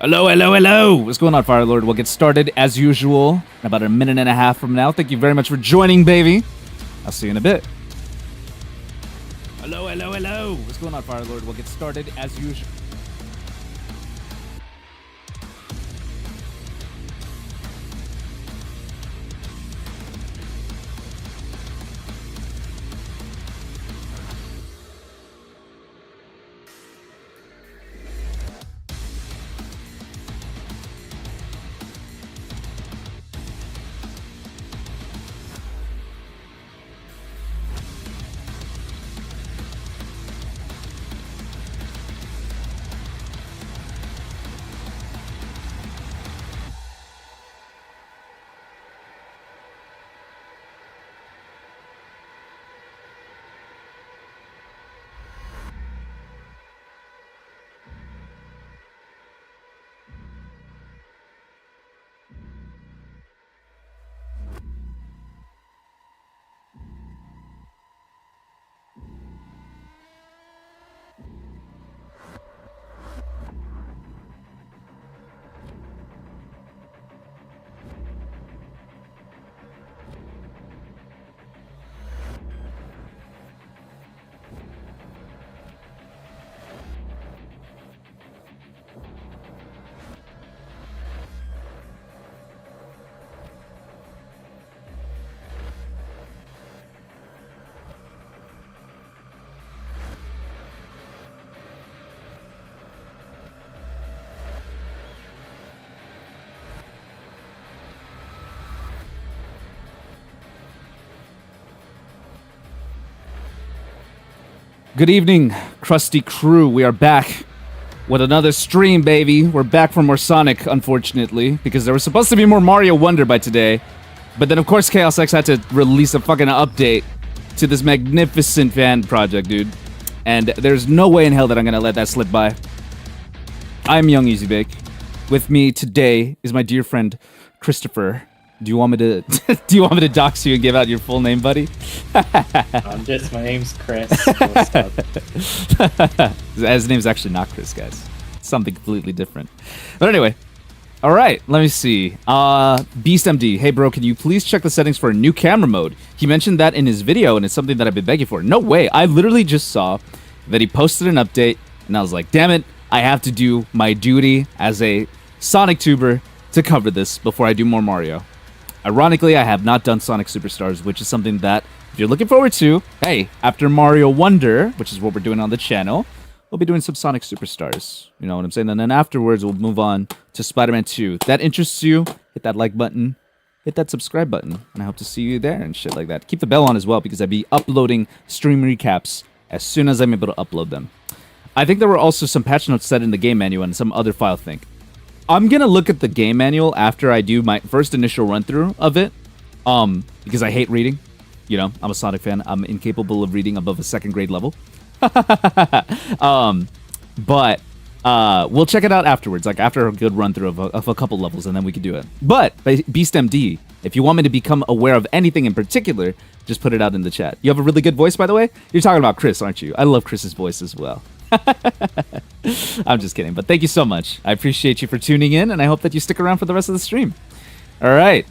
Hello, hello, hello! What's going on, Fire Lord? We'll get started as usual in about a minute and a half from now. Thank you very much for joining, baby. I'll see you in a bit. Hello, hello, hello! What's going on, Fire Lord? We'll get started as usual. Good evening, crusty crew. We are back with another stream, baby. We're back for more Sonic, unfortunately, because there was supposed to be more Mario Wonder by today. But then, of course, P-06 had to release a fucking update to this magnificent fan project, dude. And there's no way in hell that I'm gonna let that slip by. I'm Young Easy Bake. With me today is my dear friend, Christopher. Do you want me to dox you and give out your full name, buddy? My name's Chris. What's up? His name's actually not Chris, guys. It's something completely different. But anyway, all right. Let me see. BeastMD, hey bro, can you please check the settings for a new camera mode? He mentioned that in his video, and it's something that I've been begging for. No way. I literally just saw that he posted an update, and I was like, damn it, I have to do my duty as a Sonic tuber to cover this before I do more Mario. Ironically, I have not done Sonic Superstars, which is something that, if you're looking forward to, hey, after Mario Wonder, which is what we're doing on the channel, we'll be doing some Sonic Superstars. You know what I'm saying? And then afterwards, we'll move on to Spider-Man 2. If that interests you, hit that like button, hit that subscribe button, and I hope to see you there and shit like that. Keep the bell on as well, because I'll be uploading stream recaps as soon as I'm able to upload them. I think there were also some patch notes set in the game manual and some other file think. I'm gonna look at the game manual after I do my first initial run-through of it, because I hate reading. You know, I'm a Sonic fan. I'm incapable of reading above a second grade level. But we'll check it out afterwards, like after a good run-through of a couple levels, and then we can do it. But, BeastMD, if you want me to become aware of anything in particular, just put it out in the chat. You have a really good voice, by the way? You're talking about Chris, aren't you? I love Chris's voice as well. I'm just kidding, but thank you so much. I appreciate you for tuning in, and I hope that you stick around for the rest of the stream. All right,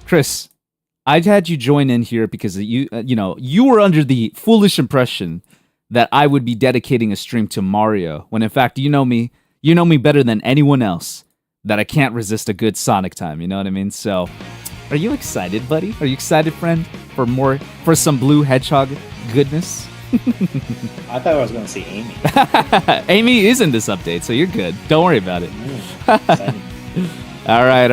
Chris. I had you join in here because you were under the foolish impression that I would be dedicating a stream to Mario, when in fact you know me better than anyone else, that I can't resist a good Sonic time. You know what I mean? So, are you excited, buddy? Are you excited, friend, for some Blue Hedgehog goodness? I thought I was going to see Amy. Amy is in this update, so you're good. Don't worry about it. All right.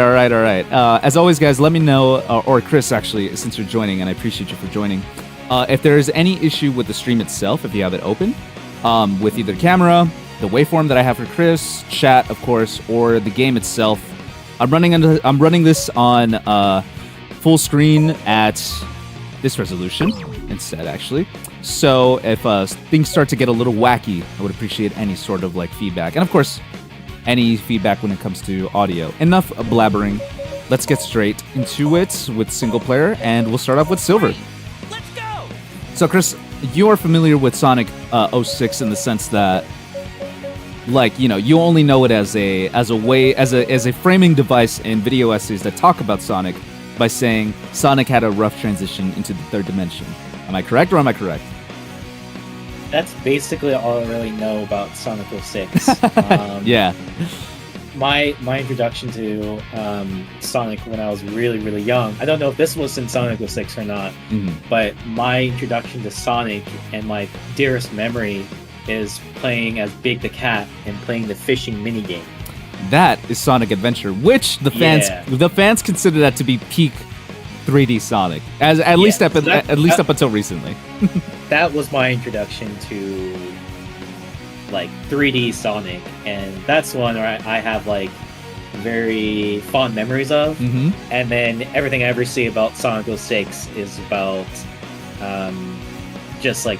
As always, guys, let me know, or Chris, actually, since you're joining, and I appreciate you for joining, if there is any issue with the stream itself, if you have it open, with either camera, the waveform that I have for Chris, chat, of course, or the game itself. I'm running this on full screen at this resolution instead, actually. So if things start to get a little wacky, I would appreciate any sort of feedback. And of course, any feedback when it comes to audio. Enough blabbering. Let's get straight into it with single player, and we'll start off with Silver. Let's go! So Chris, you are familiar with Sonic 06 in the sense that like, you only know it as a framing device in video essays that talk about Sonic by saying Sonic had a rough transition into the third dimension. Am I correct or am I correct? That's basically all I really know about Sonic 06. Yeah. My introduction to Sonic when I was really, really young, I don't know if this was in Sonic 06 or not, but my introduction to Sonic and my dearest memory is playing as Big the Cat and playing the fishing minigame. That is Sonic Adventure, which the fans consider that to be peak 3D Sonic, at least up until recently. That was my introduction to like 3D Sonic, and that's one where I have like very fond memories of. And then everything I ever see about Sonic 06 is about just like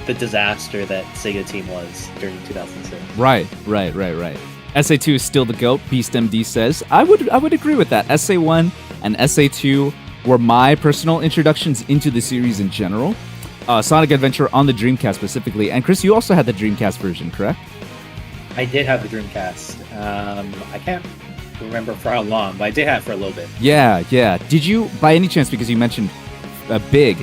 the disaster that Sega team was during 2006. Right. SA2 is still the GOAT, BeastMD says. I would agree with that. SA1 and SA2 were my personal introductions into the series in general. Sonic Adventure on the Dreamcast specifically. And Chris, you also had the Dreamcast version, correct? I did have the Dreamcast. I can't remember for how long, but I did have it for a little bit. Yeah. Did you, by any chance, because you mentioned Big,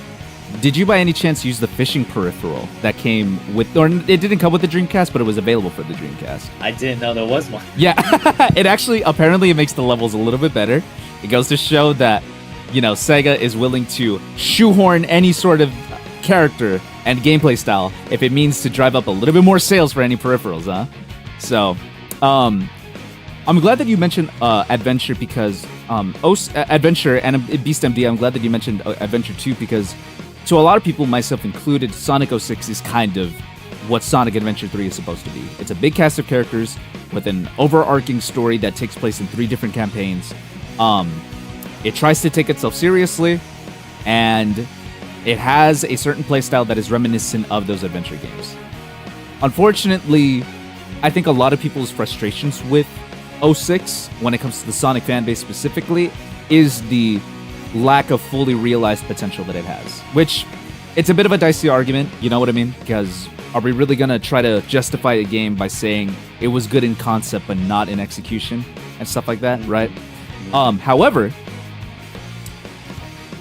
did you by any chance use the fishing peripheral that came with, or it didn't come with the Dreamcast, but it was available for the Dreamcast? I didn't know there was one. Yeah, apparently it makes the levels a little bit better. It goes to show that, Sega is willing to shoehorn any sort of character and gameplay style if it means to drive up a little bit more sales for any peripherals, huh? So, I'm glad that you mentioned Adventure because, Adventure and BeastMD, I'm glad that you mentioned Adventure 2 because to a lot of people, myself included, Sonic 06 is kind of what Sonic Adventure 3 is supposed to be. It's a big cast of characters with an overarching story that takes place in 3 different campaigns. It tries to take itself seriously, and it has a certain playstyle that is reminiscent of those adventure games. Unfortunately, I think a lot of people's frustrations with 06, when it comes to the Sonic fanbase specifically, is the lack of fully realized potential that it has. Which, it's a bit of a dicey argument, you know what I mean? Because are we really gonna try to justify a game by saying it was good in concept but not in execution and stuff like that, right? However,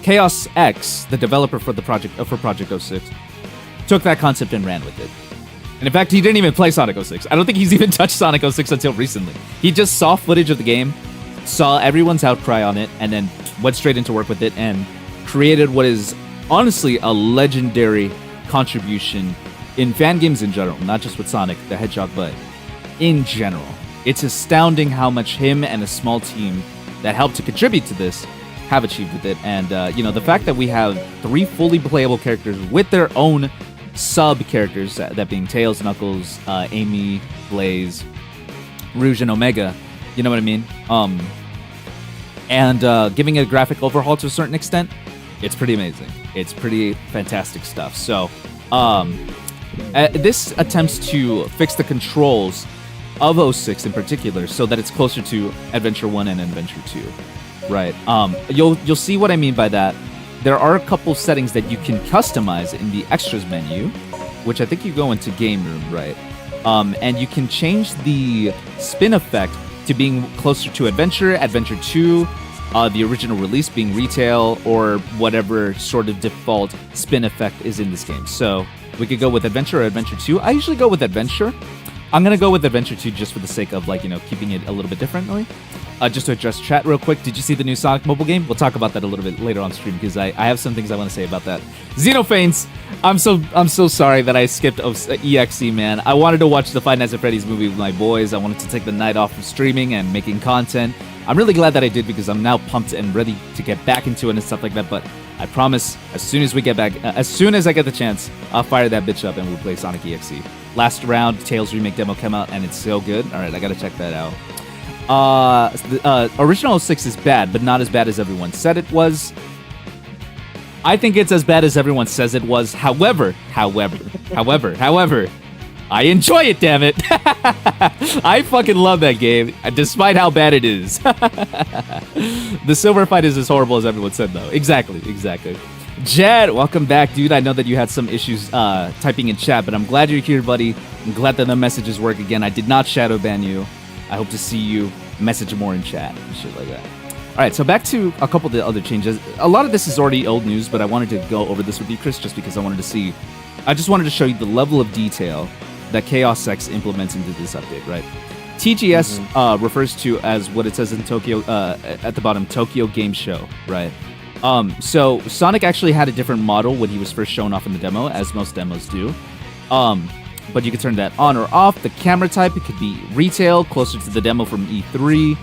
Chaos X, the developer for the Project 06, took that concept and ran with it. And in fact, he didn't even play Sonic 06. I don't think he's even touched Sonic 06 until recently. He just saw footage of the game, saw everyone's outcry on it, and then went straight into work with it and created what is honestly a legendary contribution in fan games in general, not just with Sonic the Hedgehog, but in general. It's astounding how much him and a small team that helped to contribute to this have achieved with it. And, the fact that we have 3 fully playable characters with their own sub-characters, that being Tails, Knuckles, Amy, Blaze, Rouge, and Omega, you know what I mean? And giving it a graphic overhaul to a certain extent, it's pretty amazing. It's pretty fantastic stuff. So, this attempts to fix the controls of 06 in particular so that it's closer to Adventure 1 and Adventure 2. Right. You'll see what I mean by that. There are a couple settings that you can customize in the extras menu, which I think you go into Game Room, right? And you can change the spin effect to being closer to Adventure 2, the original release being retail, or whatever sort of default spin effect is in this game. So we could go with Adventure or Adventure 2. I usually go with Adventure. I'm going to go with Adventure 2 just for the sake of, keeping it a little bit differently. Just to address chat real quick, did you see the new Sonic mobile game? We'll talk about that a little bit later on stream because I have some things I want to say about that. Xenophanes, I'm so sorry that I skipped EXE, man. I wanted to watch the Five Nights at Freddy's movie with my boys. I wanted to take the night off from streaming and making content. I'm really glad that I did because I'm now pumped and ready to get back into it and stuff like that. But I promise, as soon as we get back, as soon as I get the chance, I'll fire that bitch up and we'll play Sonic EXE. Last round, Tails remake demo came out and it's so good. All right, I gotta check that out. Original 06 is bad, but not as bad as everyone said it was. I think it's as bad as everyone says it was. However, I enjoy it, damn it. I fucking love that game, despite how bad it is. The silver fight is as horrible as everyone said, though. Exactly. Jed, welcome back, dude. I know that you had some issues typing in chat, but I'm glad you're here, buddy. I'm glad that the messages work again. I did not shadow ban you. I hope to see you message more in chat and shit like that. All right, so back to a couple of the other changes. A lot of this is already old news, but I wanted to go over this with you, Chris, just because I just wanted to show you the level of detail that Chaos X implements into this update, right? TGS refers to as what it says in Tokyo at the bottom, Tokyo Game Show, right? So Sonic actually had a different model when he was first shown off in the demo, as most demos do. But you can turn that on or off. The camera type, it could be retail, closer to the demo from E3.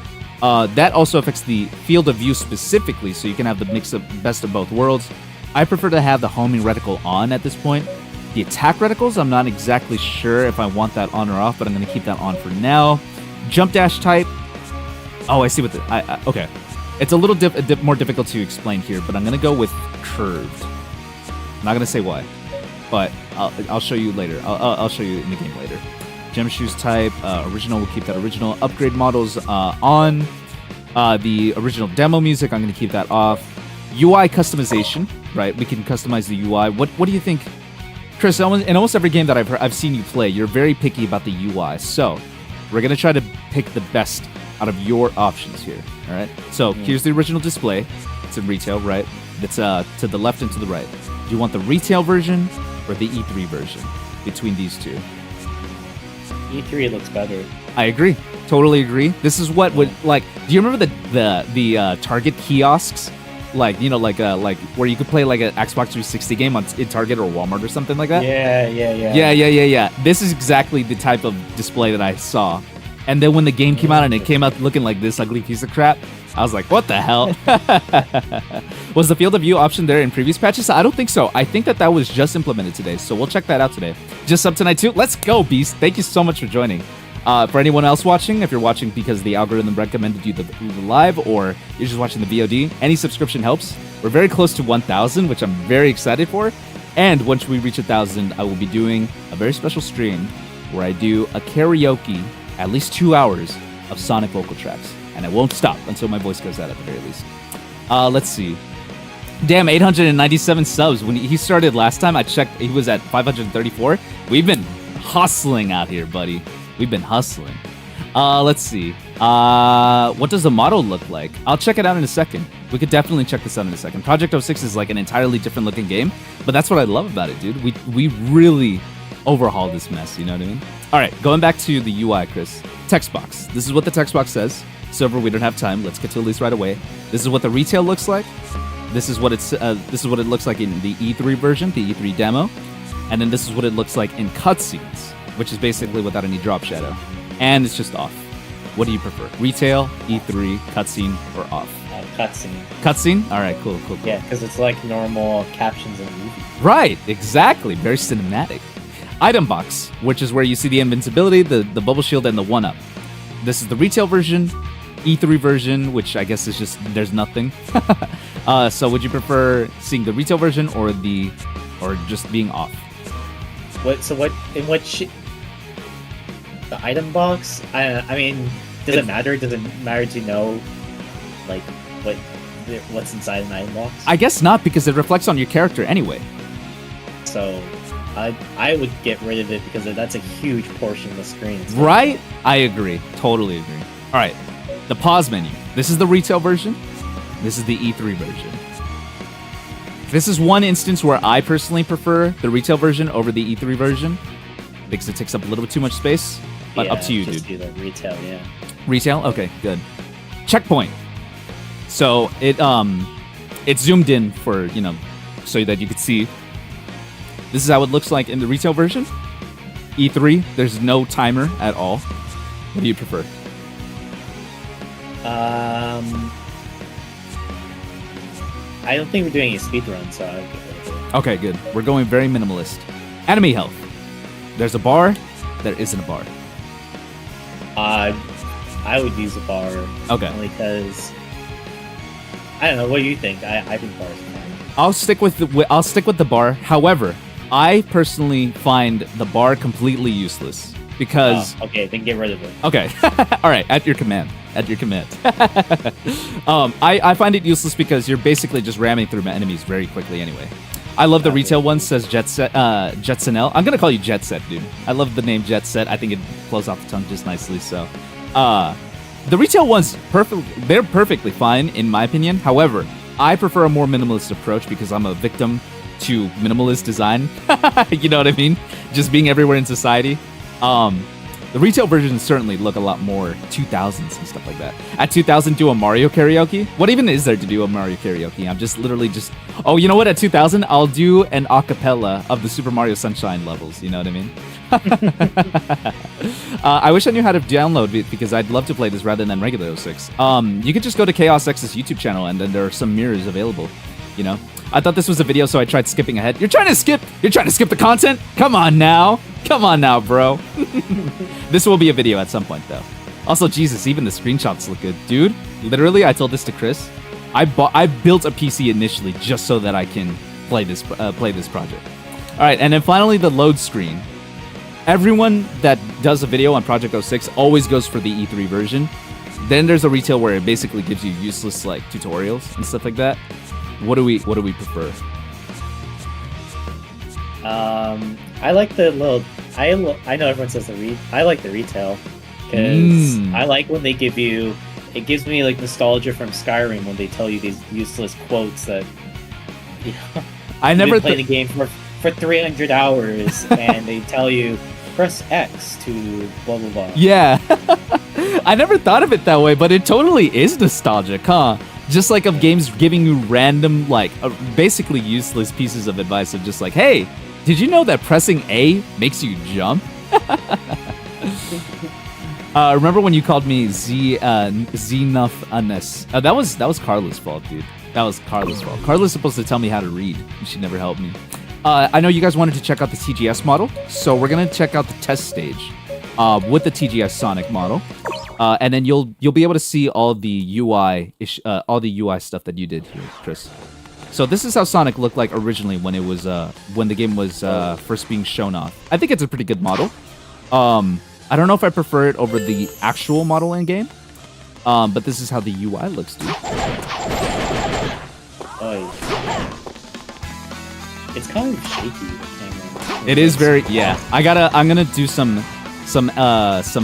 That also affects the field of view specifically, so you can have the mix of best of both worlds. I prefer to have the homing reticle on at this point. The attack reticles, I'm not exactly sure if I want that on or off, but I'm going to keep that on for now. Jump dash type. Oh, I see what the... okay. It's a little more difficult to explain here, but I'm going to go with curved. I'm not going to say why, but I'll show you later. I'll show you in the game later. Gem shoes type, original, we'll keep that original. Upgrade models on. The original demo music, I'm going to keep that off. UI customization, right? We can customize the UI. What do you think? Chris, in almost every game that I've seen you play, you're very picky about the UI. So we're going to try to pick the best out of your options here, all right? So here's the original display. It's in retail, right? It's to the left and to the right. Do you want the retail version or the E3 version between these two? E3 looks better. I agree. Totally agree. This is what would, like, do you remember the Target kiosks? Like, you know, like where you could play like an Xbox 360 game in Target or Walmart or something like that? Yeah. This is exactly the type of display that I saw. And then when the game came out and it came out looking like this ugly piece of crap, I was like, what the hell? Was the field of view option there in previous patches? I don't think so. I think that was just implemented today. So we'll check that out today. Just up tonight too. Let's go, Beast. Thank you so much for joining. For anyone else watching, if you're watching because the algorithm recommended you the live or you're just watching the VOD, any subscription helps. We're very close to 1,000, which I'm very excited for. And once we reach 1,000, I will be doing a very special stream where I do a karaoke, at least 2 hours of Sonic vocal tracks. And I won't stop until my voice goes out at the very least. Let's see. Damn, 897 subs. When he started last time, I checked, he was at 534. We've been hustling out here, buddy. We've been hustling. Let's see. What does the model look like? I'll check it out in a second. We could definitely check this out in a second. Project 06 is like an entirely different looking game, but that's what I love about it, dude. We really overhauled this mess, you know what I mean? All right, going back to the UI, Chris. Text box. This is what the text box says. Silver, we don't have time. Let's get to Elise right away. This is what the retail looks like. This is what it looks like in the E3 version, the E3 demo. And then this is what it looks like in cutscenes, which is basically without any drop shadow. And it's just off. What do you prefer? Retail, E3, cutscene, or off? Cutscene. Cutscene? All right, cool. Yeah, because it's like normal captions in a movie. Right, exactly. Very cinematic. Item box, which is where you see the invincibility, the bubble shield, and the 1-up. This is the retail version, E3 version, which I guess is just, there's nothing. So would you prefer seeing the retail version or just being off? The item box? I mean, does it matter? Does it matter to know, like, what's inside an item box? I guess not, because it reflects on your character anyway. So, I would get rid of it because that's a huge portion of the screen. Right? I agree. Totally agree. All right. The pause menu. This is the retail version. This is the E3 version. This is one instance where I personally prefer the retail version over the E3 version because it takes up a little bit too much space. But yeah, up to you, just dude. Do the retail, yeah. Retail? Okay, good. Checkpoint. So it's zoomed in for, you know, so that you could see. This is how it looks like in the retail version. E3, there's no timer at all. What do you prefer? I don't think we're doing a speed run, so I'll get rid of it. Okay, good. We're going very minimalist. Enemy health. There's a bar. There isn't a bar. I would use a bar. Okay. Only because I don't know. What do you think? I think bars are fine. I'll stick with the bar. However, I personally find the bar completely useless because. Oh, okay, then get rid of it. Okay. All right, at your command. at your command. I find it useless because you're basically just ramming through my enemies very quickly anyway. I love the retail one, says Jetsenel. I'm gonna call you Jet Set, dude. I love the name Jet Set. I think it flows off the tongue just nicely. So, the retail ones they're perfectly fine in my opinion. However, I prefer a more minimalist approach because I'm a victim to minimalist design. You know what I mean? Just being everywhere in society. The retail versions certainly look a lot more 2000s and stuff like that. At 2000, do a Mario karaoke? What even is there to do a Mario karaoke? I'm just literally just... Oh, you know what? At 2000, I'll do an acapella of the Super Mario Sunshine levels. You know what I mean? I wish I knew how to download it because I'd love to play this rather than regular 06. You could just go to Chaos X's YouTube channel and then there are some mirrors available, you know? I thought this was a video, so I tried skipping ahead. You're trying to skip the content? Come on now, bro. This will be a video at some point, though. Also, Jesus, even the screenshots look good, dude. Literally, I told this to Chris. I built a PC initially just so that I can play this project. All right, and then finally the load screen. Everyone that does a video on Project 06 always goes for the E3 version. Then there's a retail where it basically gives you useless like tutorials and stuff like that. What do we prefer? I like the little. I know everyone says I like the retail because I like when they give you. It gives me like nostalgia from Skyrim when they tell you these useless quotes that. You know, I never played the game for 300 hours and they tell you press X to blah blah blah. Yeah, I never thought of it that way, but it totally is nostalgic, huh? Just like of games giving you random, like, basically useless pieces of advice of just like, hey, did you know that pressing A makes you jump? Remember when you called me Xenophanes? That was Carla's fault, dude. That was Carla's fault. Carla's supposed to tell me how to read, and she never helped me. I know you guys wanted to check out the TGS model, so we're gonna check out the test stage with the TGS Sonic model. And then you'll be able to see all the UI stuff that you did here, Chris. So this is how Sonic looked like originally when it was when the game was first being shown off. I think it's a pretty good model. I don't know if I prefer it over the actual model in game, but this is how the UI looks, dude. It's kind of shaky. The camera. It is very I'm gonna do some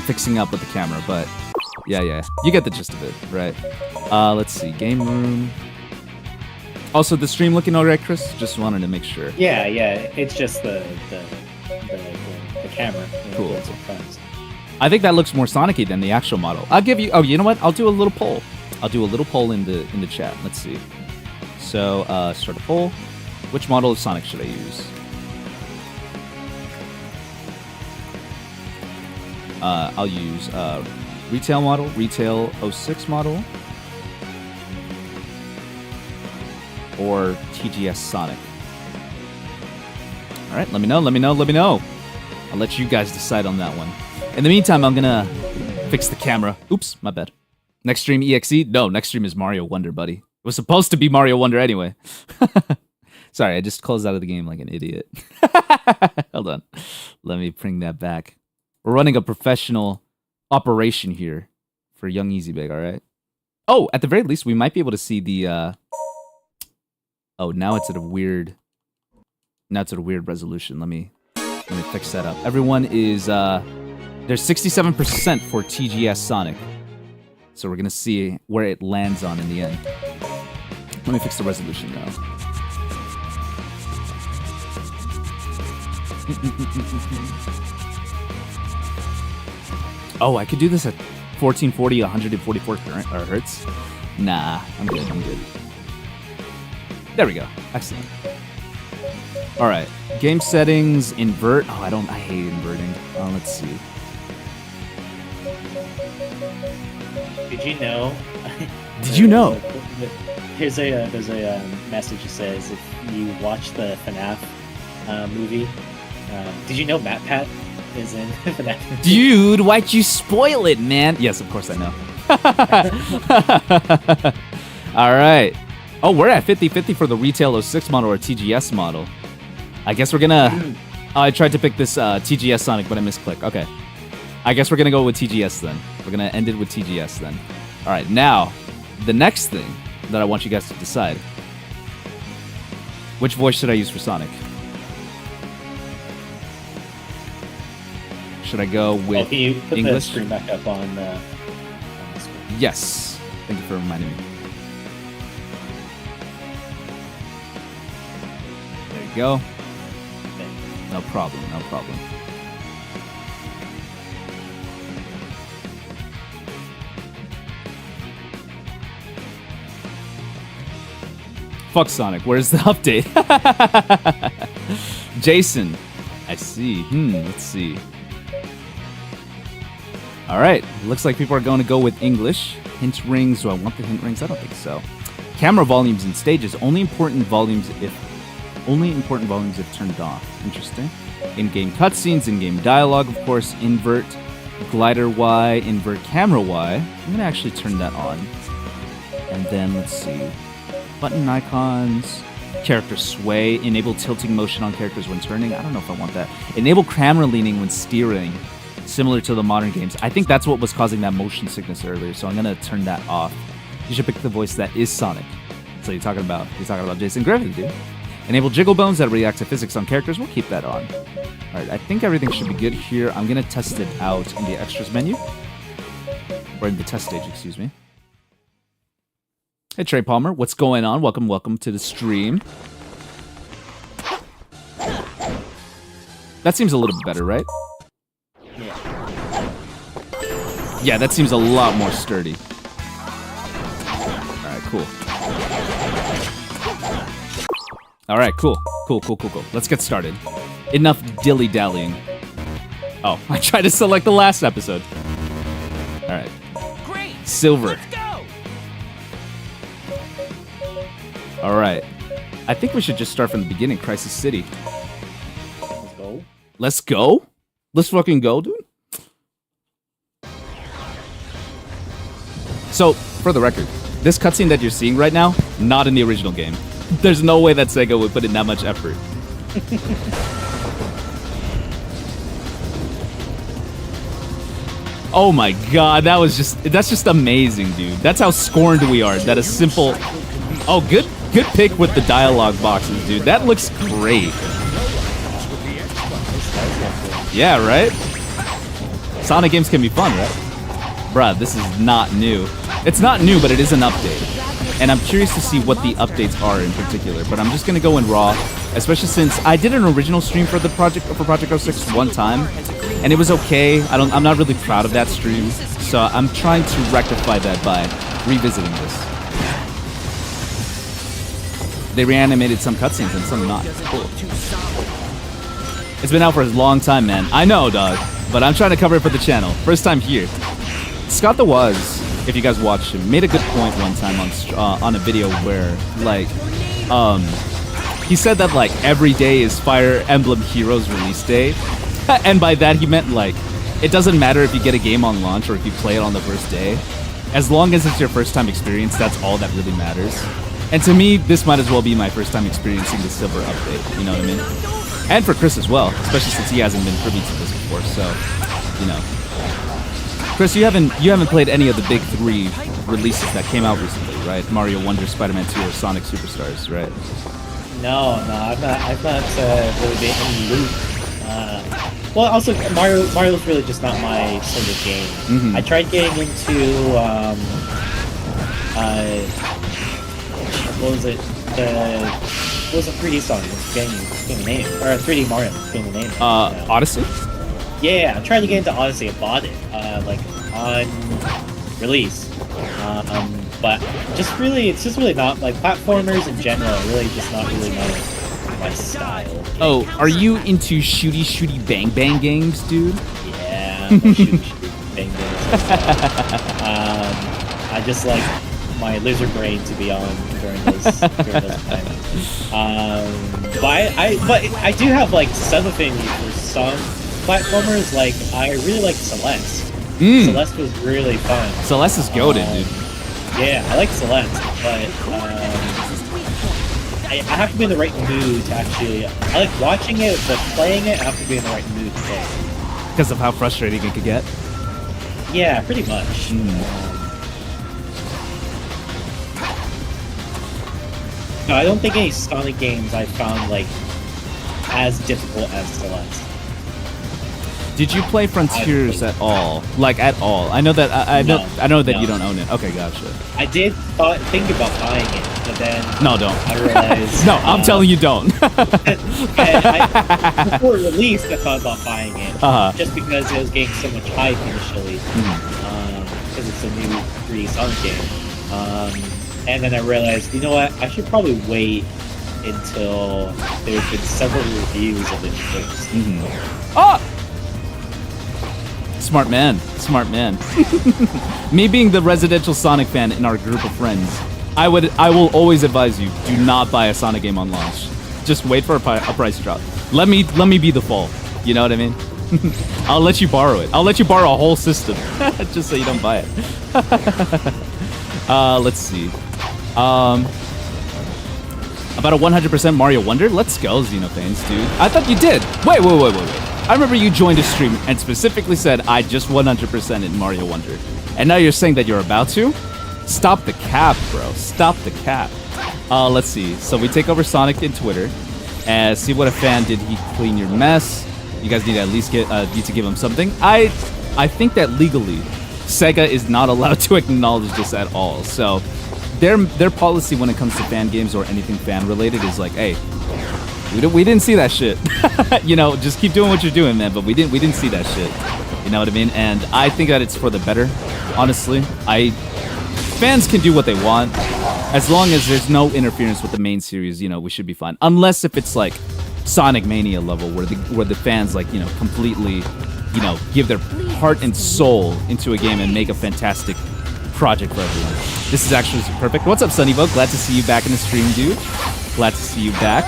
fixing up with the camera, but yeah, you get the gist of it, right? Let's see, game room. Also, the stream looking alright, Chris? Just wanted to make sure. Yeah, it's just the camera. Cool. I think that looks more Sonic-y than the actual model. I'll give you. Oh, you know what? I'll do a little poll. I'll do a little poll in the chat. Let's see. So, start a poll. Which model of Sonic should I use? I'll use retail model, retail 06 model, or TGS Sonic. All right, let me know. I'll let you guys decide on that one. In the meantime, I'm gonna fix the camera. Oops, my bad. Next stream EXE? No, next stream is Mario Wonder, buddy. It was supposed to be Mario Wonder anyway. Sorry, I just closed out of the game like an idiot. Hold on. Let me bring that back. We're running a professional operation here for Young Easybag, all right? Oh, at the very least, we might be able to see the... Oh, now it's at a weird... Now it's at a weird resolution. Let me fix that up. Everyone is... There's 67% for TGS Sonic. So we're going to see where it lands on in the end. Let me fix the resolution now. Oh, I could do this at 1440, 144 hertz. Nah, I'm good. There we go. Excellent. All right, game settings, invert. Oh, I hate inverting. Let's see. Did you know? Did you know? There's a message that says if you watch the FNAF movie, did you know MatPat is in FNAF? Dude, why'd you spoil it, man? Yes, of course I know. All right. Oh, we're at 50-50 for the retail 06 model or TGS model. I guess we're gonna... I tried to pick this TGS Sonic, but I misclicked. Okay. I guess we're gonna go with TGS then. We're gonna end it with TGS then. All right, now, the next thing that I want you guys to decide. Which voice should I use for Sonic? Should I go with can you put English? the screen back up on the screen? Yes. Thank you for reminding me. There you go. Okay. No problem, no problem. Fuck Sonic, where's the update? Jason, I see. Let's see. All right, looks like people are going to go with English. Hint rings, do I want the hint rings? I don't think so. Camera volumes and stages, only important volumes if turned off. Interesting. In-game cutscenes, in-game dialogue, of course, invert glider Y, invert camera Y. I'm gonna actually turn that on. And then let's see. Button icons, character sway, enable tilting motion on characters when turning. I don't know if I want that. Enable camera leaning when steering, similar to the modern games. I think that's what was causing that motion sickness earlier, so I'm gonna turn that off. You should pick the voice that is Sonic. So you're talking about Jason Griffin, dude. Enable jiggle bones that react to physics on characters. We'll keep that on. All right, I think everything should be good here. I'm gonna test it out in the extras menu, or in the test stage, excuse me. Hey Trey Palmer, what's going on? Welcome to the stream. That seems a little bit better, right? Yeah. Yeah, that seems a lot more sturdy. Alright, cool. Alright, cool. Cool. Let's get started. Enough dilly-dallying. Oh, I tried to select the last episode. Alright. Great. Silver. Let's go. Alright. I think we should just start from the beginning, Crisis City. Let's go. Let's go? Let's fucking go, dude. So, for the record, this cutscene that you're seeing right now, not in the original game. There's no way that Sega would put in that much effort. Oh my god, that's just amazing, dude. That's how scorned we are. That a simple... Oh, good pick with the dialogue boxes, dude. That looks great. Yeah, right? Sonic games can be fun, right? Bruh, this is not new. It's not new, but it is an update. And I'm curious to see what the updates are in particular. But I'm just gonna go in raw, especially since I did an original stream for Project 06 one time, and it was okay. I'm not really proud of that stream, so I'm trying to rectify that by revisiting this. They reanimated some cutscenes and some not. Cool. It's been out for a long time, man. I know, dog, but I'm trying to cover it for the channel. First time here. Scott the Waz, if you guys watched him, made a good point one time on a video where, like, he said that, like, every day is Fire Emblem Heroes release day. And by that, he meant, like, it doesn't matter if you get a game on launch or if you play it on the first day. As long as it's your first time experience, that's all that really matters. And to me, this might as well be my first time experiencing the Silver update, you know what I mean? And for Chris as well, especially since he hasn't been privy to this before, so, you know. Chris, you haven't played any of the big three releases that came out recently, right? Mario Wonder, Spider-Man 2, or Sonic Superstars, right? No, I've not really been in the loop. Well, also Mario's really just not my sort of game. Mm-hmm. I tried getting into what was it? What was the 3D Sonic? Getting the name, or 3D Mario? Getting the name. Odyssey. Yeah, I tried to get into Odyssey. I bought it, like on release. But it's just really not like platformers in general. Really, just not really my style. Oh, are you into shooty bang bang games, dude? Yeah, I'm a shooty bang games. I just like my lizard brain to be on during those times. But I do have like some affinity for some platformers. Like I really like Celeste. Celeste was really fun. Celeste is goated, dude. Yeah, I like Celeste, but I have to be in the right mood to actually. I like watching it, but playing it, I have to be in the right mood to play it. Because of how frustrating it could get? Yeah, pretty much. No, I don't think any Sonic games I found like as difficult as Celeste. Did you play Frontiers at all? Like at all? I know that I know that you don't own it. Okay, gotcha. I did think about buying it, but then no, don't. I realized. No, I'm telling you, don't. Before release, I thought about buying it just because it was getting so much hype initially, because it's a new 3D Sonic game. And then I realized, you know what? I should probably wait until there's been several reviews of it first. Oh! Smart man. Smart man. Me being the residential Sonic fan in our group of friends, I will always advise you, do not buy a Sonic game on launch. Just wait for a price drop. Let me be the fall. You know what I mean? I'll let you borrow it. I'll let you borrow a whole system. Just so you don't buy it. Let's see. About a 100% Mario Wonder? Let's go, Xenofans, dude. I thought you did. Wait. I remember you joined a stream and specifically said, I just 100% in Mario Wonder. And now you're saying that you're about to? Stop the cap, bro. Stop the cap. Let's see. So we take over Sonic in Twitter. And see what a fan did. He clean your mess. You guys need to at least need to give him something. I think that legally, Sega is not allowed to acknowledge this at all. So their policy when it comes to fan games or anything fan related is like, hey, we didn't see that shit. You know, just keep doing what you're doing, man. But we didn't see that shit. You know what I mean? And I think that it's for the better. Honestly, fans can do what they want as long as there's no interference with the main series. You know, we should be fine. Unless if it's like Sonic Mania level, where the fans like completely, give their heart and soul into a game and make a fantastic project for everyone. This is actually perfect. What's up, Sunnybo? Glad to see you back in the stream, dude. Glad to see you back.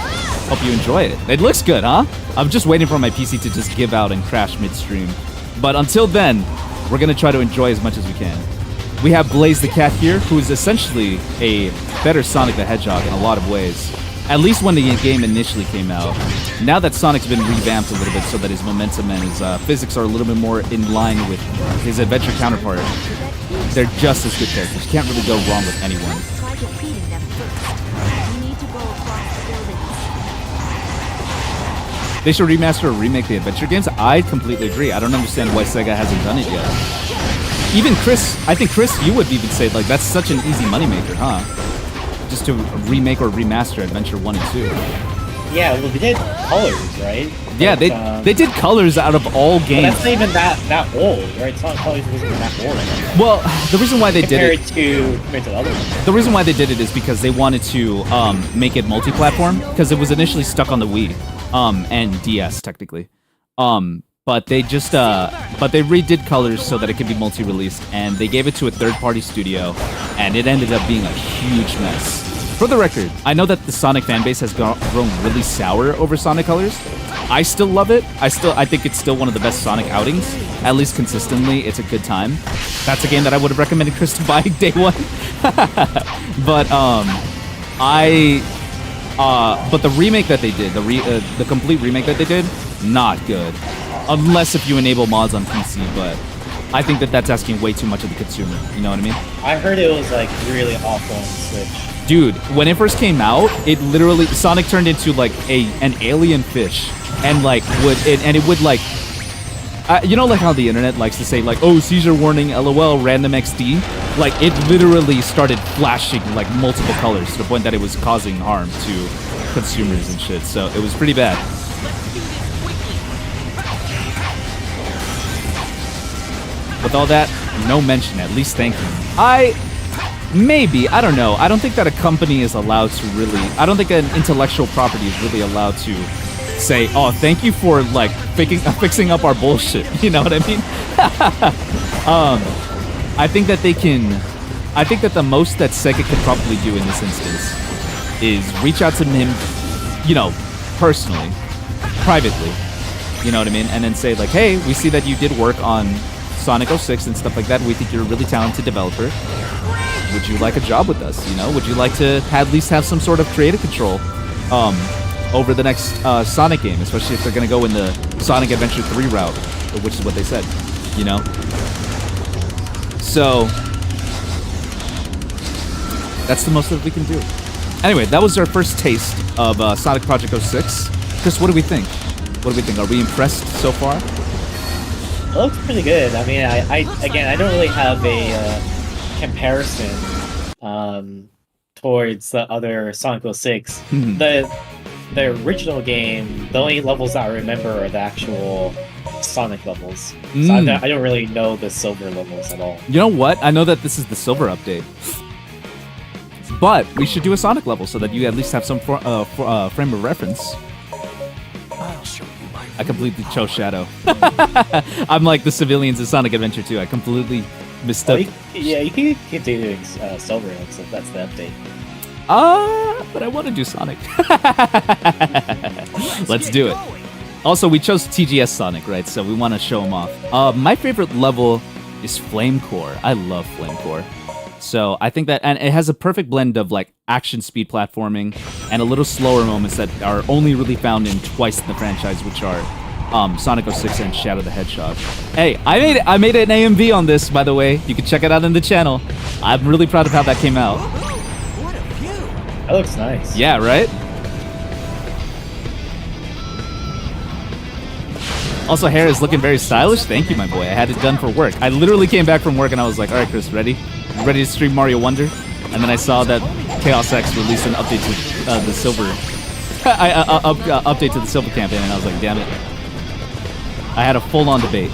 Hope you enjoy it. It looks good, huh? I'm just waiting for my PC to just give out and crash midstream. But until then, we're gonna try to enjoy as much as we can. We have Blaze the Cat here, who is essentially a better Sonic the Hedgehog in a lot of ways. At least when the game initially came out. Now that Sonic's been revamped a little bit so that his momentum and his physics are a little bit more in line with his adventure counterpart, they're just as good characters. You can't really go wrong with anyone. They should remaster or remake the adventure games. I completely agree. I don't understand why Sega hasn't done it yet. Even Chris, I think Chris, you would even say like that's such an easy moneymaker, huh? Just to remake or remaster Adventure 1 and 2. Yeah, well, they did Colors, right? Yeah, they did Colors out of all games. But that's not even that old, right? Sonic Colors wasn't even that old. Well, the reason why they did it compared to the other ones. The reason why they did it is because they wanted to make it multi-platform because it was initially stuck on the Wii and DS technically. But they just but they redid Colors so that it could be multi-released, and they gave it to a third-party studio, and it ended up being a huge mess. For the record, I know that the Sonic fanbase has grown really sour over Sonic Colors. I still love it. I think it's still one of the best Sonic outings. At least consistently, it's a good time. That's a game that I would have recommended Chris to buy day one. But but the remake that they did, the complete remake that they did, not good. Unless if you enable mods on PC, but I think that that's asking way too much of the consumer. You know what I mean? I heard it was like really awful on Switch. Dude, when it first came out, it literally Sonic turned into like an alien fish, and like it would like, you know, like how the internet likes to say like, oh, seizure warning, LOL, random XD. Like it literally started flashing like multiple colors to the point that it was causing harm to consumers and shit. So it was pretty bad. With all that, no mention, at least thank you. I don't know. I don't think that a company is allowed to really, I don't think an intellectual property is really allowed to say, oh, thank you for like fixing up our bullshit. You know what I mean? I think that the most that Sega could probably do in this instance is reach out to him, you know, personally, privately, you know what I mean? And then say like, hey, we see that you did work on Sonic 06 and stuff like that. We think you're a really talented developer. Would you like a job with us? You know, would you like to at least have some sort of creative control over the next Sonic game, especially if they're going to go in the Sonic Adventure 3 route, which is what they said, you know? So that's the most that we can do. Anyway, that was our first taste of Sonic Project 06. Chris, what do we think? What do we think? Are we impressed so far? It looks pretty good. I mean, I don't really have a comparison towards the other Sonic 06. The original game, the only levels that I remember are the actual Sonic levels. So I don't really know the Silver levels at all. You know what? I know that this is the Silver update. But we should do a Sonic level so that you at least have some frame of reference. I'll show you my I completely chose Shadow. I'm like the civilians in Sonic Adventure 2. I completely mistook. You can continue Silver, so that's the update. But I want to do Sonic. Let's do it. Also, we chose TGS Sonic, right? So we want to show him off. My favorite level is Flame Core. I love Flame Core. So I think that, and it has a perfect blend of like action speed platforming and a little slower moments that are only really found in twice in the franchise, which are Sonic 06 and Shadow the Hedgehog. Hey, I made an AMV on this, by the way. You can check it out in the channel. I'm really proud of how that came out. What a view! That looks nice. Yeah, right? Also, hair is looking very stylish. Thank you, my boy. I had it done for work. I literally came back from work and I was like, all right, Chris, ready? Ready to stream Mario Wonder? And then I saw that Chaos X released an update to the Silver... update to the Silver campaign, and I was like, damn it. I had a full-on debate.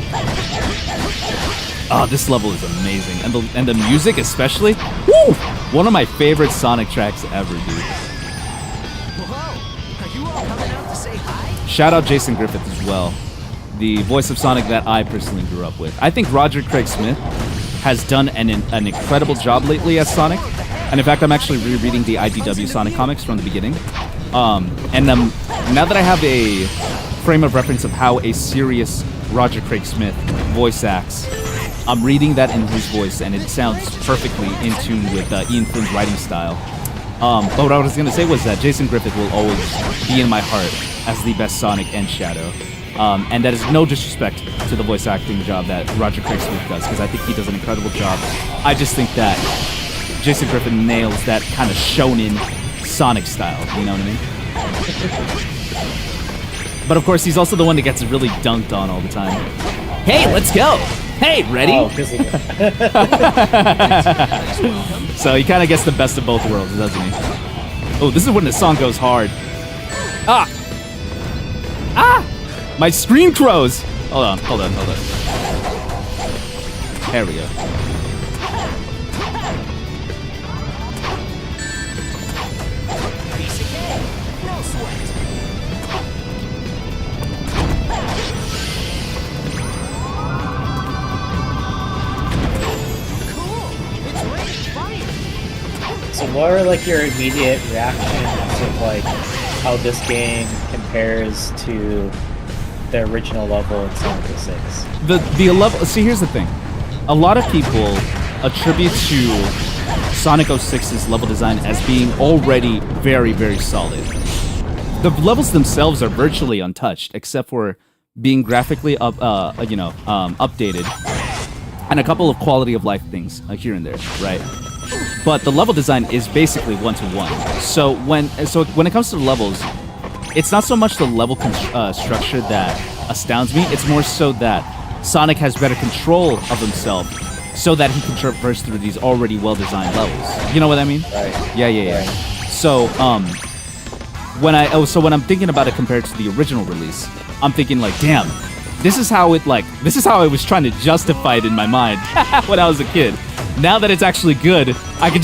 Oh, this level is amazing. And the music especially. Woo! One of my favorite Sonic tracks ever, dude. Whoa! Are you all coming out to say hi? Shout out Jason Griffith as well. The voice of Sonic that I personally grew up with. I think Roger Craig Smith has done an incredible job lately as Sonic. And in fact, I'm actually rereading the IDW Sonic comics from the beginning. Now that I have a frame of reference of how a serious Roger Craig Smith voice acts, I'm reading that in his voice, and it sounds perfectly in tune with Ian Flynn's writing style. But what I was going to say was that Jason Griffith will always be in my heart as the best Sonic and Shadow. And that is no disrespect to the voice acting job that Roger Craig Smith does, because I think he does an incredible job. I just think that Jason Griffith nails that kind of shonen Sonic style, you know what I mean? But of course, he's also the one that gets really dunked on all the time. Hey, let's go! Hey, ready? Oh, So he kind of gets the best of both worlds, doesn't he? Oh, this is when the song goes hard. Ah! Ah! My screen crows! Hold on. There we go. Piece of cake! No sweat! Cool! It's raining fire! So what are like your immediate reactions of like how this game compares to the original level in Sonic 06? The level. See, here's the thing. A lot of people attribute to Sonic 06's level design as being already very, very solid. The levels themselves are virtually untouched, except for being graphically updated, and a couple of quality of life things here and there, right? But the level design is basically one-to-one. So when it comes to the levels, it's not so much the level structure that astounds me. It's more so that Sonic has better control of himself, so that he can traverse through these already well-designed levels. You know what I mean? Right. Yeah. Right. So when I'm thinking about it compared to the original release, I'm thinking like, damn, this is how I was trying to justify it in my mind when I was a kid. Now that it's actually good, I can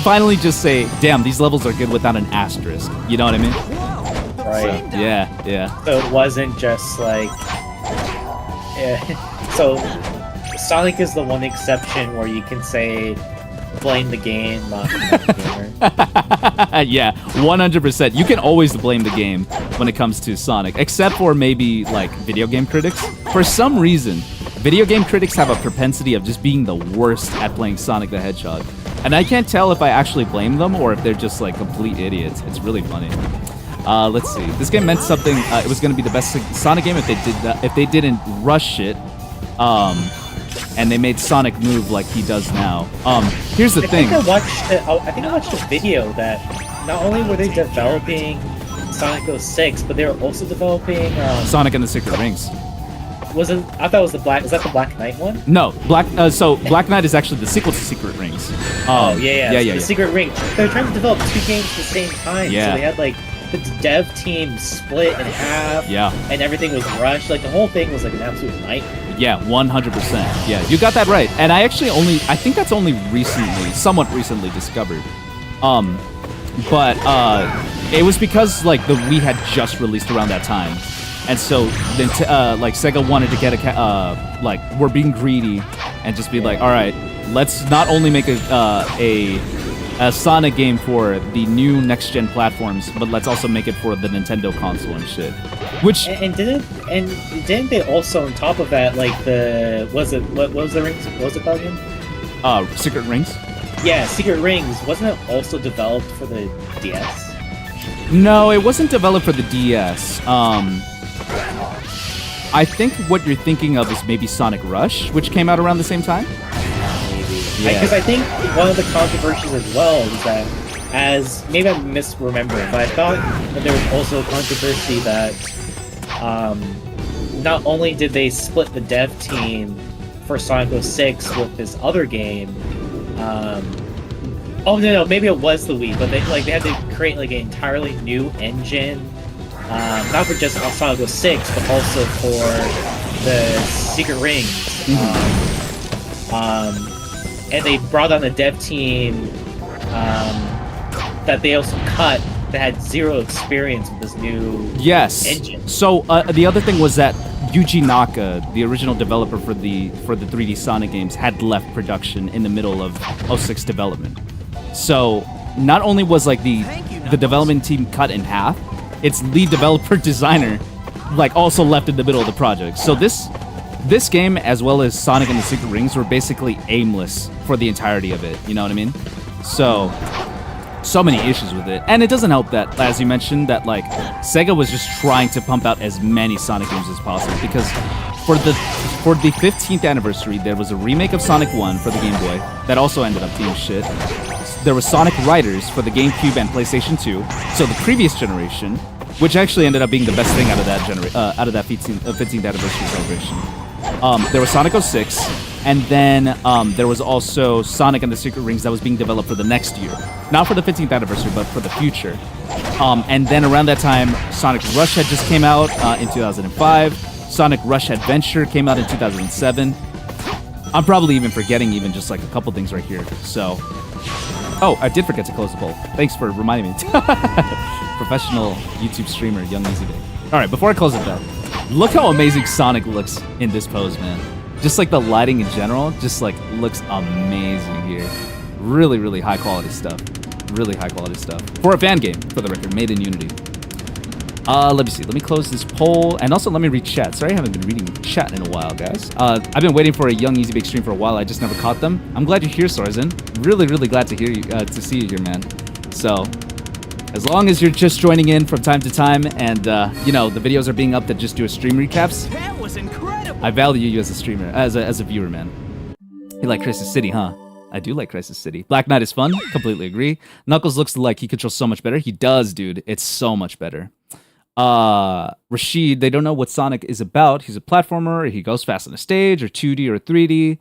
finally just say, damn, these levels are good without an asterisk. You know what I mean? Right. Yeah. So it wasn't just like... So Sonic is the one exception where you can say, blame the game, not the gamer. Yeah, 100%. You can always blame the game when it comes to Sonic, except for maybe like video game critics. For some reason, video game critics have a propensity of just being the worst at playing Sonic the Hedgehog. And I can't tell if I actually blame them or if they're just like complete idiots. It's really funny. Let's see. This game meant something. It was going to be the best Sonic game if they didn't rush it. and they made Sonic move like he does now. Here's the thing. I think I watched a video that not only were they developing Sonic 06, but they were also developing Sonic and the Secret Rings. Wasn't I thought it was the Black? Is that the Black Knight one? No, So Black Knight is actually the sequel to Secret Rings. The Secret Ring. They were trying to develop two games at the same time. Yeah. So they had like the dev team split in half. Yeah. And everything was rushed. Like the whole thing was like an absolute nightmare. Yeah, 100%. Yeah, you got that right. And I think that's only somewhat recently discovered. But it was because like the Wii had just released around that time. And so then like Sega wanted to get like we're being greedy and just be like, all right, let's not only make a Sonic game for the new next gen platforms, but let's also make it for the Nintendo console and shit. Which and didn't they also on top of that like what was the rings? What was it called again? Secret Rings? Yeah, Secret Rings. Wasn't it also developed for the DS? No, it wasn't developed for the DS. I think what you're thinking of is maybe Sonic Rush, which came out around the same time. Maybe. Yeah. Because I think one of the controversies as well is that, maybe I'm misremembering, but I thought that there was also a controversy that not only did they split the dev team for Sonic 06 with this other game, maybe it was the Wii, but they had to create like an entirely new engine. Not for just Sonic 06, but also for the Secret Rings. And they brought on a dev team that they also cut that had zero experience with this new engine. So the other thing was that Yuji Naka, the original developer for the 3D Sonic games, had left production in the middle of 06 development. So not only was like the development team cut in half, its lead developer designer like also left in the middle of the project. So this game, as well as Sonic and the Secret Rings, were basically aimless for the entirety of it. You know what I mean? So many issues with it. And it doesn't help that, as you mentioned, that like Sega was just trying to pump out as many Sonic games as possible, because for the 15th anniversary, there was a remake of Sonic 1 for the Game Boy that also ended up being shit. There was Sonic Riders for the GameCube and PlayStation 2, so the previous generation, which actually ended up being the best thing out of that 15th anniversary celebration. There was Sonic 06, and then there was also Sonic and the Secret Rings that was being developed for the next year. Not for the 15th anniversary, but for the future. And then around that time, Sonic Rush had just came out in 2005. Sonic Rush Adventure came out in 2007. I'm probably even forgetting even just like a couple things right here. So, I did forget to close the poll. Thanks for reminding me. Professional YouTube streamer, Young Easy Day. All right, before I close it though, look how amazing Sonic looks in this pose, man. Just like the lighting in general, just like looks amazing here. Really, really high quality stuff. Really high quality stuff. For a fan game, for the record, made in Unity. Let me see. Let me close this poll, and also let me read chat. Sorry, I haven't been reading chat in a while, guys. I've been waiting for a Young Easy Bake stream for a while. I just never caught them. I'm glad you're here, Sorzin. Really, really glad to hear you, to see you here, man. So, as long as you're just joining in from time to time, and you know the videos are being up that just do a stream recaps. That was incredible. I value you as a streamer, as a viewer, man. You like Crisis City, huh? I do like Crisis City. Black Knight is fun. Completely agree. Knuckles looks like he controls so much better. He does, dude. It's so much better. Rashid, they don't know what Sonic is about. He's a platformer. He goes fast on a stage, or 2D or 3D.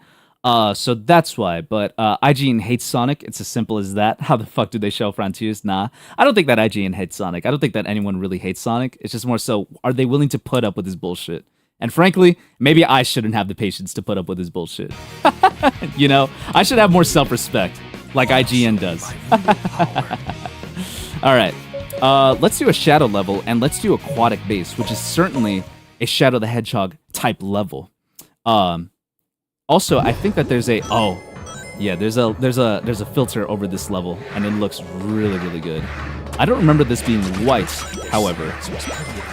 So that's why. But IGN hates Sonic. It's as simple as that. How the fuck do they show Frontiers? Nah. I don't think that IGN hates Sonic. I don't think that anyone really hates Sonic. It's just more so, are they willing to put up with his bullshit? And frankly, maybe I shouldn't have the patience to put up with his bullshit. You know? I should have more self-respect, like IGN does. Alright. Let's do a shadow level, and let's do aquatic base, which is certainly a Shadow the Hedgehog type level. Also, I think that there's a there's a filter over this level, and it looks really, really good. I don't remember this being white, however.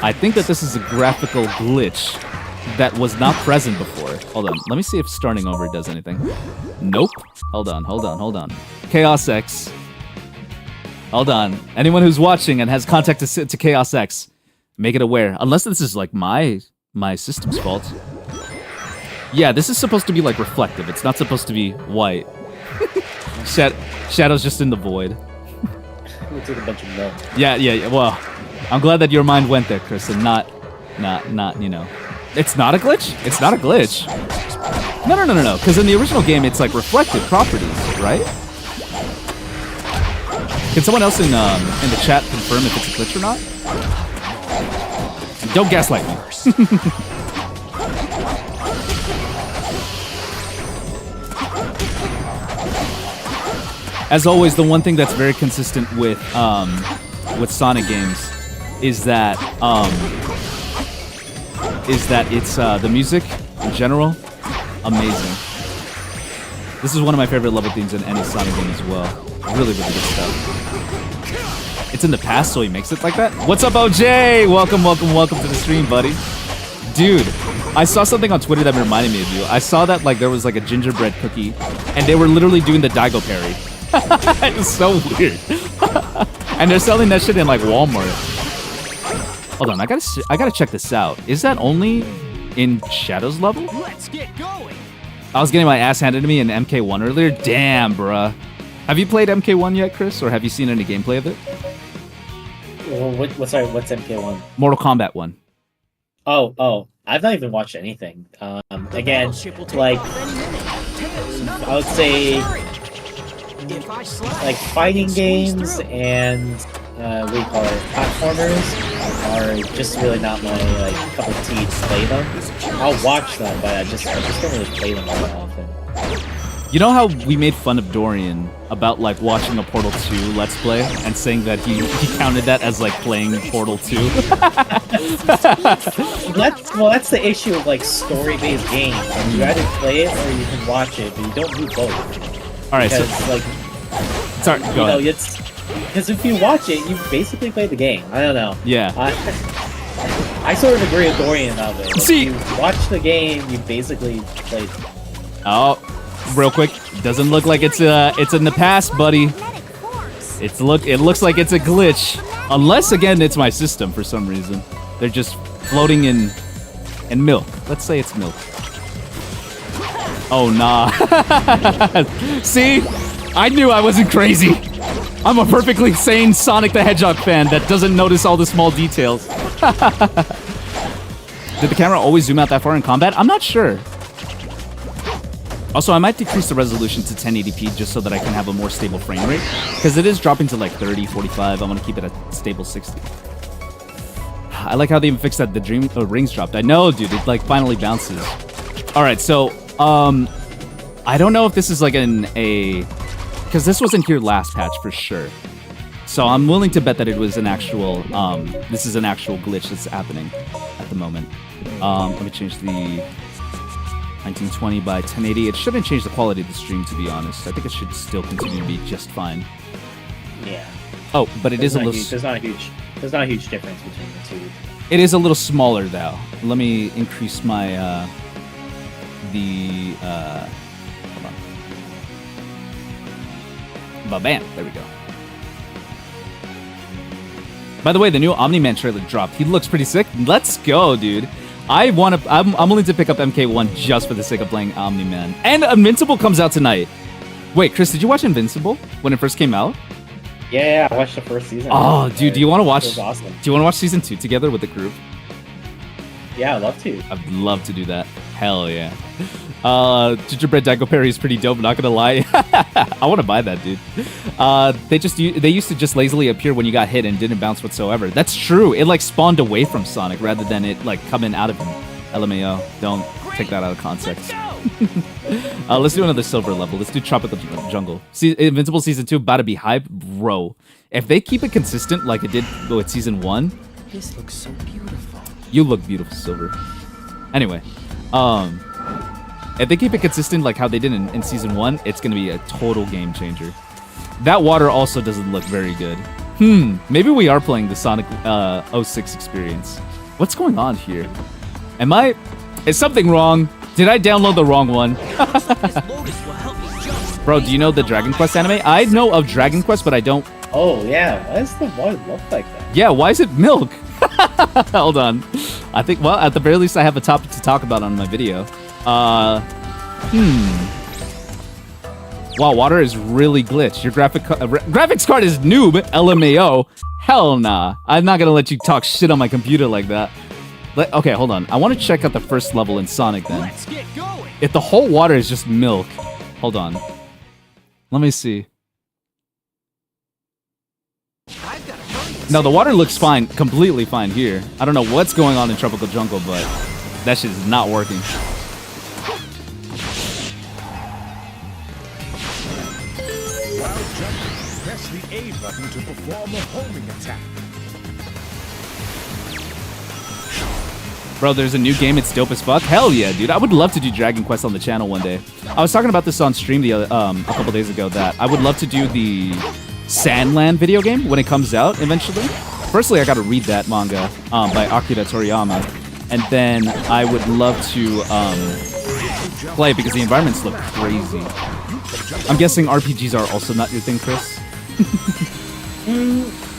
I think that this is a graphical glitch that was not present before. Hold on, let me see if starting over does anything. Nope. Hold on. Chaos X. Hold on. Anyone who's watching and has contact to Chaos X, make it aware. Unless this is like my system's fault. Yeah, this is supposed to be like reflective. It's not supposed to be white. Shadow's just in the void. Looks like a bunch of milk. Yeah. Well, I'm glad that your mind went there, Chris, and not, you know. It's not a glitch? It's not a glitch. No. Because in the original game, it's like reflective properties, right? Can someone else in the chat confirm if it's a glitch or not? Don't gaslight me. As always, the one thing that's very consistent with Sonic games is that it's the music in general, amazing. This is one of my favorite level themes in any Sonic game as well. Really good stuff. It's in the past, so he makes it like that. What's up, OJ? Welcome to the stream, buddy. Dude, I saw something on Twitter that reminded me of you. I saw that like there was like a gingerbread cookie, and they were literally doing the Daigo parry. It's so weird. And they're selling that shit in like Walmart. Hold on, I gotta check this out. Is that only in Shadow's level? Let's get going. I was getting my ass handed to me in MK1 earlier. Damn, bruh. Have you played MK1 yet, Chris, or have you seen any gameplay of it? Well, what's MK1? Mortal Kombat 1. Oh, I've not even watched anything. Again, like, I would say, like, fighting games and, what do you call it, platformers are just really not my, like, cup of tea to play them. I'll watch them, but I just don't really play them all that often. You know how we made fun of Dorian about, like, watching a Portal 2 Let's Play and saying that he counted that as, like, playing Portal 2? That's the issue of, like, story-based games. You either play it or you can watch it, but you don't do both. Alright, so... like... Sorry, go ahead. It's... Because if you watch it, you basically play the game. I don't know. Yeah. I sort of agree with Dorian about it. See... If you watch the game, you basically played... Oh... Real quick, doesn't look like it's in the past, buddy. It looks like it's a glitch. Unless again it's my system for some reason. They're just floating in milk. Let's say it's milk. Oh nah. See? I knew I wasn't crazy. I'm a perfectly sane Sonic the Hedgehog fan that doesn't notice all the small details. Did the camera always zoom out that far in combat? I'm not sure. Also, I might decrease the resolution to 1080p just so that I can have a more stable frame rate. Because it is dropping to like 30, 45. I'm going to keep it at stable 60. I like how they even fixed that the rings dropped. I know, dude. It like finally bounces. Alright, so, I don't know if this is like because this wasn't here last patch for sure. So I'm willing to bet that it was an actual, this is an actual glitch that's happening at the moment. Let me change the 1920 by 1080. It shouldn't change the quality of the stream, to be honest. I think it should still continue to be just fine. Yeah. Oh, but it is a little... There's not a huge difference between the two. It is a little smaller, though. Let me increase my, hold on. Ba-bam! There we go. By the way, the new Omni-Man trailer dropped. He looks pretty sick. Let's go, dude. I'm willing to pick up MK1 just for the sake of playing Omni-Man. And Invincible comes out tonight. Wait, Chris, did you watch Invincible when it first came out? Yeah, I watched the first season. Oh, dude, do you want to watch? It was awesome. Do you want to watch season 2 together with the group? Yeah, I'd love to. I'd love to do that. Hell yeah. Gingerbread Daigo Parry is pretty dope, not gonna lie. I want to buy that, dude. They used to just lazily appear when you got hit and didn't bounce whatsoever. That's true. It like spawned away from Sonic rather than it like coming out of him. LMAO. Don't take that out of context. Let's do another silver level. Let's do Tropical Jungle. See, Invincible Season 2 about to be hype, bro. If they keep it consistent like it did with Season 1, This looks so beautiful. you look beautiful, Silver. Anyway, if they keep it consistent like how they did in Season 1, it's gonna be a total game changer. That water also doesn't look very good. Maybe we are playing the Sonic 06 experience. What's going on here? Is something wrong? Did I download the wrong one? Bro, do you know the Dragon Quest anime? I know of Dragon Quest, but I don't... Oh, yeah. Why does the water look like that? Yeah, why is it milk? Hold on. I think, well, at the very least, I have a topic to talk about on my video. Wow, water is really glitched. Your graphics card is noob, LMAO. Hell nah. I'm not gonna let you talk shit on my computer like that. Okay, hold on. I want to check out the first level in Sonic then. Let's get going. If the whole water is just milk. Hold on. Let me see. I've got a hurry and No, the save water these. looks fine, completely fine here. I don't know what's going on in Tropical Jungle, but that shit is not working. While jumping, press the A button to perform a homing attack. Bro, there's a new game. It's dope as fuck. Hell yeah, dude. I would love to do Dragon Quest on the channel one day. I was talking about this on stream a couple days ago that I would love to do the Sandland video game when it comes out eventually. Firstly, I got to read that manga by Akira Toriyama, and then I would love to play it because the environments look crazy. I'm guessing RPGs are also not your thing, Chris.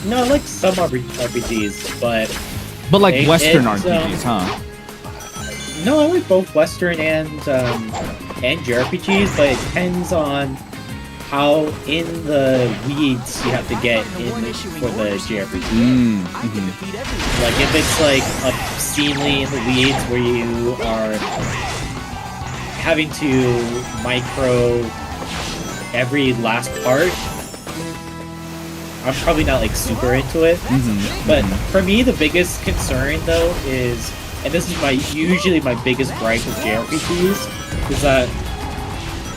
No, I like some RPGs, but But like It- Western it's, RPGs, huh? no, I like both Western and JRPGs, but it depends on how in the weeds you have to get in for the JRPG. Mm, I can mhm. defeat everyone. Like if it's like obscenely in the weeds where you are having to micro every last part, I'm probably not like super into it. But for me, the biggest concern though is, and this is usually my biggest gripe with JRPGs, is that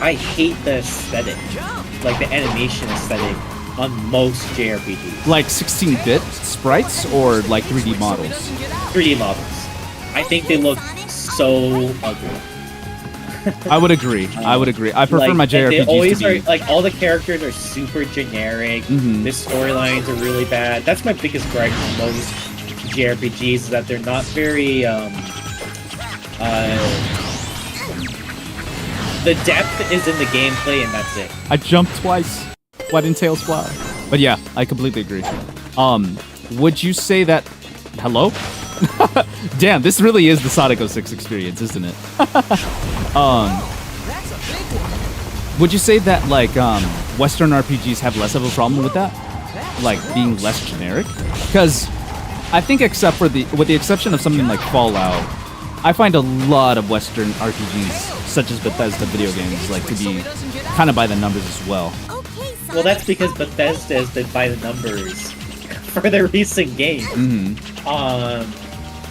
I hate the aesthetic, like the animation aesthetic on most JRPGs. Like 16-bit sprites or like 3D models? 3D models. I think they look so ugly. I would agree. I would agree. I prefer Like, my and they JRPGs always to be... are, like all the characters are super generic. Mhm. The storylines are really bad. That's my biggest gripe with most JRPGs, is that they're not very the depth is in the gameplay and that's it. I jumped twice. Why didn't Tails fly? But yeah, I completely agree. Would you say that... Hello? Damn, this really is the Sonic 06 experience, isn't it? That's a big one. Would you say that, like, Western RPGs have less of a problem with that? Like, being less generic? Because I think with the exception of something like Fallout, I find a lot of Western RPGs, such as Bethesda video games, like, to be kind of by the numbers as well. Well, that's because Bethesda has been by the numbers for their recent games.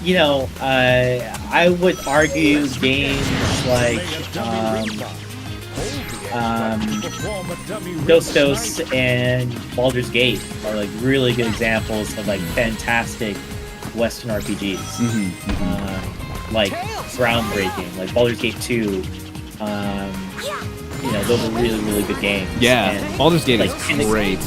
You know, I would argue games like Dos and Baldur's Gate are like really good examples of like fantastic Western RPGs. Like groundbreaking, like Baldur's Gate 2. You know, those are really, really good games. Yeah, And, Baldur's Gate like, is and it's- great.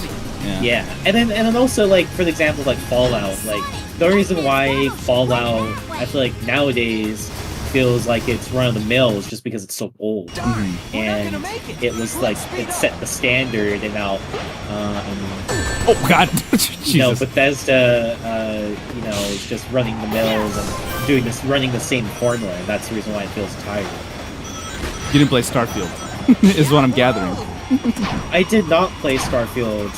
Yeah, and then also like for the example of, like Fallout, like the only reason why Fallout I feel like nowadays feels like it's run of the mill is just because it's so old, and it was like it set the standard, and now Oh god, you know Jesus. Bethesda you know is just running the mills and running the same formula, and that's the reason why it feels tired. You didn't play Starfield, is what I'm gathering. I did not play Starfield.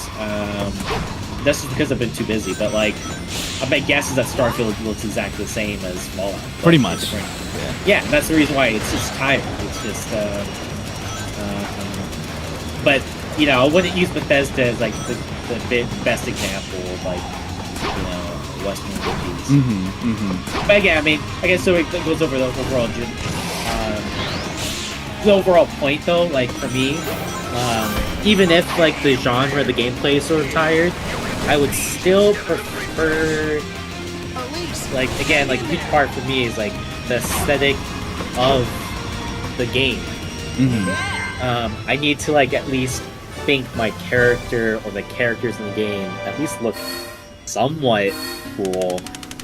That's just because I've been too busy. But like, my guess is that Starfield looks exactly the same as Fallout. Pretty Like, much. different. Yeah. Yeah, that's the reason why it's just tired. It's just. But you know, I wouldn't use Bethesda as like the best example of like you know Western RPGs. But again, I mean, I guess so. It goes over the overall. The overall point though, like for me, even if like the genre, the gameplay is sort of tired, I would still prefer, like again, like a huge part for me is like the aesthetic of the game. I need to like at least think my character or the characters in the game at least look somewhat cool.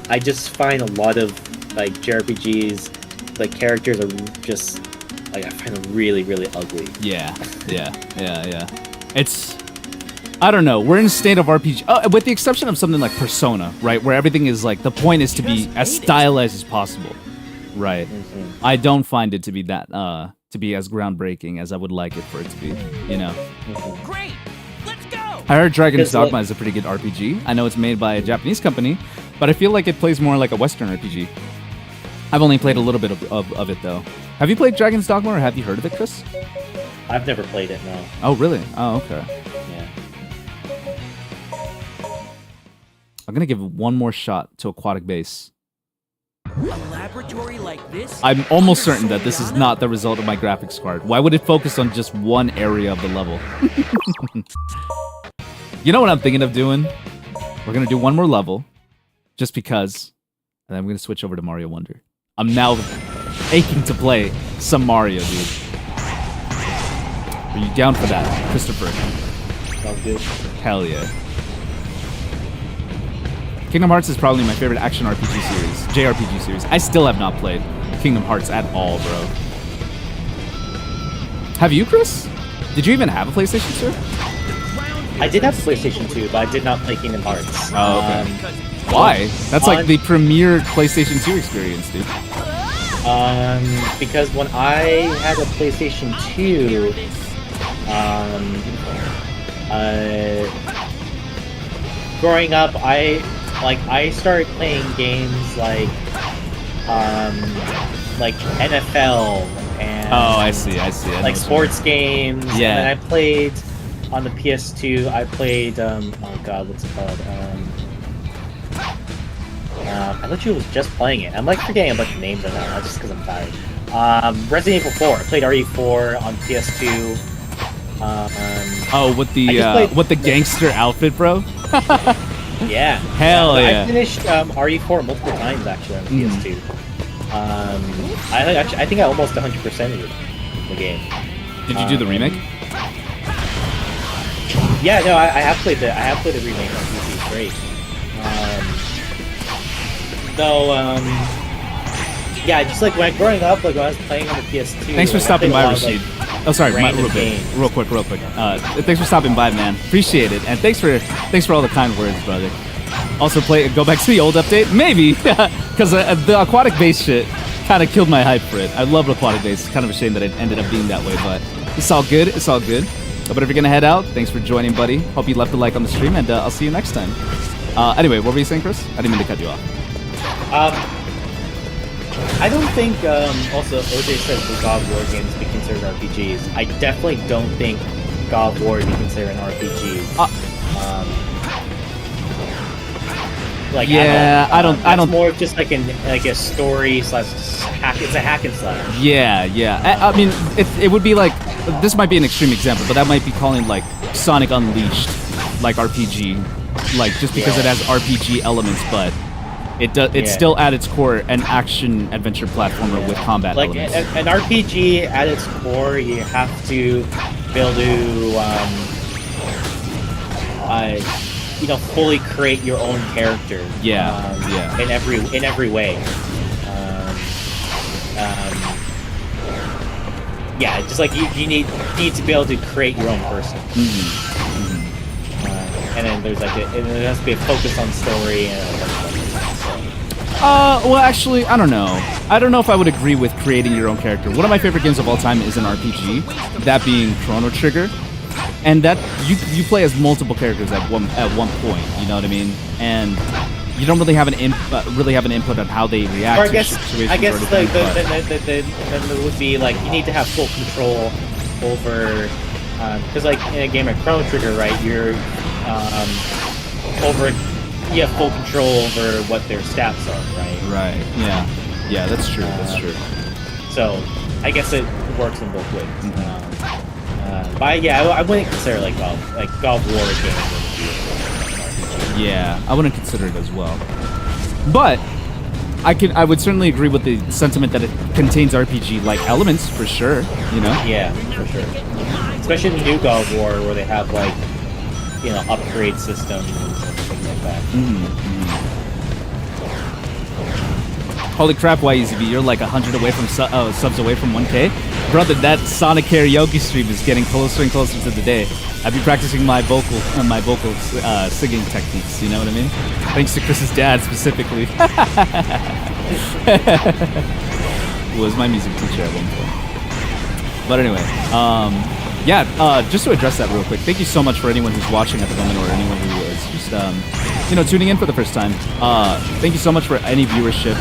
I just find a lot of like JRPGs, the characters are just like I find them really, really ugly. Yeah. It's... I don't know. We're in a state of RPG... with the exception of something like Persona, right? Where everything is like... The point is to be as stylized as possible, Right. I don't find it to be that to be as groundbreaking as I would like it for it to be. You know. Great. Let's go. I heard Dragon's Because, like- Dogma is a pretty good RPG. I know it's made by a Japanese company, but I feel like it plays more like a Western RPG. I've only played a little bit of it though. Have you played Dragon's Dogma or have you heard of it, Chris? I've never played it. No. Oh, really? Oh, okay. Yeah. I'm gonna give one more shot to Aquatic Base. A laboratory like this? I'm almost certain that this is not the result of my graphics card. Why would it focus on just one area of the level? You know what I'm thinking of doing? We're gonna do one more level, just because, and then I'm gonna switch over to Mario Wonder. I'm now aching to play some Mario, dude. Are you down for that, Christopher? Sounds good. Hell yeah. Kingdom Hearts is probably my favorite action RPG series, JRPG series. I still have not played Kingdom Hearts at all, bro. Have you, Chris? Did you even have a PlayStation, sir? I did have PlayStation 2, but I did not play Kingdom Hearts. Oh, okay. Why? That's like the premier PlayStation 2 experience, dude. Because when I had a PlayStation 2, growing up, I started playing games like NFL and Oh, I see. I know like what you sports games. Yeah. And then I played on the PS2. I played oh god, what's it called? I literally was just playing it. I'm like forgetting a bunch of names right now, just because I'm tired. Resident Evil 4. I played RE4 on PS2. Oh, with the gangster outfit, bro. Yeah. Hell yeah. I finished RE4 multiple times actually on the PS2. I think I almost 100%ed the game. Did you do the remake? Yeah, no, I have played the remake on PC. It's great. Yeah, just like when growing up, like when I was playing on the PS2. Thanks for like, I stopping played a by, lot of, Rashid. like, Oh, sorry, random real quick. games. Real quick. Thanks for stopping by, man. Appreciate it, and thanks for all the kind words, brother. Also, go back to the old update, maybe, because the Aquatic Base shit kind of killed my hype for it. I love Aquatic Base. It's kind of a shame that it ended up being that way, but it's all good. It's all good. But if you're gonna head out, thanks for joining, buddy. Hope you left a like on the stream, and I'll see you next time. Anyway, what were you saying, Chris? I didn't mean to cut you off. I don't think, also, OJ says the God of War games be considered RPGs. I definitely don't think God of War would be considered an RPG. I don't. It's more of just like a story / hack. It's a hack and slash. Yeah. I mean, it would be like, this might be an extreme example, but that might be calling like Sonic Unleashed like RPG, like just because it has RPG elements, but it's still at its core an action adventure platformer with combat like elements. an RPG at its core, you have to be able to fully create your own character. In every way. Just like you need to be able to create your own person. And then there's like there has to be a focus on story and. Well, actually, I don't know. I don't know if I would agree with creating your own character. One of my favorite games of all time is an RPG, that being Chrono Trigger, and that you play as multiple characters at one point. You know what I mean? And you don't really have an input on how they react. Or to situations. I guess then there would be like you need to have full control over because like in a game like Chrono Trigger, right? You're you have full control over what their stats are, right? Right. Yeah. That's true. So I guess it works in both ways. But yeah, I wouldn't consider like God of War a game. Yeah, I wouldn't consider it as well. But I would certainly agree with the sentiment that it contains RPG-like elements for sure. You know? Yeah, for sure. Especially the new God of War where they have like upgrade systems and things like that. Holy crap, YEZB, you're like 100 away from subs away from 1K? Brother, that Sonic karaoke stream is getting closer and closer to the day. I've been practicing my vocal singing techniques, you know what I mean? Thanks to Chris's dad, specifically. was my music teacher at one point. But anyway, yeah, just to address that real quick, thank you so much for anyone who's watching at the moment or anyone who is just, tuning in for the first time. Thank you so much for any viewership.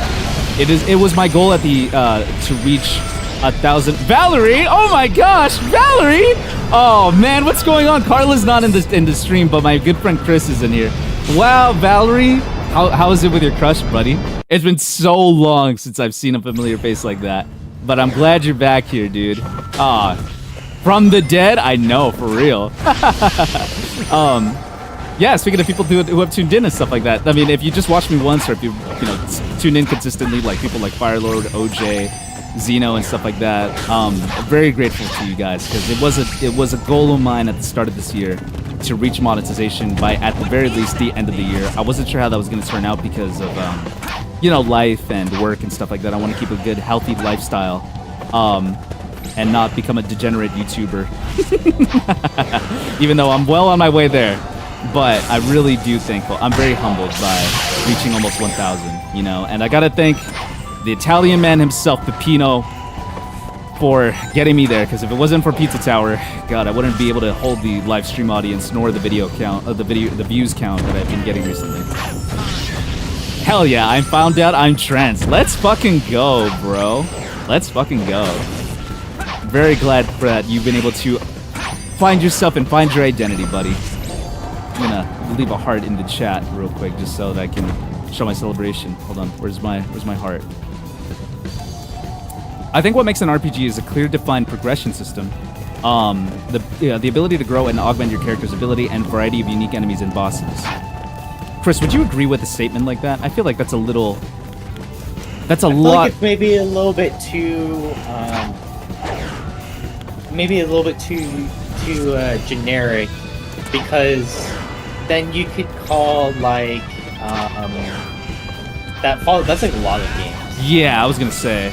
It was my goal at the, to reach 1,000. Valerie! Oh my gosh, Valerie! Oh man, what's going on? Carla's not in the stream, but my good friend Chris is in here. Wow, Valerie, how is it with your crush, buddy? It's been so long since I've seen a familiar face like that, but I'm glad you're back here, dude. From the dead? I know, for real. Yeah, speaking of people who have tuned in and stuff like that, I mean, if you just watch me once, or if you tune in consistently, like people like Firelord, OJ, Zeno, and stuff like that, I'm very grateful to you guys, because it was a goal of mine at the start of this year to reach monetization by, at the very least, the end of the year. I wasn't sure how that was going to turn out because of, life and work and stuff like that. I want to keep a good, healthy lifestyle, and not become a degenerate YouTuber, even though I'm well on my way there. But I really do thankful. I'm very humbled by reaching almost 1,000, and I gotta thank the Italian man himself, Peppino, for getting me there, because if it wasn't for Pizza Tower, God, I wouldn't be able to hold the live stream audience nor the video count, the views count that I've been getting recently. Hell yeah, I found out I'm trans. Let's fucking go, bro. Let's fucking go. Very glad for that you've been able to find yourself and find your identity, buddy. I'm gonna leave a heart in the chat real quick just so that I can show my celebration. Hold on, where's my heart? I think what makes an RPG is a clear defined progression system. The ability to grow and augment your character's ability and variety of unique enemies and bosses. Chris, would you agree with a statement like that? I feel like that's a little... That's a lot... Like it's maybe a little bit too... generic, because then you could call like that's like a lot of games. Yeah, I was gonna say.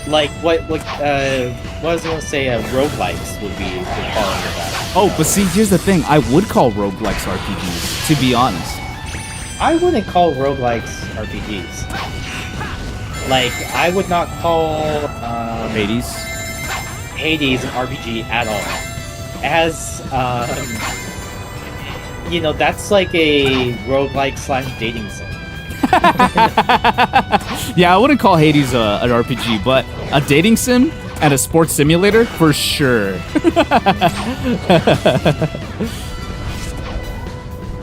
Like what was I gonna say? Roguelikes would be calling it that. Oh, but see, here's the thing. I would call roguelikes RPGs, to be honest. I wouldn't call roguelikes RPGs. Like, I would not call Hades an RPG at all. It has, that's like a roguelike / dating sim. Yeah, I wouldn't call Hades an RPG, but a dating sim and a sports simulator, for sure.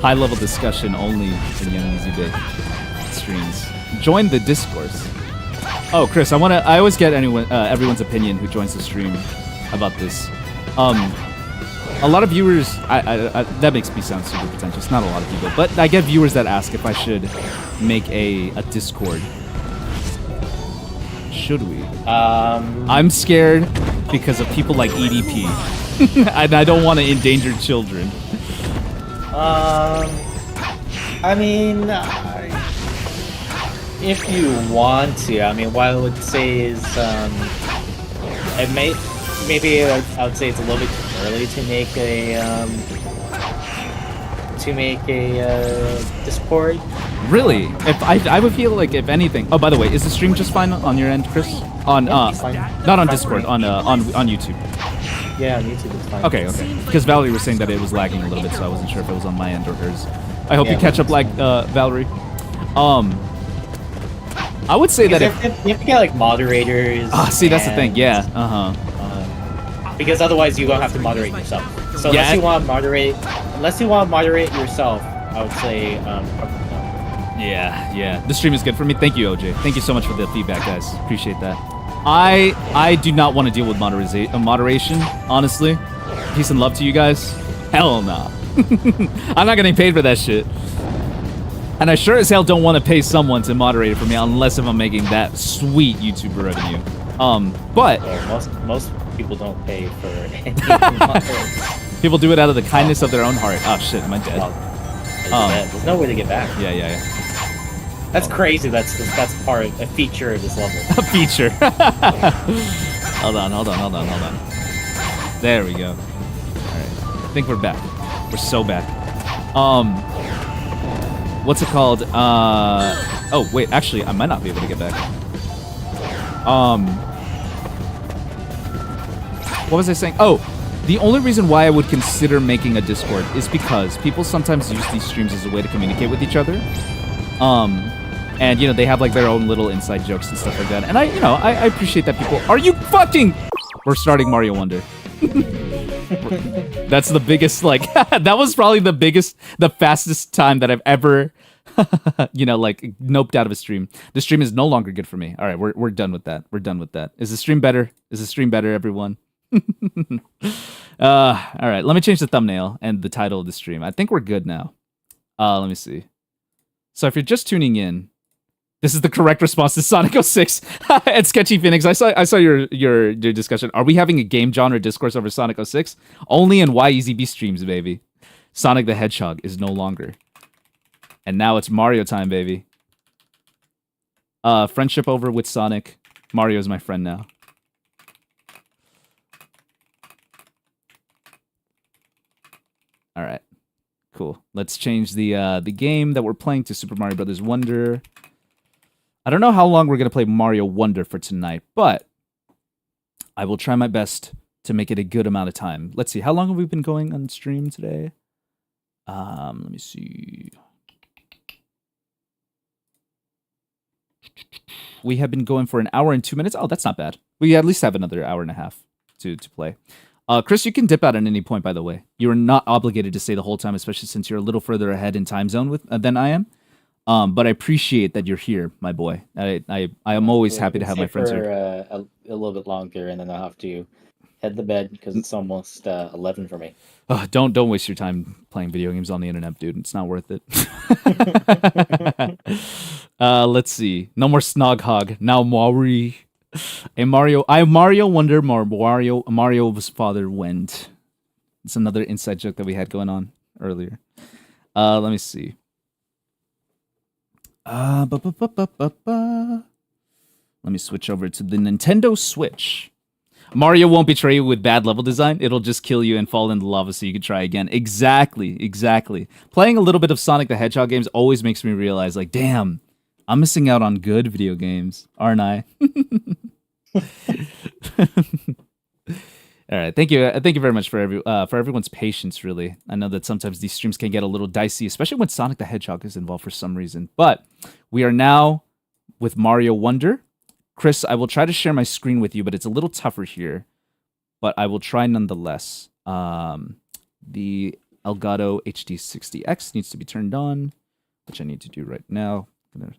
High-level discussion only in Young Easy Day streams. Join the discourse. Oh, Chris, I always get everyone's opinion who joins the stream about this. A lot of viewers, that makes me sound super pretentious, not a lot of people, but I get viewers that ask if I should make a Discord. Should we? I'm scared because of people like EDP, and I don't want to endanger children. I mean, if you want to, I mean, what I would say is, maybe I would say it's a little bit too early to make a Discord. Really? If I would feel like, if anything. Oh, by the way, is the stream just fine on your end, Chris? On not on Discord, on YouTube. Yeah, on YouTube it's fine. Okay. Because Valerie was saying that it was lagging a little bit, so I wasn't sure if it was on my end or hers. I hope you catch up, like Valerie. I would say that you have to get like moderators. See, that's the thing. Yeah. Because otherwise you don't have to moderate yourself. So Yeah. unless you want to moderate yourself, I would say probably no. Yeah. The stream is good for me. Thank you, OJ. Thank you so much for the feedback, guys. Appreciate that. I do not want to deal with moderation, honestly. Peace and love to you guys. Hell no. I'm not getting paid for that shit. And I sure as hell don't want to pay someone to moderate it for me unless if I'm making that sweet YouTuber revenue. But most people don't pay for anything. People do it out of the kindness of their own heart. Oh shit, am I dead? There's no way to get back. Yeah. That's crazy. That's a feature of this level. A feature. Hold on. There we go. Alright. I think we're back. We're so back. What's it called? Oh, wait, actually, I might not be able to get back. What was I saying? Oh, the only reason why I would consider making a Discord is because people sometimes use these streams as a way to communicate with each other. And, you know, they have, like, their own little inside jokes and stuff like that. And I appreciate that people... Are you fucking... We're starting Mario Wonder. That's the biggest, like... that was probably the fastest time that I've ever... you know, like, noped out of a stream. The stream is no longer good for me. All right, we're done with that. We're done with that. Is the stream better? Is the stream better, everyone? All right, let me change the thumbnail and the title of the stream. I think we're good now. Let me see. So if you're just tuning in, this is the correct response to Sonic 06 and Sketchy Phoenix. I saw your discussion. Are we having a game genre discourse over Sonic 06? Only in YEZB streams, baby. Sonic the Hedgehog is no longer. And now it's Mario time, baby. Friendship over with Sonic. Mario's my friend now. All right, cool. Let's change the game that we're playing to Super Mario Brothers Wonder. I don't know how long we're gonna play Mario Wonder for tonight, but I will try my best to make it a good amount of time. Let's see, how long have we been going on stream today? Let me see. We have been going for an hour and 2 minutes. Oh, that's not bad. We at least have another hour and a half to play. Chris, you can dip out at any point, by the way. You are not obligated to stay the whole time, especially since you're a little further ahead in time zone than I am. But I appreciate that you're here, my boy. I am always happy to have my friends here. A little bit longer, and then I'll have to head to bed because it's almost 11 for me. Don't waste your time playing video games on the internet, dude. It's not worth it. Let's see. No more Snoghog. Now Maori. Mario Wonder. Mario's father went. It's another inside joke that we had going on earlier. Let me see. Let me switch over to the Nintendo Switch. Mario won't betray you with bad level design. It'll just kill you and fall in the lava so you can try again. Exactly. Playing a little bit of Sonic the Hedgehog games always makes me realize, like, damn, I'm missing out on good video games, aren't I? All right, thank you very much for everyone's patience. Really, I know that sometimes these streams can get a little dicey, especially when Sonic the Hedgehog is involved for some reason. But we are now with Mario Wonder. Chris, I will try to share my screen with you, but it's a little tougher here. But I will try nonetheless. The Elgato HD60X needs to be turned on, which I need to do right now. All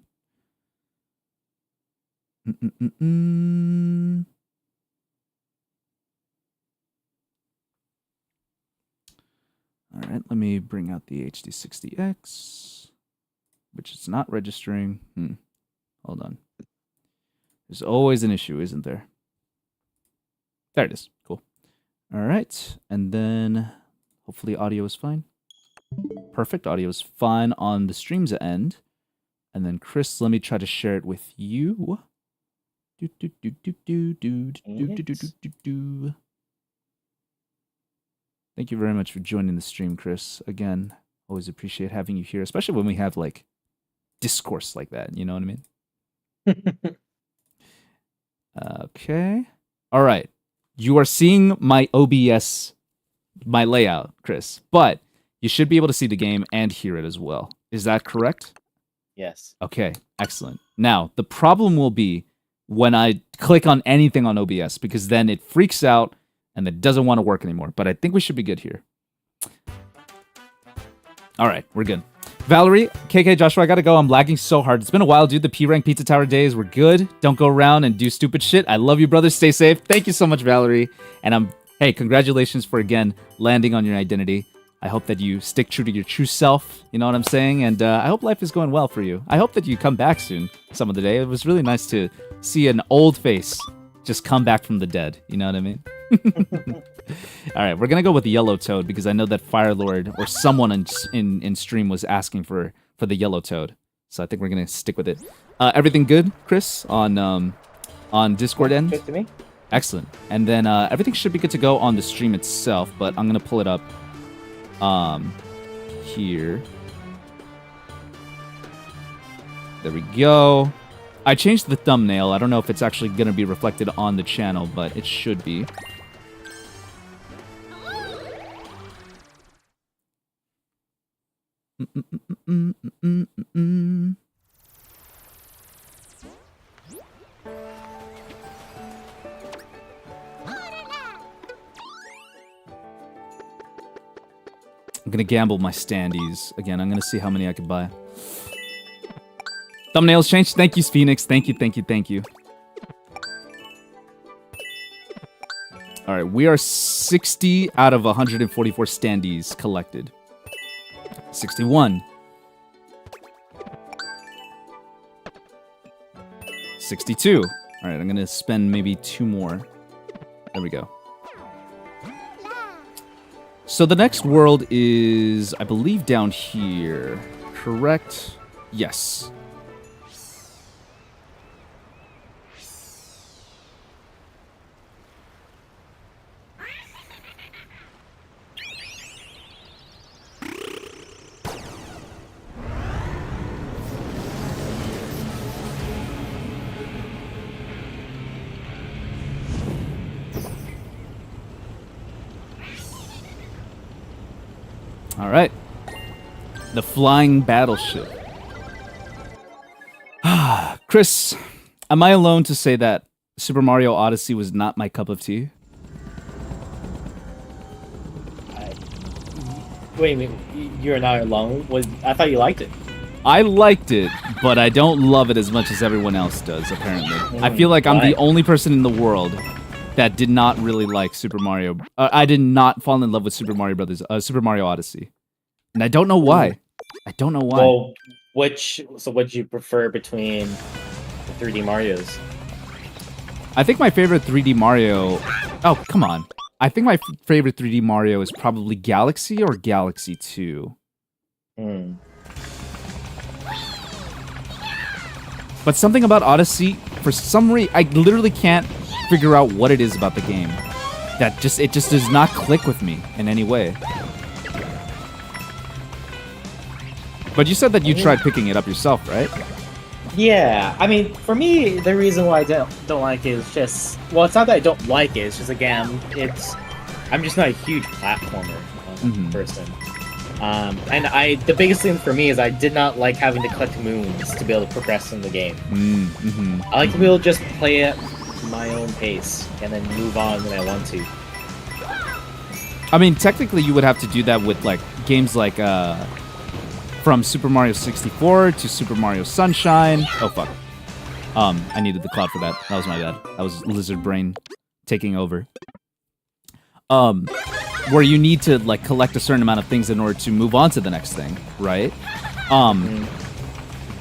right, let me bring out the HD60X, which is not registering. Hold on. There's always an issue, isn't there? There it is. Cool. All right, and then hopefully audio is fine. Perfect. Audio is fine on the stream's end. And then Chris, let me try to share it with you. Thank you very much for joining the stream, Chris. Again, always appreciate having you here, especially when we have like discourse like that. You know what I mean? Okay. All right. You are seeing my OBS, my layout, Chris, but you should be able to see the game and hear it as well. Is that correct? Yes. Okay. Excellent. Now, the problem will be when I click on anything on OBS, because then it freaks out and it doesn't want to work anymore. But I think we should be good here. All right, we're good. Valerie, KK, Joshua, I gotta go. I'm lagging so hard. It's been a while, dude. The P-Rank Pizza Tower days were good. Don't go around and do stupid shit. I love you, brother. Stay safe. Thank you so much, Valerie. And hey, congratulations for, again, landing on your identity. I hope that you stick true to your true self. You know what I'm saying? And I hope life is going well for you. I hope that you come back soon some of the day. It was really nice to see an old face just come back from the dead. You know what I mean? All right, we're gonna go with the yellow toad because I know that Firelord or someone in stream was asking for the yellow toad, so I think we're gonna stick with it. Everything good, Chris, on Discord end? Good to me. Excellent. And then everything should be good to go on the stream itself, but I'm gonna pull it up here. There we go. I changed the thumbnail. I don't know if it's actually going to be reflected on the channel, but it should be. I'm gonna gamble my standees. Again, I'm gonna see how many I can buy. Thumbnails changed. Thank you, Phoenix. Thank you, thank you, thank you. Alright, we are 60 out of 144 standees collected. 61. 62. Alright, I'm gonna spend maybe 2 more. There we go. So the next world is, I believe, down here. Correct? Yes. All right. The flying battleship. Chris, am I alone to say that Super Mario Odyssey was not my cup of tea? Wait, you're not alone? I thought you liked it. I liked it, but I don't love it as much as everyone else does, apparently. I feel like I'm the only person in the world that did not really like Super Mario. I did not fall in love with Super Mario Brothers, Super Mario Odyssey, and I don't know why. I don't know why. Well, what do you prefer between the 3D Marios? I think my favorite 3D Mario. Oh, come on! I think my favorite 3D Mario is probably Galaxy or Galaxy 2. But something about Odyssey, for some reason, I literally can't figure out what it is about the game that it just does not click with me in any way. But you said that you tried picking it up yourself, right? Yeah, I mean, for me, the reason why I don't like it is just, well, it's not that I don't like it. It's just, again, I'm just not a huge platformer person. And the biggest thing for me is I did not like having to collect moons to be able to progress in the game. I like to be able to just play it my own pace and then move on when I want to. I mean, technically you would have to do that with like games like from Super Mario 64 to Super Mario Sunshine. Oh fuck. I needed the cloud for that. That was my bad. That was lizard brain taking over. Where you need to like collect a certain amount of things in order to move on to the next thing, right?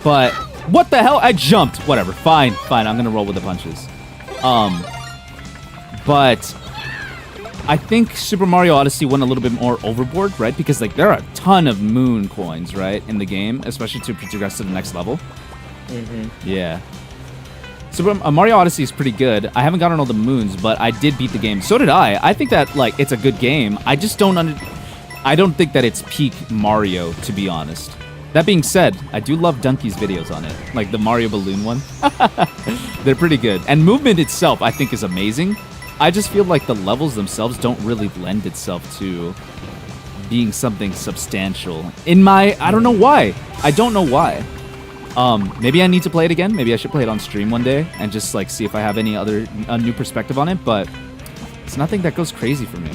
But what the hell? I jumped. Whatever. Fine. I'm gonna roll with the punches. But I think Super Mario Odyssey went a little bit more overboard, right? Because like there are a ton of moon coins, right, in the game, especially to progress to the next level. Yeah. Super Mario Odyssey is pretty good. I haven't gotten all the moons, but I did beat the game. So did I. I think that like it's a good game. I just don't I don't think that it's peak Mario, to be honest. That being said, I do love Donkey's videos on it, like the Mario Balloon one. They're pretty good. And movement itself, I think, is amazing. I just feel like the levels themselves don't really lend itself to being something substantial. I don't know why. I don't know why. Maybe I need to play it again. Maybe I should play it on stream one day and just like see if I have any other new perspective on it. But it's nothing that goes crazy for me.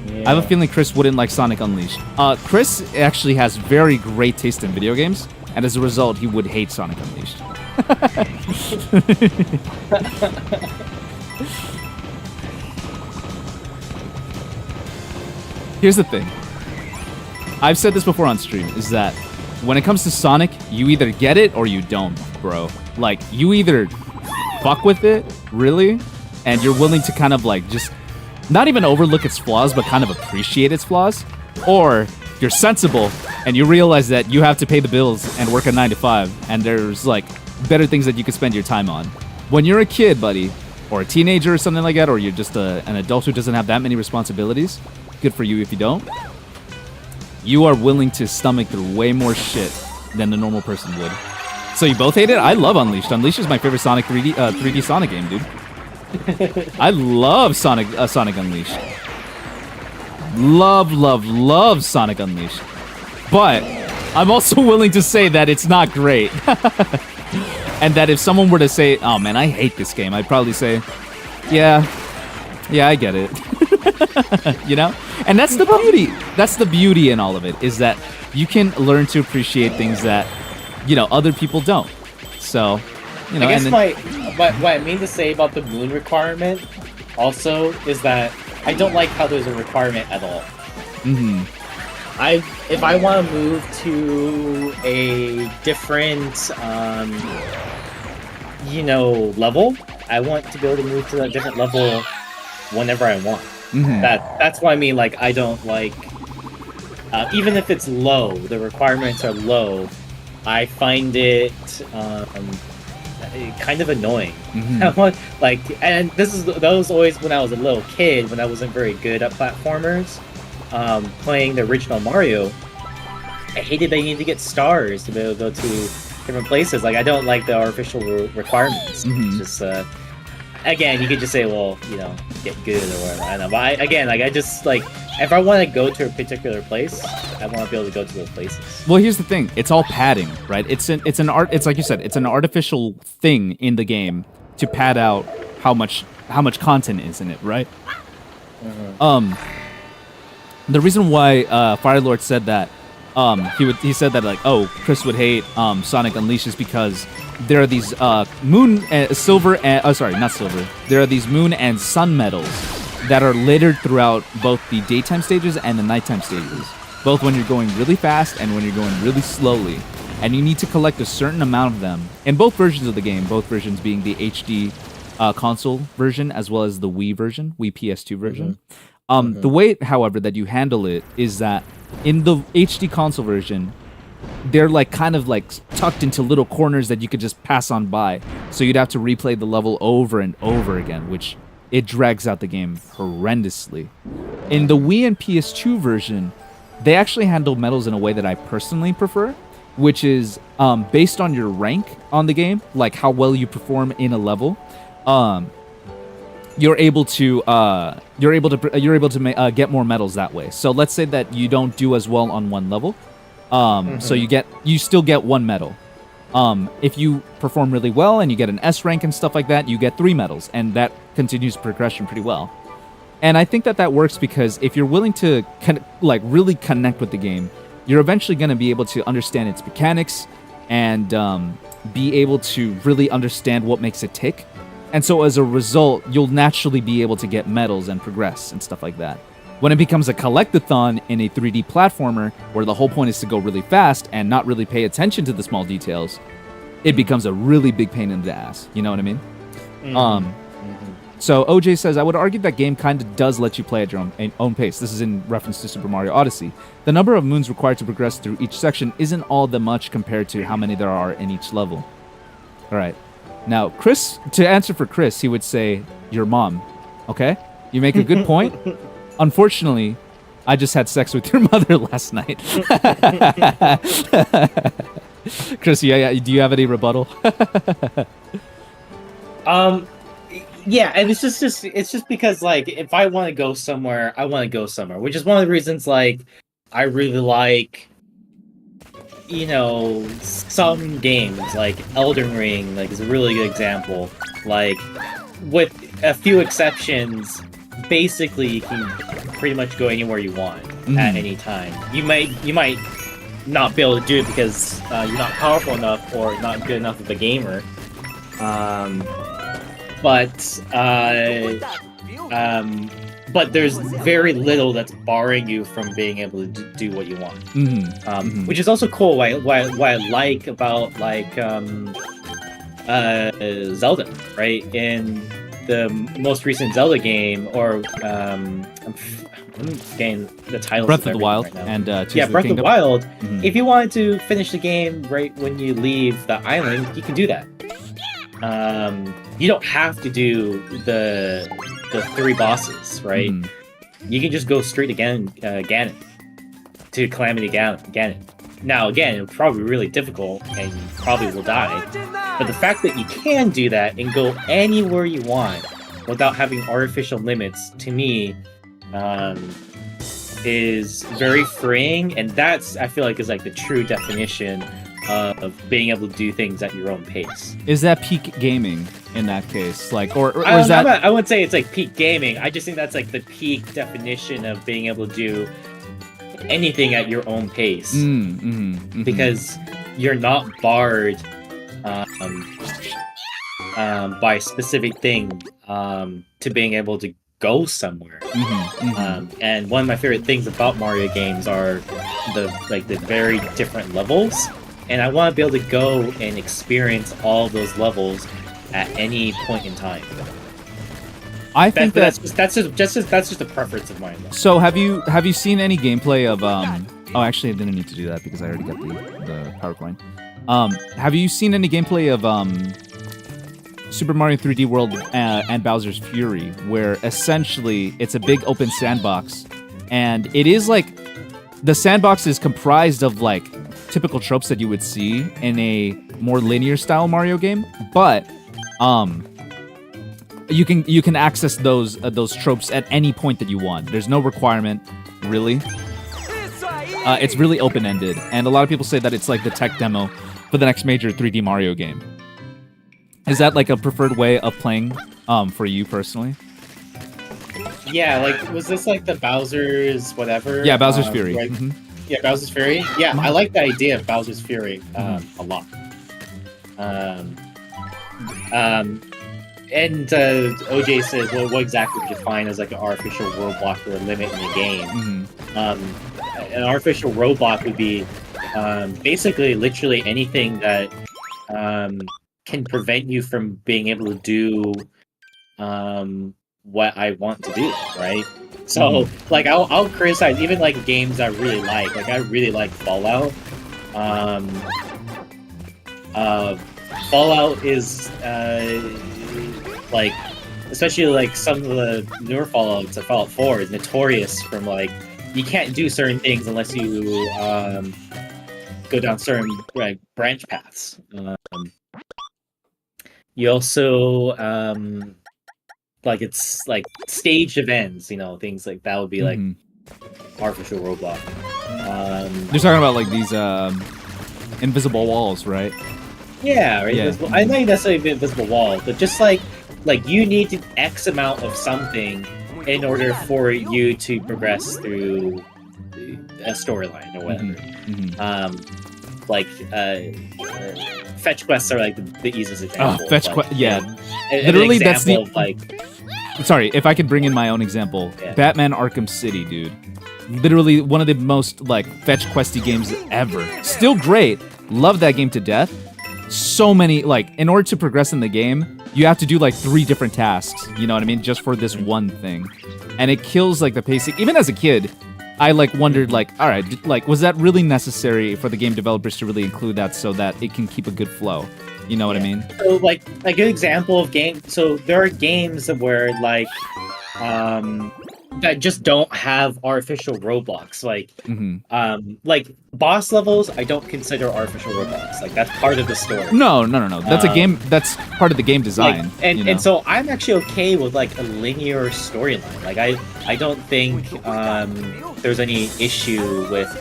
Yeah. I have a feeling Chris wouldn't like Sonic Unleashed. Chris actually has very great taste in video games, and as a result, he would hate Sonic Unleashed. Here's the thing. I've said this before on stream, is that when it comes to Sonic, you either get it or you don't, bro. Like, you either fuck with it, really, and you're willing to kind of like just not even overlook its flaws, but kind of appreciate its flaws, or you're sensible and you realize that you have to pay the bills and work a 9 to 5, and there's like better things that you could spend your time on. When you're a kid, buddy, or a teenager or something like that, or you're just an adult who doesn't have that many responsibilities, good for you if you don't, you are willing to stomach through way more shit than the normal person would. So you both hate it? I love Unleashed. Unleashed is my favorite Sonic 3D Sonic game, dude. I love Sonic Unleashed. Love Sonic Unleashed. But I'm also willing to say that it's not great. And that if someone were to say, "Oh man, I hate this game," I'd probably say, "Yeah, I get it." You know? And that's the beauty. That's the beauty in all of it, is that you can learn to appreciate things that, you know, other people don't. So, you know, I guess and then, what I mean to say about the moon requirement also is that I don't like how there's a requirement at all. If I want to move to a different, level, I want to be able to move to that different level whenever I want. That's why I mean, like, I don't like, even if it's low, the requirements are low, I find it kind of annoying. And that was always when I was a little kid, when I wasn't very good at platformers. Playing the original Mario, I hated that you need to get stars to be able to go to different places. Like, I don't like the artificial requirements. It's just, again, you could just say, well, you know, get good or whatever. I don't know. But I just, like, if I want to go to a particular place, I want to be able to go to those places. well, here's the thing. It's all padding, right? It's like you said, it's an artificial thing in the game to pad out how much content is in it, right? The reason why Firelord said that he said that, like, oh, Chris would hate Sonic Unleashed is because there are these there are these moon and sun medals that are littered throughout both the daytime stages and the nighttime stages, both when you're going really fast and when you're going really slowly, and you need to collect a certain amount of them in both versions of the game, both versions being the HD console version as well as the Wii version, Wii PS2 version. The way, however, that you handle it is that in the HD console version, they're like kind of like tucked into little corners that you could just pass on by. So you'd have to replay the level over and over again, which it drags out the game horrendously. In the Wii and PS2 version, they actually handle medals in a way that I personally prefer, which is based on your rank on the game, like how well you perform in a level. You're able to get more medals that way. So let's say that you don't do as well on one level, so you still get one medal. If you perform really well and you get an S rank and stuff like that, you get 3 medals, and that continues progression pretty well. And I think that works because if you're willing to really connect with the game, you're eventually going to be able to understand its mechanics and be able to really understand what makes it tick. And so as a result, you'll naturally be able to get medals and progress and stuff like that. When it becomes a collectathon in a 3D platformer, where the whole point is to go really fast and not really pay attention to the small details, it becomes a really big pain in the ass. You know what I mean? So OJ says, I would argue that game kind of does let you play at your own pace. This is in reference to Super Mario Odyssey. The number of moons required to progress through each section isn't all that much compared to how many there are in each level. All right. Now, Chris, to answer for Chris, he would say, your mom. Okay? You make a good point. Unfortunately, I just had sex with your mother last night. Chris, do you have any rebuttal? Yeah, and it's just because, like, if I want to go somewhere, I want to go somewhere, which is one of the reasons, like, I really like, you know, some games, like Elden Ring, like, is a really good example. Like, with a few exceptions, basically you can pretty much go anywhere you want at any time. You might not be able to do it because you're not powerful enough or not good enough of a gamer. But there's very little that's barring you from being able to do what you want. Which is also cool. What I like about, like, Zelda, right? In the most recent Zelda game, or I'm getting the title. Breath of the Wild right and Tears Breath of the Wild. If you wanted to finish the game right when you leave the island, you can do that. You don't have to do the 3 bosses, right? You can just go straight to Ganon, to Calamity Ganon. Now, again, it's probably really difficult, and you probably will die. But the fact that you can do that and go anywhere you want without having artificial limits, to me, is very freeing, and that's, I feel like, is like the true definition of being able to do things at your own pace. Is that peak gaming in that case? Like, or I is that? I wouldn't say it's like peak gaming. I just think that's like the peak definition of being able to do anything at your own pace, because you're not barred by a specific thing to being able to go somewhere. And one of my favorite things about Mario games are the very different levels, and I want to be able to go and experience all those levels at any point in time. I think that's just a preference of mine, though. So have you seen any gameplay of Oh, actually, I didn't need to do that because I already got the power coin. Have you seen any gameplay of Super Mario 3D World and Bowser's Fury, where essentially it's a big open sandbox, and it is like the sandbox is comprised of like typical tropes that you would see in a more linear style Mario game, but you can access those tropes at any point that you want. There's no requirement, really. It's really open-ended, and a lot of people say that it's like the tech demo for the next major 3D Mario game. Is that like a preferred way of playing for you personally? Yeah, like, was this like the Bowser's whatever? Yeah, Bowser's Fury. Right? Yeah, Bowser's Fury. Yeah, I like the idea of Bowser's Fury a lot. And OJ says, well, what exactly would you define as like an artificial roadblock or a limit in the game? An artificial roadblock would be basically literally anything that can prevent you from being able to do what I want to do, right? So, like, I'll criticize even like games I really like. Like, I really like Fallout. Fallout is like, especially like some of the newer Fallouts, like Fallout 4, is notorious from like you can't do certain things unless you go down certain like branch paths. You also like it's like staged events, you know, things like that would be like artificial roadblock. You're talking about like these invisible walls, right? Yeah, right. Yeah. I know necessarily invisible walls, but just like you need X amount of something in order for you to progress through a storyline or whatever. Fetch quests are like the easiest example. Fetch like, quest, yeah. An Literally, that's the of, like. Sorry, if I could bring in my own example, Batman Arkham City, dude. Literally one of the most like fetch questy games ever. Still great. Love that game to death. So many, like, in order to progress in the game, you have to do like 3 different tasks, you know what I mean, just for this one thing, and it kills like the pacing. Even as a kid, I like wondered like, all right, like, was that really necessary for the game developers to really include that so that it can keep a good flow, you know what I mean? So like a good example of game, so there are games where like that just don't have artificial roadblocks, like boss levels. I don't consider artificial roadblocks. Like, that's part of the story. No. That's a game. That's part of the game design. Like, you know? and so I'm actually okay with like a linear storyline. Like, I don't think there's any issue with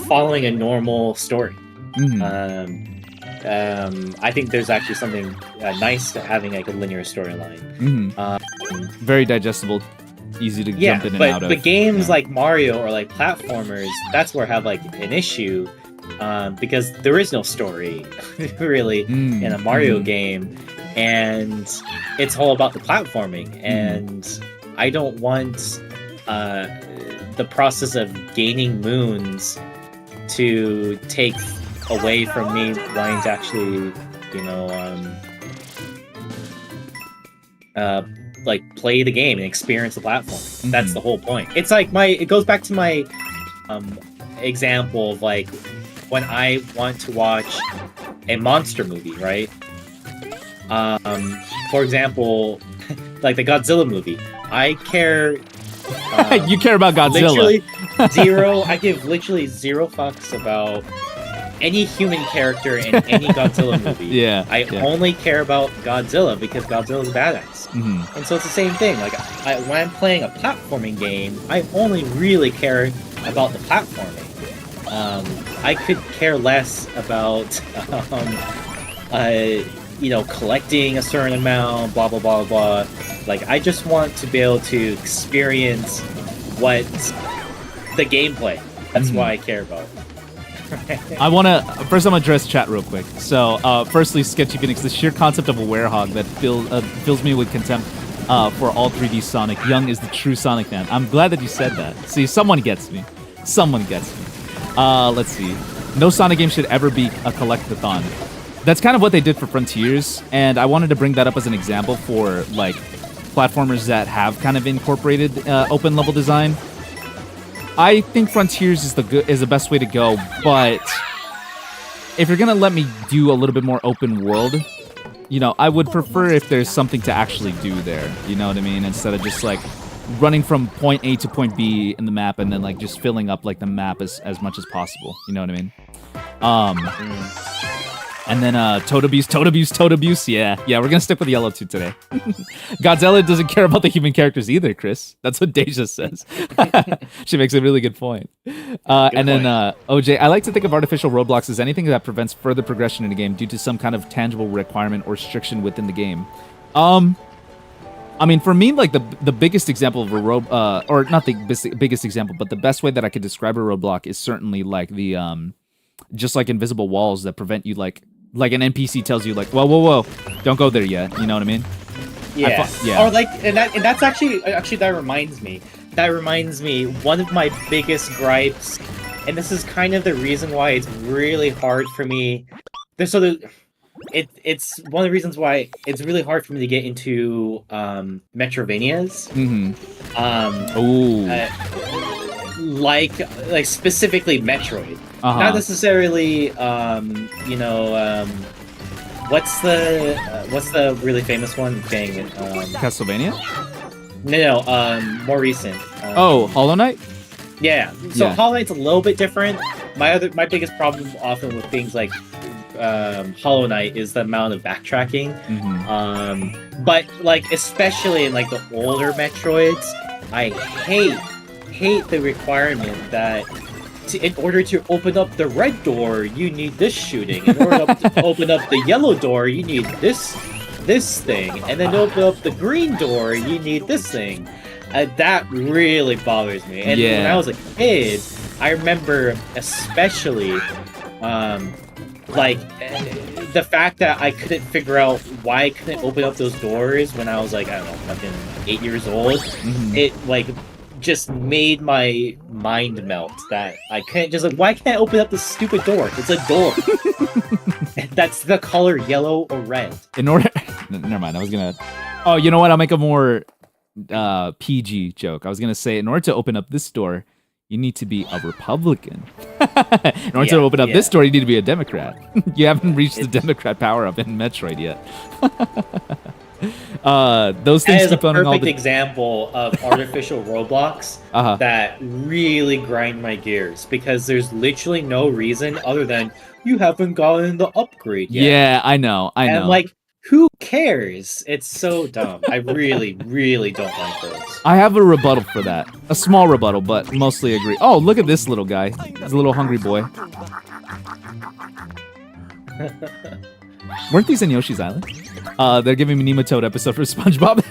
following a normal story. I think there's actually something nice to having like a linear storyline. Very digestible, easy to jump in and out of. But games like Mario or like platformers, that's where I have like an issue, because there is no story really in a Mario game, and it's all about the platforming, and I don't want the process of gaining moons to take away from me wanting to actually, like play the game and experience the platform. That's the whole point. It's like it goes back to my example of like when I want to watch a monster movie, right? For example, like the Godzilla movie. I care. You care about Godzilla. Literally, Zero. I give literally zero fucks about any human character in any Godzilla movie. Yeah. I only care about Godzilla because Godzilla's a badass. Mm-hmm. And so it's the same thing. Like when I'm playing a platforming game, I only really care about the platforming. I could care less about collecting a certain amount, blah blah blah blah. Like I just want to be able to experience what the gameplay. That's why I care about. I want to first. I'm gonna address chat real quick. So, firstly, Sketchy Phoenix, the sheer concept of a werehog that fills me with contempt for all 3D Sonic. Young is the true Sonic fan. I'm glad that you said that. See, someone gets me. Someone gets me. Let's see. No Sonic game should ever be a collectathon. That's kind of what they did for Frontiers, and I wanted to bring that up as an example for like platformers that have kind of incorporated open level design. I think Frontiers is the best way to go, but if you're gonna let me do a little bit more open world, I would prefer if there's something to actually do there. You know what I mean? Instead of just like running from point A to point B in the map and then like just filling up like the map as much as possible. You know what I mean? And then toad abuse. Yeah, we're gonna stick with yellow too today. Godzilla doesn't care about the human characters either, Chris. That's what Deja says. She makes a really good point. Then OJ, I like to think of artificial roadblocks as anything that prevents further progression in a game due to some kind of tangible requirement or restriction within the game. I mean, for me, like the biggest example of a or not the biggest example, but the best way that I could describe a roadblock is certainly like the just like invisible walls that prevent you like an NPC tells you like, whoa, don't go there yet. You know what I mean? Yeah. Yeah. Or like, and that's actually that reminds me. One of my biggest gripes, and this is kind of the reason why it's really hard for me. It's one of the reasons why it's really hard for me to get into Metrovanias. Like specifically Metroid. Not necessarily, what's the really famous one? Dang it. Castlevania? No, more recent. Hollow Knight? Yeah. So Hollow Knight's a little bit different. My biggest problem often with things like Hollow Knight is the amount of backtracking. But like especially in like the older Metroids, I hate the requirement that in order to open up the red door, you need this shooting. In order to open up the yellow door, you need this thing. And then to open up the green door, you need this thing. That really bothers me. And when I was a kid, I remember especially the fact that I couldn't figure out why I couldn't open up those doors when I was like, I don't know, fucking 8 years old. It like just made my mind melt that I can't just like, why can't I open up this stupid door? It's a door. That's the color yellow or red. Never mind. I was gonna. Oh, you know what? I'll make a more PG joke. I was gonna say, in order to open up this door, you need to be a Republican. In order to open up this door, you need to be a Democrat. You haven't reached the Democrat power up in Metroid yet. Those things is a keep on all perfect the example of artificial roadblocks that really grind my gears because there's literally no reason other than you haven't gotten the upgrade yet. Yeah, I know. And like, who cares? It's so dumb. I really, really don't like those. I have a rebuttal for that. A small rebuttal, but mostly agree. Oh, look at this little guy. He's a little hungry boy. Weren't these in Yoshi's Island? They're giving me Nematode episode for SpongeBob.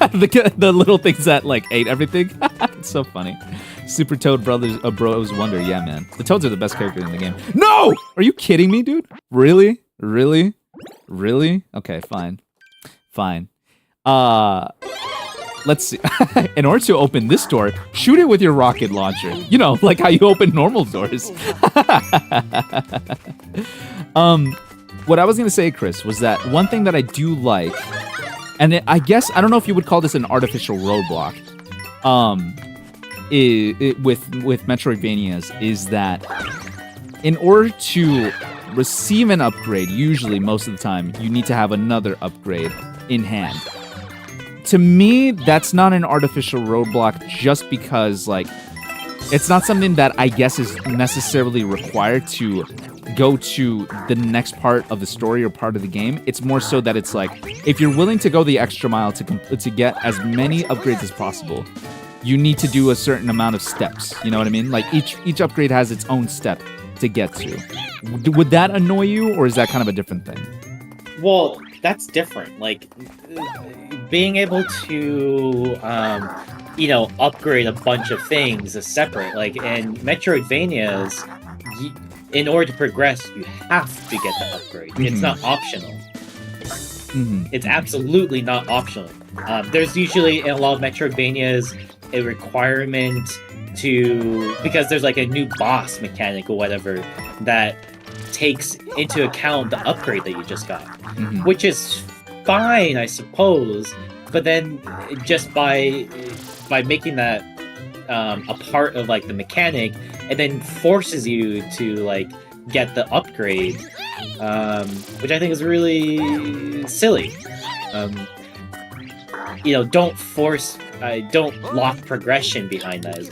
the little things that like ate everything. It's so funny. Super Toad Brothers Bros Wonder. Yeah, man. The Toads are the best character in the game. No! Are you kidding me, dude? Really? Okay, fine. Let's see. In order to open this door, shoot it with your rocket launcher. You know, like how you open normal doors. What I was going to say, Chris, was that one thing that I do like, and I guess, I don't know if you would call this an artificial roadblock, with Metroidvanias, is that in order to receive an upgrade, usually, most of the time, you need to have another upgrade in hand. To me, that's not an artificial roadblock just because, like, It's not something that I guess is necessarily required to go to the next part of the story or part of the game. It's more so that it's like, if you're willing to go the extra mile to get as many upgrades as possible, you need to do a certain amount of steps. You know what I mean? Like each upgrade has its own step to get to. Would that annoy you, or is that kind of a different thing? Well, that's different. Like, being able to, upgrade a bunch of things is separate. Like, in Metroidvanias, in order to progress, you have to get the upgrade. Mm-hmm. It's not optional. Mm-hmm. It's absolutely not optional. There's usually, in a lot of Metroidvanias, a requirement because there's like a new boss mechanic or whatever that takes into account the upgrade that you just got, which is fine, I suppose. But then just by making that a part of like the mechanic, and then forces you to like get the upgrade, which I think is really silly. Don't lock progression behind that is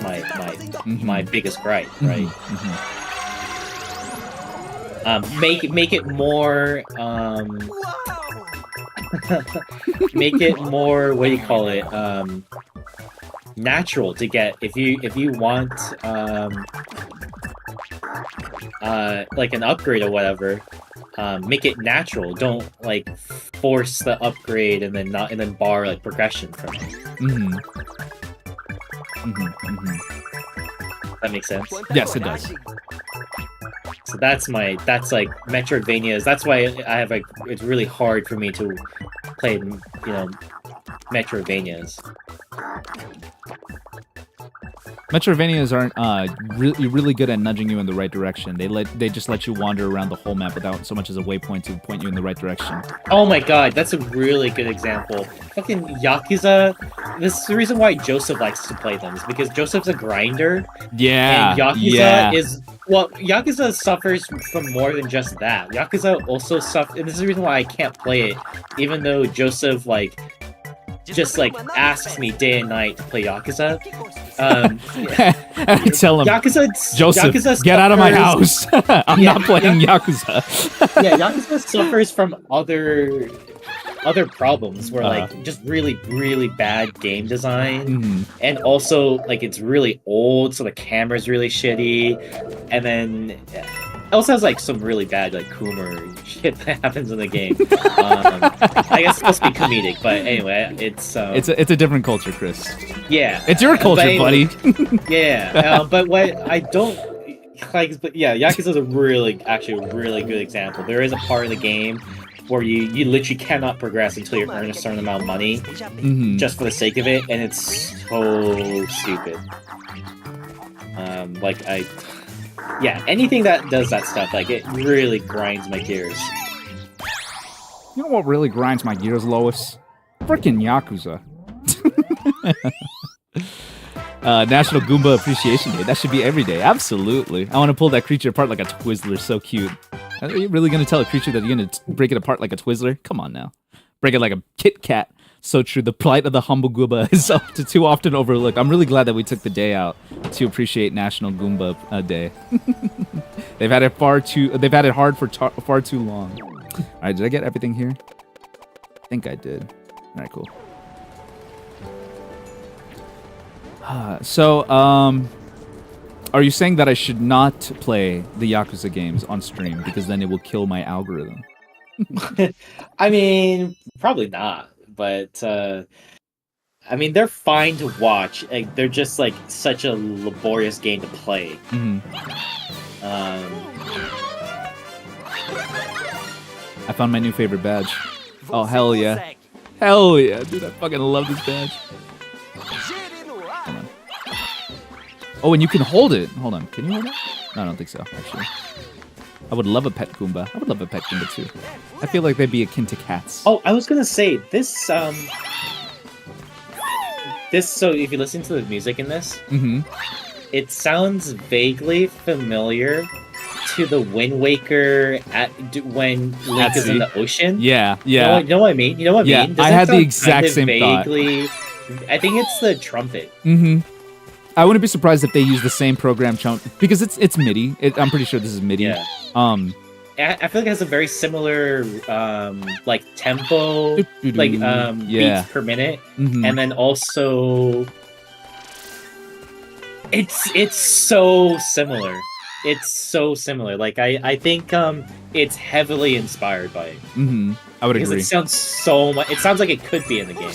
my biggest gripe, right? Make it more make it more, what do you call it, natural to get. If you want like an upgrade or whatever, make it natural. Don't like force the upgrade and then bar like progression from it. That makes sense? Yes, it does. So that's like Metroidvanias. That's why it's really hard for me to play, Metroidvanias. Metroidvanias aren't really good at nudging you in the right direction. They just let you wander around the whole map without so much as a waypoint to point you in the right direction. Oh my god, that's a really good example. Fucking Yakuza. This is the reason why Joseph likes to play them, is because Joseph's a grinder. Yeah. And Yakuza suffers from more than just that. Yakuza also suffers, and this is the reason why I can't play it, even though Joseph just asks me day and night to play Yakuza. Tell him, Joseph, get out of my house. I'm not playing Yakuza. Yakuza suffers from other problems where just really, really bad game design, and also it's really old, so the camera's really shitty, and then it also has some really bad Coomer shit that happens in the game. I guess it's supposed to be comedic, but anyway, it's a different culture, Chris. Yeah, it's your culture, buddy. But what I don't Yakuza is a really good example. There is a part of the game where you literally cannot progress until you earn a certain amount of money, just for the sake of it, and it's so stupid. Anything that does that stuff, it really grinds my gears. You know what really grinds my gears, Lois? Frickin' Yakuza. National Goomba Appreciation Day. That should be every day. Absolutely. I want to pull that creature apart like a Twizzler. So cute. Are you really going to tell a creature that you're going to break it apart like a Twizzler? Come on now. Break it like a Kit Kat. So true. The plight of the humble Goomba is too often overlooked. I'm really glad that we took the day out to appreciate National Goomba Day. They've had it hard for far too long. All right, did I get everything here? I think I did. All right, cool. So, are you saying that I should not play the Yakuza games on stream because then it will kill my algorithm? I mean, probably not. But they're fine to watch. They're just such a laborious game to play. I found my new favorite badge. Oh hell yeah! Hell yeah, dude! I fucking love this badge. Hold on. Oh, and you can hold it. Hold on. Can you hold it? No, I don't think so. Actually, I would love a pet Goomba. I would love a pet Goomba too. I feel like they'd be akin to cats. Oh, I was gonna say this. So if you listen to the music in this, it sounds vaguely familiar to the Wind Waker when Link is in the ocean. Yeah. You know what I mean? I had the exact same thought. I think it's the trumpet. I wouldn't be surprised if they use the same program chunk because it's MIDI. I'm pretty sure this is MIDI. Yeah. I feel like it has a very similar like tempo, like beats per minute, and then also it's so similar. It's so similar. Like I think it's heavily inspired by it. I would agree. Because it sounds so much. It sounds like it could be in the game.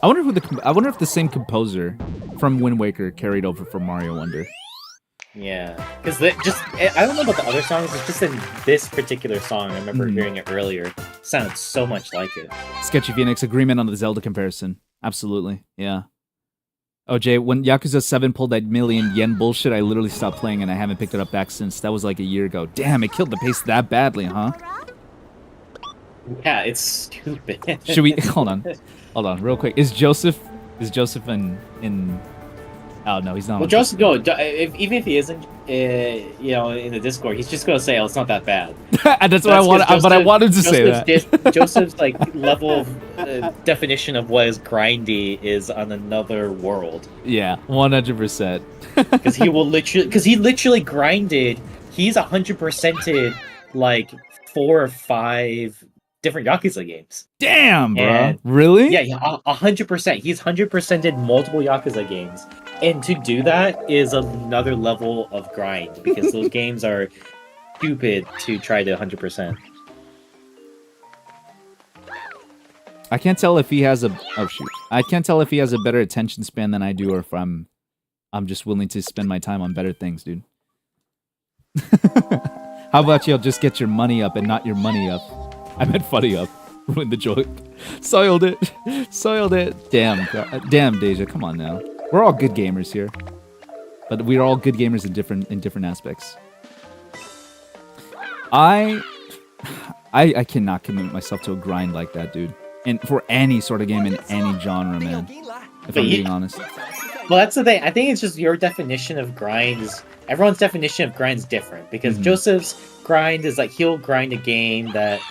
I wonder if the same composer from Wind Waker carried over from Mario Wonder. Yeah, because I don't know about the other songs. It's just in this particular song. I remember hearing it earlier. It sounded so much like it. Sketchy Phoenix agreement on the Zelda comparison. Absolutely, yeah. Oh, Jay, when Yakuza 7 pulled that million yen bullshit, I literally stopped playing and I haven't picked it up back since. That was like a year ago. Damn, it killed the pace that badly, huh? Yeah, it's stupid. Should we hold on, real quick? Is Joseph in? Oh no, he's not. Well, Joseph, no. Even if he isn't, in the Discord, he's just gonna say, "Oh, it's not that bad." That's what I want. But I wanted to say that. Joseph's like level of definition of what is grindy is on another world. Yeah, 100%. Because he literally grinded. He's 100%ed like 4 or 5 different Yakuza games. Damn, bro. Really? Yeah, 100%. He's 100%ed multiple Yakuza games. And to do that is another level of grind, because those games are stupid to try to 100%. I can't tell if he has I can't tell if he has a better attention span than I do, or if I'm just willing to spend my time on better things, dude. How about you'll just get your money up and not your money up? I meant funny up. Ruined the joke. Soiled it. Damn, damn, Deja. Come on now. We're all good gamers here, but we're all good gamers in different aspects. I cannot commit myself to a grind like that, dude. And for any sort of game in any genre, man. If I'm being honest. Well, that's the thing. I think it's just your definition of grind is... Everyone's definition of grind is different. Because Joseph's grind is like, he'll grind a game that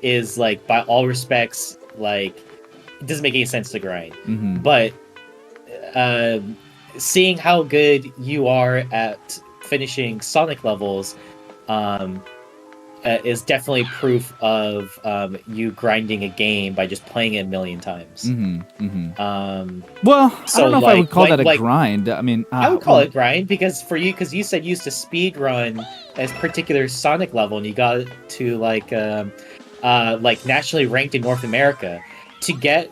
is like, by all respects, like, it doesn't make any sense to grind. But seeing how good you are at finishing Sonic levels is definitely proof of you grinding a game by just playing it a million times. Well, I don't know if I would call that a grind. I mean, I would call it grind because you said you used to speed run a particular Sonic level, and you got to like nationally ranked in North America. To get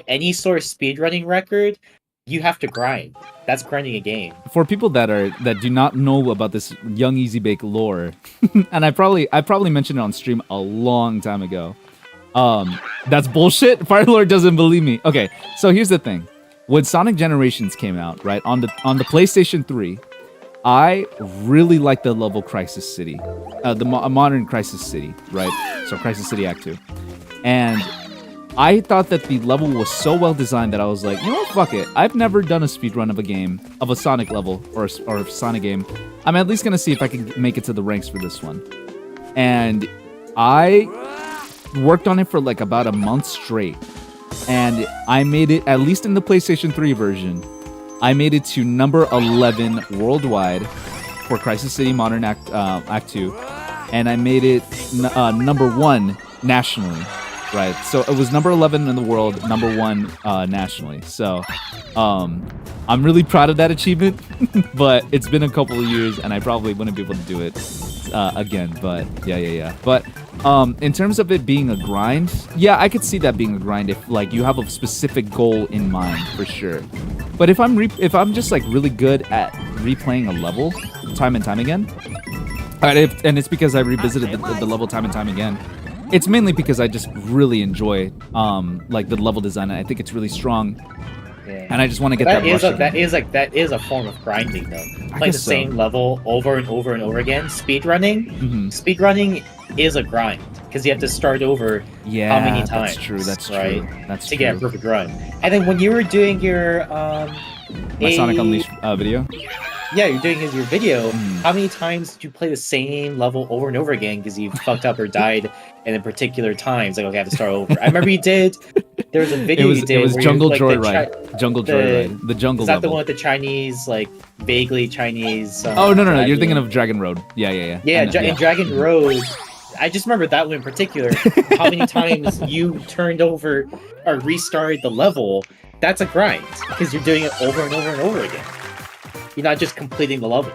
any sort of speedrunning record, you have to grind. That's grinding a game. For people that do not know about this Young Easy Bake lore, and I probably mentioned it on stream a long time ago. That's bullshit. Firelord doesn't believe me. Okay, so here's the thing. When Sonic Generations came out, right, on the PlayStation 3, I really liked the level Crisis City. The modern Crisis City, right? So Crisis City Act 2. And I thought that the level was so well designed that I was like, you know what, fuck it. I've never done a speedrun of a game, of a Sonic level, or a Sonic game. I'm at least going to see if I can make it to the ranks for this one. And I worked on it for like about a month straight. And I made it, at least in the PlayStation 3 version, I made it to number 11 worldwide for Crisis City Modern Act 2. And I made it number 1 nationally. Right, so it was number 11 in the world, number 1 nationally. So, I'm really proud of that achievement, but it's been a couple of years, and I probably wouldn't be able to do it again. But yeah. But in terms of it being a grind, yeah, I could see that being a grind if like you have a specific goal in mind for sure. But if I'm just like really good at replaying a level time and time again, and it's because I revisited the level time and time again. It's mainly because I just really enjoy like the level design. I think it's really strong, and I just want to get that. That is a form of grinding, though. Playing the same level over and over and over again. Speedrunning is a grind because you have to start over. Yeah, how many times? That's true. Right? That's to get a perfect run. And then when you were doing your Sonic Unleashed video. Yeah, you're doing your video. How many times did you play the same level over and over again because you fucked up or died in a particular times? Like, okay, I have to start over. I remember you did There's a video you did. It was where Jungle like, Joyride. Jungle Joyride. The jungle Is that level. the one with the Chinese, like vaguely Chinese? Oh no. You're dragon? thinking of Dragon Road. Yeah. In Dragon Road. I just remember that one in particular. How many times you turned over or restarted the level? That's a grind because you're doing it over and over and over again. You're not just completing the level.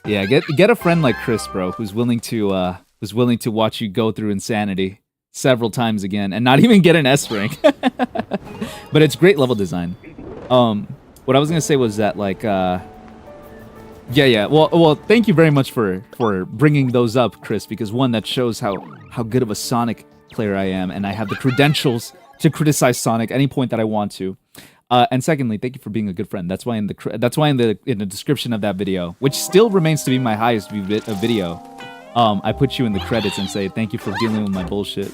Yeah, get a friend like Chris, bro, who's willing to watch you go through insanity several times again and not even get an S rank. But it's great level design. What I was gonna say was that like yeah. Well, thank you very much for bringing those up, Chris, because one, that shows how good of a Sonic player I am, and I have the credentials to criticize Sonic any point that I want to. And secondly, thank you for being a good friend. That's why in the description of that video, which still remains to be my highest view video, I put you in the credits and say thank you for dealing with my bullshit.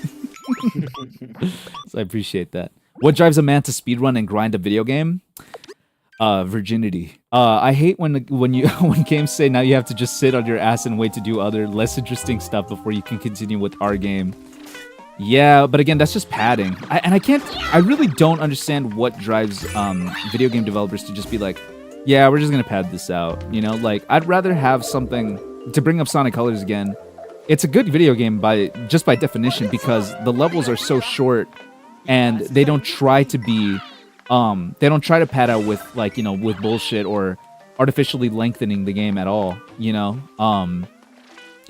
So I appreciate that. What drives a man to speedrun and grind a video game? Virginity. I hate when games say now you have to just sit on your ass and wait to do other less interesting stuff before you can continue with our game. Yeah, but again, that's just padding. I really don't understand what drives video game developers to just be like, yeah, we're just gonna pad this out. You know, like I'd rather have something to bring up Sonic Colors again. It's a good video game by definition because the levels are so short and they don't try to pad out with with bullshit or artificially lengthening the game at all. You know,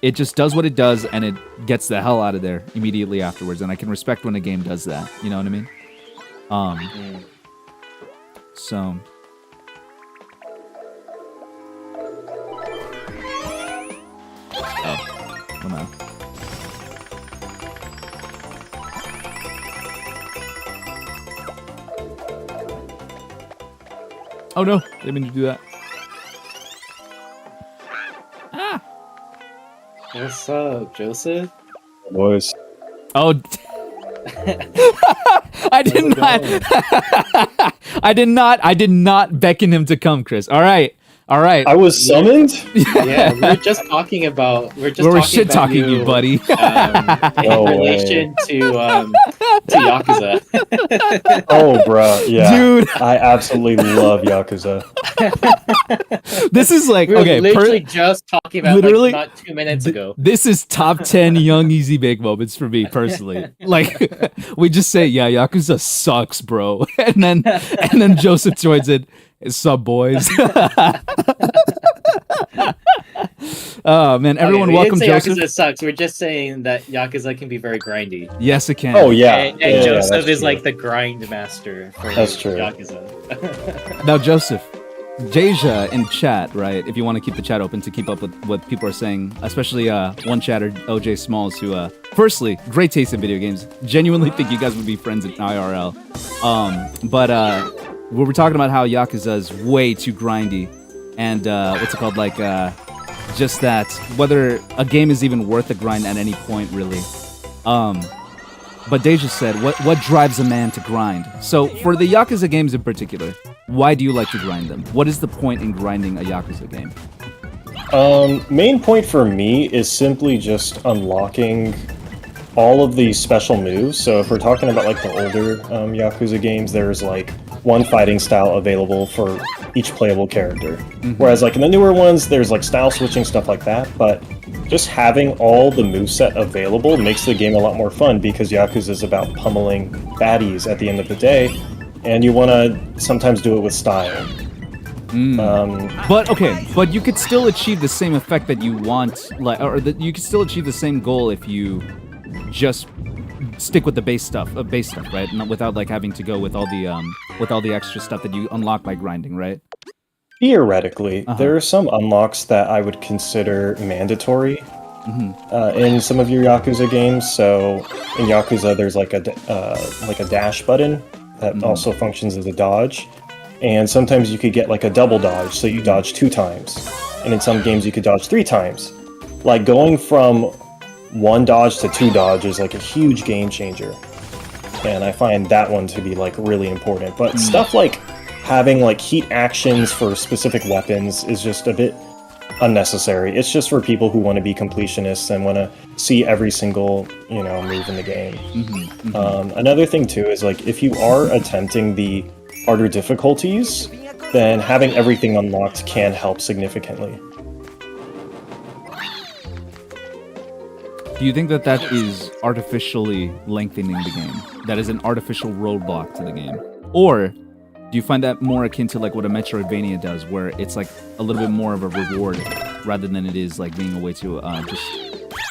it just does what it does, and it gets the hell out of there immediately afterwards. And I can respect when a game does that. You know what I mean? So. Oh no. Oh no! Didn't mean to do that. Ah! What's up, Joseph? Boys. Oh, I did not beckon him to come, Chris. All right. I was summoned? Yeah, we were just talking about. We were shit talking you, buddy. In relation to Yakuza. Oh, bro, yeah, dude, I absolutely love Yakuza. This is like We were okay, literally just talking about literally, like not 2 minutes ago. This is top 10 young easy bake moments for me personally. Like we just say, yeah, Yakuza sucks, bro, and then Joseph joins it. Sup, boys? Oh man, everyone, welcome, we didn't say Joseph. Yakuza sucks. We're just saying that Yakuza can be very grindy. Yes, it can. Oh yeah, And yeah, Joseph that's is true. like the grind master for That's true. Yakuza. Now, Joseph, Jasia in chat, right? If you want to keep the chat open to keep up with what people are saying, especially one chatter, OJ Smalls, who, firstly, great taste in video games. Genuinely think you guys would be friends in IRL. But we were talking about how Yakuza is way too grindy, and what's it called? Like, just that whether a game is even worth a grind at any point, really. But Deja said, what drives a man to grind? So for the Yakuza games in particular, why do you like to grind them? What is the point in grinding a Yakuza game? Main point for me is simply just unlocking all of these special moves. So if we're talking about like the older Yakuza games, there's like one fighting style available for each playable character. Whereas like in the newer ones, there's like style switching, stuff like that. But just having all the moveset available makes the game a lot more fun because Yakuza is about pummeling baddies at the end of the day. And you want to sometimes do it with style. But you could still achieve the same effect that you want, you could still achieve the same goal if you just stick with the base stuff, right? Not without like having to go with all the extra stuff that you unlock by grinding, right? Theoretically, there are some unlocks that I would consider mandatory in some of your Yakuza games. So in Yakuza, there's like a dash button that also functions as a dodge. And sometimes you could get like a double dodge, so you dodge 2 times. And in some games you could dodge 3 times. Like going from 1 dodge to 2 dodge is like a huge game changer. And I find that one to be like really important. But stuff like having like heat actions for specific weapons is just a bit unnecessary. It's just for people who want to be completionists and want to see every single, move in the game. Another thing too is like if you are attempting the harder difficulties, then having everything unlocked can help significantly. Do you think that that is artificially lengthening the game? That is an artificial roadblock to the game? Or do you find that more akin to like what a Metroidvania does, where it's like a little bit more of a reward rather than it is like being a way to just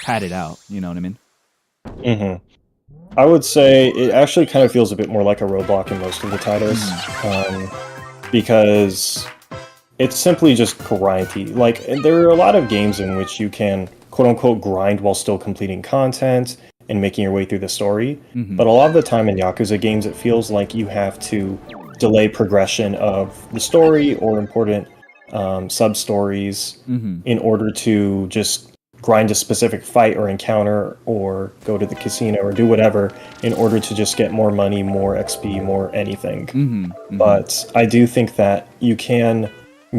pad it out? You know what I mean? I would say it actually kind of feels a bit more like a roadblock in most of the titles, because it's simply just grindy. Like, there are a lot of games in which you can quote-unquote grind while still completing content and making your way through the story, but a lot of the time in Yakuza games it feels like you have to delay progression of the story or important sub-stories in order to just grind a specific fight or encounter or go to the casino or do whatever in order to just get more money, more XP, more anything. But I do think that you can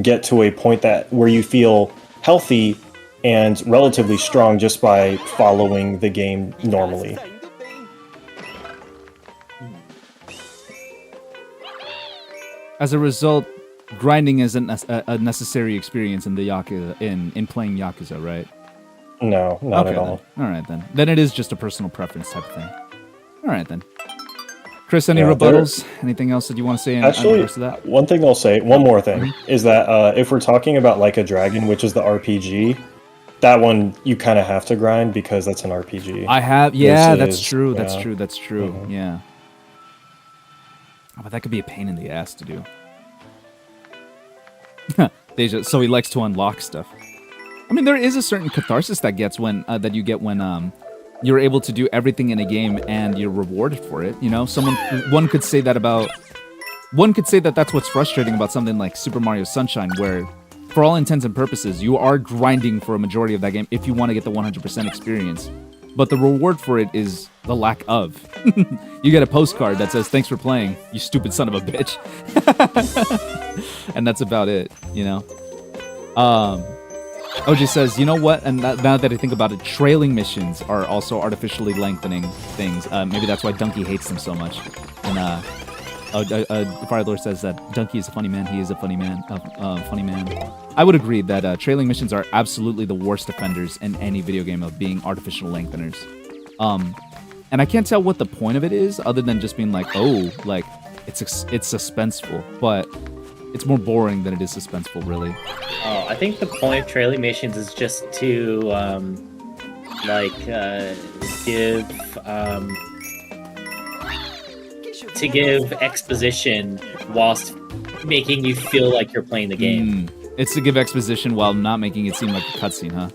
get to a point that where you feel healthy and relatively strong just by following the game normally. As a result, grinding isn't a necessary experience in the Yakuza in playing Yakuza, right? No, not at all. All right, then. Then it is just a personal preference type of thing. All right, then. Chris, any rebuttals? Anything else that you want to say in regards to that? One thing I'll say, one more thing, is that if we're talking about Like a Dragon, which is the RPG, that one you kind of have to grind because that's an RPG. That's true. That's true. Yeah. Oh, but that could be a pain in the ass to do. So he likes to unlock stuff. I mean, there is a certain catharsis that you get when you're able to do everything in a game and you're rewarded for it. You know, one could say that that's what's frustrating about something like Super Mario Sunshine, where for all intents and purposes, you are grinding for a majority of that game if you want to get the 100% experience. But the reward for it is the lack of. You get a postcard that says, "Thanks for playing, you stupid son of a bitch." And that's about it, you know? OJ says, you know what? And now that I think about it, trailing missions are also artificially lengthening things. Maybe that's why Donkey hates them so much. And Fire Lord says that Donkey is a funny man. He is a funny man. Funny man. I would agree that trailing missions are absolutely the worst offenders in any video game of being artificial lengtheners. And I can't tell what the point of it is, other than just being like, oh, like it's suspenseful, but it's more boring than it is suspenseful, really. Oh, I think the point of trailing missions is just to give exposition whilst making you feel like you're playing the game. It's to give exposition while not making it seem like a cutscene, huh?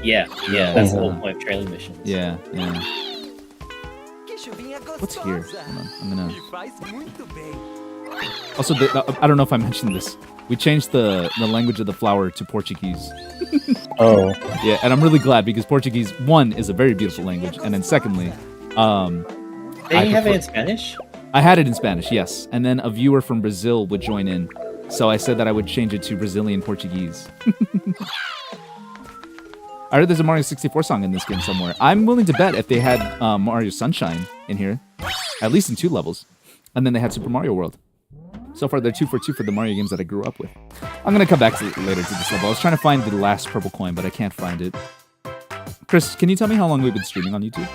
Yeah, that's the whole point of trailing missions. Yeah. What's here? Hold on, I'm gonna... Also, I don't know if I mentioned this. We changed the language of the flower to Portuguese. Oh. Yeah, and I'm really glad because Portuguese, one, is a very beautiful language, and then secondly, Did you have it in Spanish? I had it in Spanish, yes. And then a viewer from Brazil would join in. So I said that I would change it to Brazilian Portuguese. I heard there's a Mario 64 song in this game somewhere. I'm willing to bet if they had Mario Sunshine in here, at least in 2 levels, and then they had Super Mario World. So far, they're 2 for 2 for the Mario games that I grew up with. I'm going to come back later to this level. I was trying to find the last purple coin, but I can't find it. Chris, can you tell me how long we've been streaming on YouTube?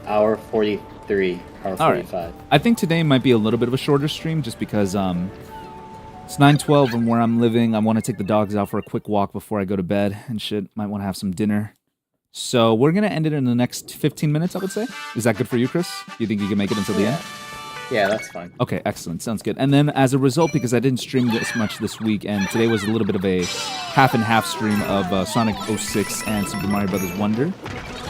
Hour 43, hour 45. Right. I think today might be a little bit of a shorter stream just because it's 9:12 and where I'm living. I want to take the dogs out for a quick walk before I go to bed and shit. Might want to have some dinner. So we're going to end it in the next 15 minutes, I would say. Is that good for you, Chris? Do you think you can make it until the end? Yeah, that's fine. Okay, excellent. Sounds good. And then as a result, because I didn't stream this much this week, and today was a little bit of a half and half stream of Sonic 06 and Super Mario Brothers Wonder,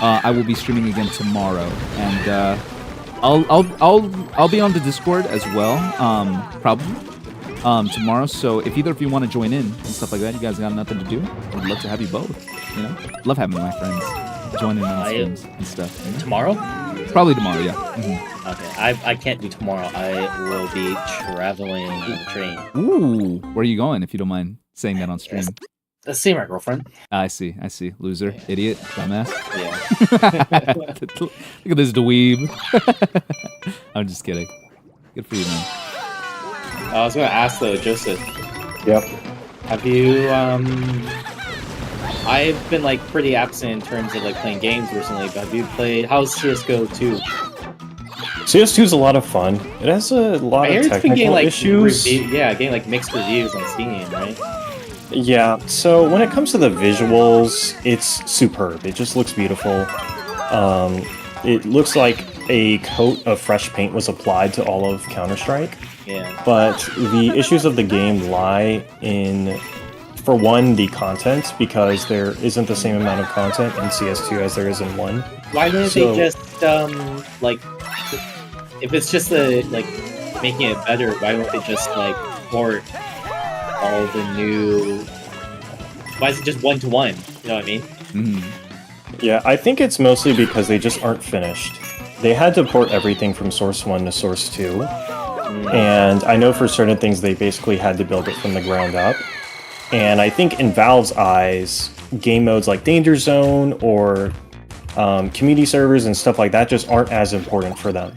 I will be streaming again tomorrow, and I'll be on the Discord as well, probably tomorrow. So if either of you want to join in and stuff like that, you guys got nothing to do, I'd love to have you both. You know, love having my friends join in on streams and stuff. You know? Tomorrow? Probably tomorrow, yeah. Mhm. Okay, I can't do tomorrow. I will be traveling on the train. Ooh, where are you going, if you don't mind saying that on stream? Let's see my girlfriend. I see. Loser, idiot, dumbass. Yeah. Look at this dweeb. I'm just kidding. Good for you, man. I was gonna ask though, Joseph. Yep. Have you I've been like pretty absent in terms of like playing games recently, but have you played how's CS:GO 2? CS2 is a lot of fun. It has a lot I hear of it's been technical getting like issues. getting like mixed reviews on Steam, right? Yeah, so when it comes to the visuals, it's superb. It just looks beautiful. It looks like a coat of fresh paint was applied to all of Counter-Strike. Yeah. But the issues of the game lie in, for one, the content, because there isn't the same amount of content in CS2 as there is in 1. Why didn't So- they just like if it's just like making it better, why don't they just like port all the new why is it just 1-to-1? You know what I mean? Mhm. Yeah, I think it's mostly because they just aren't finished. They had to port everything from Source 1 to Source 2, and I know for certain things they basically had to build it from the ground up. And I think in Valve's eyes, game modes like Danger Zone or community servers and stuff like that just aren't as important for them.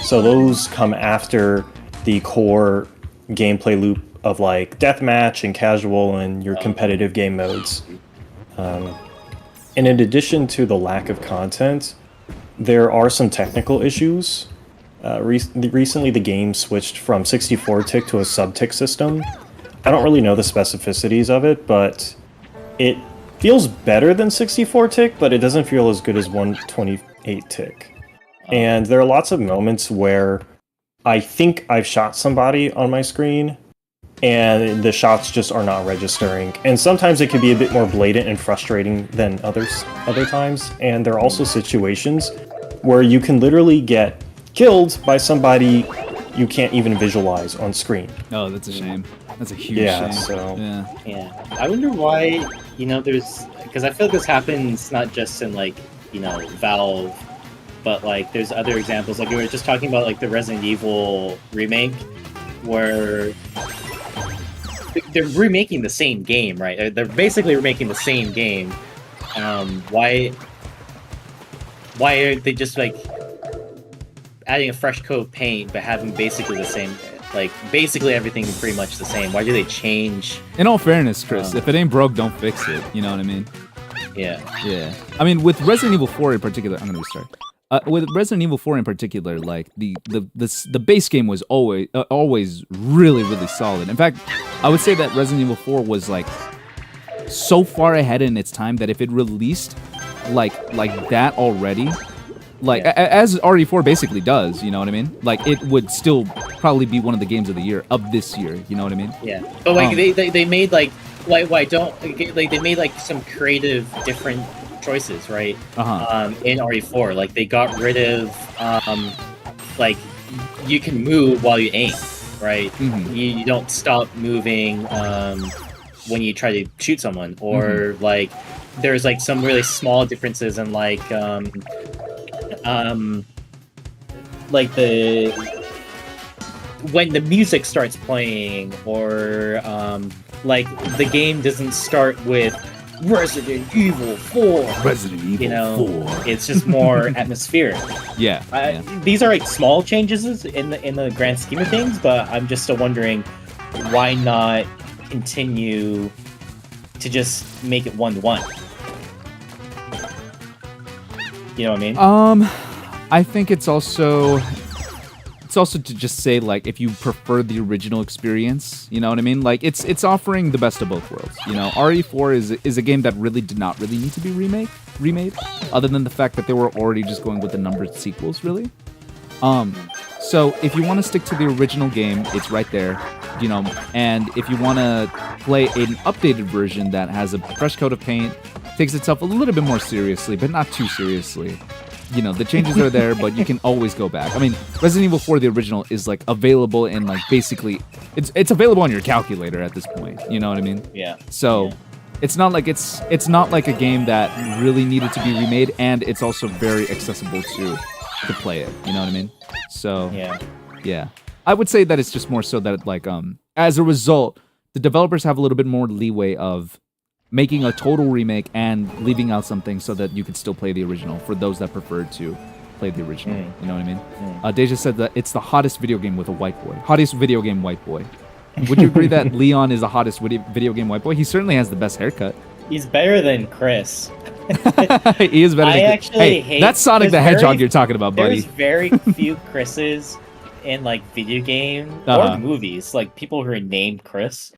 So those come after the core gameplay loop of like deathmatch and casual and your competitive game modes. And in addition to the lack of content, there are some technical issues. Recently, the game switched from 64 tick to a sub-tick system. I don't really know the specificities of it, but it feels better than 64 tick, but it doesn't feel as good as 128 tick. And there are lots of moments where I think I've shot somebody on my screen, and the shots just are not registering. And sometimes it can be a bit more blatant and frustrating than other times. And there are also situations where you can literally get killed by somebody you can't even visualize on screen. Oh, that's a shame. That's a huge Yeah, shame. so- Yeah. I wonder why, there's because I feel like this happens not just in like, Valve, but like there's other examples. Like we were just talking about like the Resident Evil remake where they're remaking the same game, right? They're basically remaking the same game. Why aren't they just like adding a fresh coat of paint but having basically the same, like basically everything pretty much the same? Why do they change? In all fairness, Chris, if it ain't broke, don't fix it. You know what I mean? Yeah. Yeah. I mean, with Resident Evil 4 in particular, I'm gonna restart. With Resident Evil 4 in particular, like the base game was always really solid. In fact, I would say that Resident Evil 4 was like so far ahead in its time that if it released like that already, like as RE4 basically does, you know what I mean? Like it would still probably be one of the games of the year of this year. You know what I mean? Yeah. But like they made like why don't like they made like some creative different choices, right? In RE4, like they got rid of like you can move while you aim, right? You don't stop moving when you try to shoot someone, or like there's like some really small differences in like the when the music starts playing, or like the game doesn't start with Resident Evil 4. Resident Evil 4. It's just more atmospheric. Yeah. These are like small changes in the grand scheme of things, but I'm just still wondering why not continue to just make it 1-to-1. You know what I mean? I think it's also to just say, like, if you prefer the original experience, you know what I mean? Like, it's offering the best of both worlds. You know, RE4 is a game that really did not really need to be remade, other than the fact that they were already just going with the numbered sequels, really. So if you want to stick to the original game, it's right there, you know. And if you want to play an updated version that has a fresh coat of paint, takes itself a little bit more seriously, but not too seriously. You know, the changes are there, but you can always go back. I mean, Resident Evil 4, the original, is like available and like basically, it's available on your calculator at this point. You know what I mean? Yeah. So, it's not like it's not like a game that really needed to be remade, and it's also very accessible too. to play it. You know what I mean? So Yeah. I would say that it's just more so that like as a result, the developers have a little bit more leeway of making a total remake and leaving out some things so that you could still play the original for those that prefer to play the original. You know what I mean? Deja said that it's the hottest video game with a white boy. Hottest video game white boy. Would you agree that Leon is the hottest video game white boy? He certainly has the best haircut. He's better than Chris. He is better than Chris. Hey, that's Sonic the Hedgehog you're talking about, buddy. There's very few Chris's in like video game or movies, like people who are named Chris.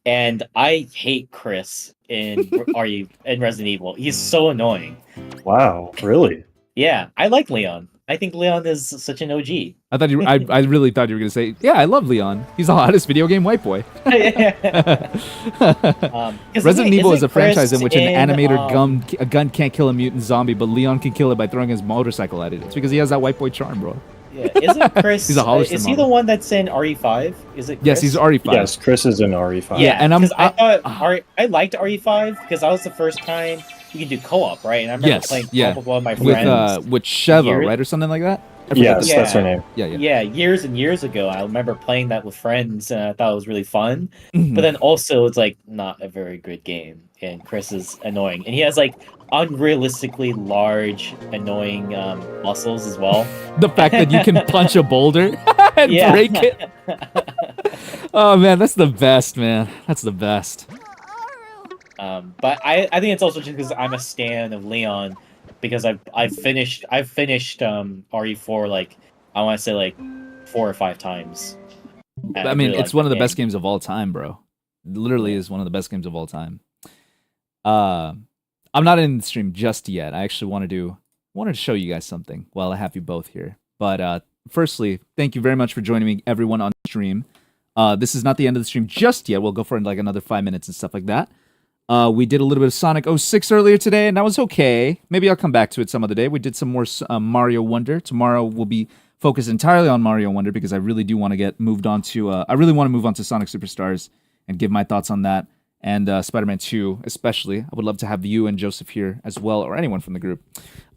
And I hate Chris in Resident Evil. He's so annoying. Wow, really? Yeah, I like Leon. I think Leon is such an OG. I thought you. I really thought you were gonna say, yeah, I love Leon. He's the hottest video game white boy. Resident Evil is a franchise in which an animator gun can't kill a mutant zombie, but Leon can kill it by throwing his motorcycle at it. It's because he has that white boy charm, bro. Yeah, isn't Chris? He's a Hollister is he the one that's in RE5? Is it? Chris? Yes, he's RE5. Yes, Chris is in RE5. Yeah, and I liked RE5 because that was the first time you could do co-op, right? And I remember playing co-op with one of my friends with Sheva, right, or something like that. Yes, that's her name. Yeah, years and years ago, I remember playing that with friends, and I thought it was really fun. But then also, it's like not a very good game, and Chris is annoying, and he has like unrealistically large, annoying muscles as well. The fact that you can punch a boulder and break it. Oh man, that's the best, man. That's the best. But I think it's also just because I'm a stan of Leon, because I've finished RE4 like I want to say like 4 or 5 times. I mean, it's one of the best games of all time, bro. It literally is one of the best games of all time. I'm not in the stream just yet. I actually wanted to show you guys something while I have you both here. But firstly, thank you very much for joining me, everyone on stream. This is not the end of the stream just yet. We'll go for like another 5 minutes and stuff like that. We did a little bit of Sonic 06 earlier today, and that was okay. Maybe I'll come back to it some other day. We did some more Mario Wonder. Tomorrow we'll be focused entirely on Mario Wonder because I really do want to get moved on to. I really want to move on to Sonic Superstars and give my thoughts on that. And Spider-Man 2 especially. I would love to have you and Joseph here as well, or anyone from the group.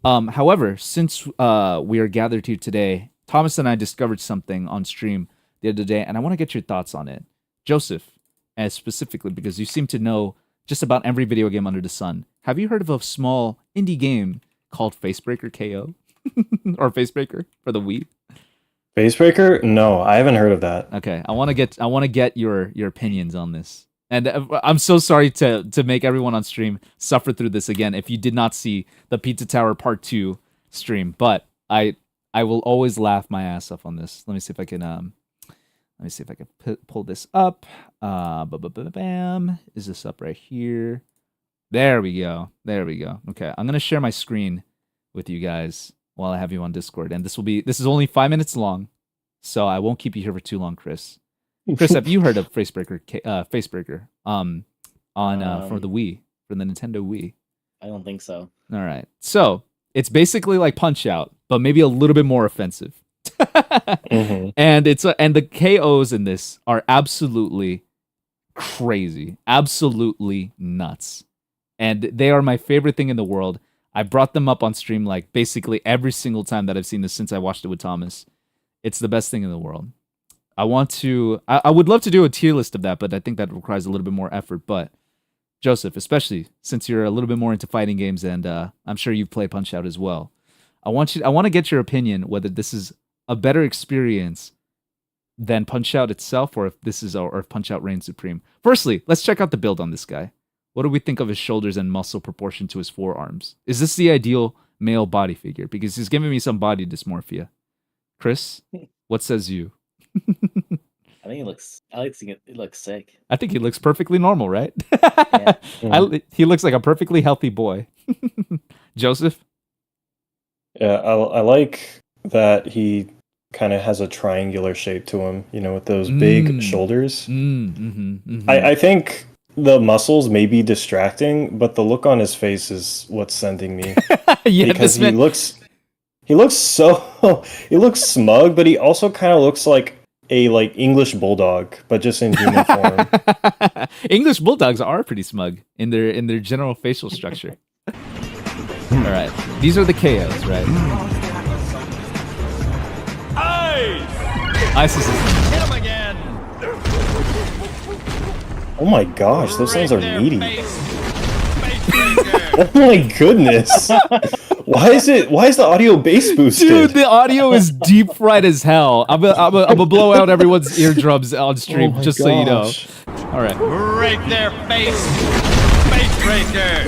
However, since we are gathered here today, Thomas and I discovered something on stream the other day, and I want to get your thoughts on it. Joseph, as specifically, because you seem to know just about every video game under the sun. Have you heard of a small indie game called Facebreaker KO? Or Facebreaker for the Wii? Facebreaker? No, I haven't heard of that. Okay, I want to get your opinions on this. And I'm so sorry to make everyone on stream suffer through this again if you did not see the Pizza Tower Part 2 stream, but I will always laugh my ass off on this. Let me see if I can pull this up. Bam. Is this up right here? There we go. Okay, I'm gonna share my screen with you guys while I have you on Discord, and this is only 5 minutes long, so I won't keep you here for too long, Chris. Chris, have you heard of Facebreaker? Facebreaker for the Wii, for the Nintendo Wii? I don't think so. All right, so it's basically like Punch Out, but maybe a little bit more offensive. And the KOs in this are absolutely crazy, absolutely nuts, and they are my favorite thing in the world. I brought them up on stream like basically every single time that I've seen this since I watched it with Thomas. It's the best thing in the world. I would love to do a tier list of that, but I think that requires a little bit more effort. But Joseph, especially since you're a little bit more into fighting games, and I'm sure you've played Punch Out as well, I want to get your opinion whether this is a better experience than Punch Out itself, or if Punch Out reigns supreme. Firstly, let's check out the build on this guy. What do we think of his shoulders and muscle proportion to his forearms? Is this the ideal male body figure? Because he's giving me some body dysmorphia. Chris, what says you? I think it looks sick. I think he looks perfectly normal, right? Yeah. He looks like a perfectly healthy boy. Joseph? Yeah, I like that he kind of has a triangular shape to him, with those big shoulders. I think the muscles may be distracting, but the look on his face is what's sending me. Because he looks smug, but he also kind of looks like a English bulldog, but just in human form. English bulldogs are pretty smug in their general facial structure. All right, these are the KOs, right? ISIS is Hit him again. Oh my gosh, those sounds are Right there, meaty. Face breaker. Oh my goodness. Why is the audio bass boosted? Dude, the audio is deep fried as hell. I'm gonna blow out everyone's eardrums on stream, Oh my just so you know. gosh. All right. Right there, face breaker.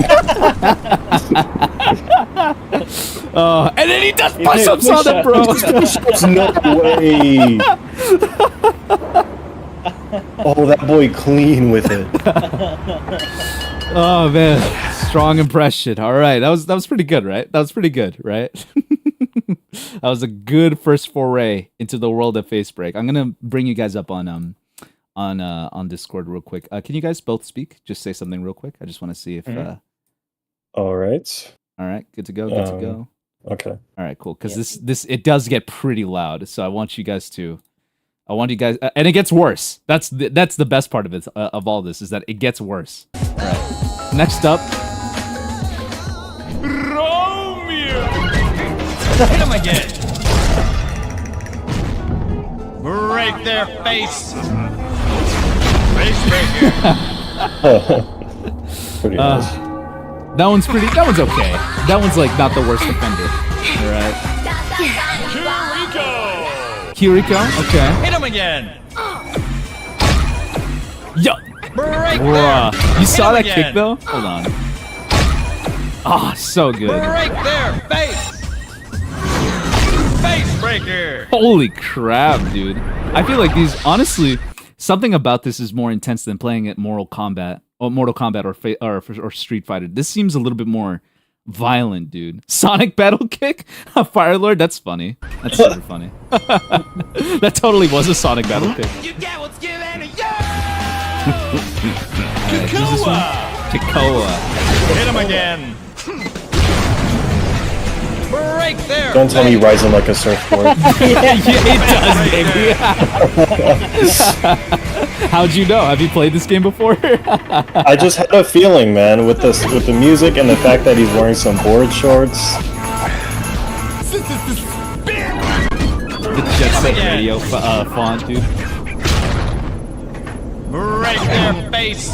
And then he does push-ups on it, bro. There's no way. Oh, that boy clean with it. Oh man, strong impression. All right, that was pretty good, right? That was pretty good, right? That was a good first foray into the world of face break. I'm gonna bring you guys up on Discord real quick. Can you guys both speak? Just say something real quick. I just want to see if. All right. All right, good to go. Good to go. Okay. All right, cool. Because this it does get pretty loud, so I want you guys, and it gets worse. That's the best part of it, of all this, is that it gets worse. All right. Next up, Romeo. Hit him again. Right there, face breaker. Pretty nice. that one's okay. That one's like not the worst offender. All right. Kiriko, okay. Hit him again. Yo, Right bruh. there. You saw that Hit him kick again. though? Hold on. Ah, so good. Right there, face breaker. Holy crap, dude. I feel like these, honestly, something about this is more intense than playing at Mortal Kombat or Street Fighter. This seems a little bit more violent, dude. Sonic Battle Kick? Fire Lord? That's funny. That's super funny. That totally was a Sonic Battle Kick. You get what's given to you. Kikoa. Hit him again. Break there. Don't tell me you rise him like a surfboard. Yeah, it does, baby. How'd you know? Have you played this game before? I just had a feeling, man, with the music and the fact that he's wearing some board shorts. The Jet Set Radio font, dude. Right there, face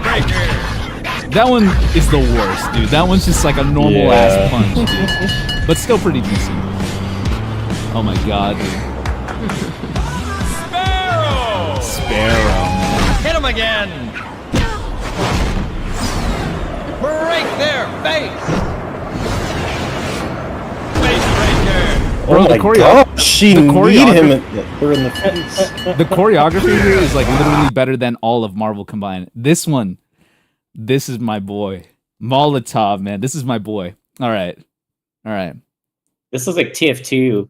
breaker. That one is the worst, dude. That one's just like a normal ass punch, dude. But still pretty decent. Oh my god, dude. Sparrow, man. Hit him again. Break there, face breaker. Oh my gosh, she the need him her in the face. The choreography here is like literally better than all of Marvel combined. This one, this is my boy. Molotov, man. This is my boy. All right. This is like TF2.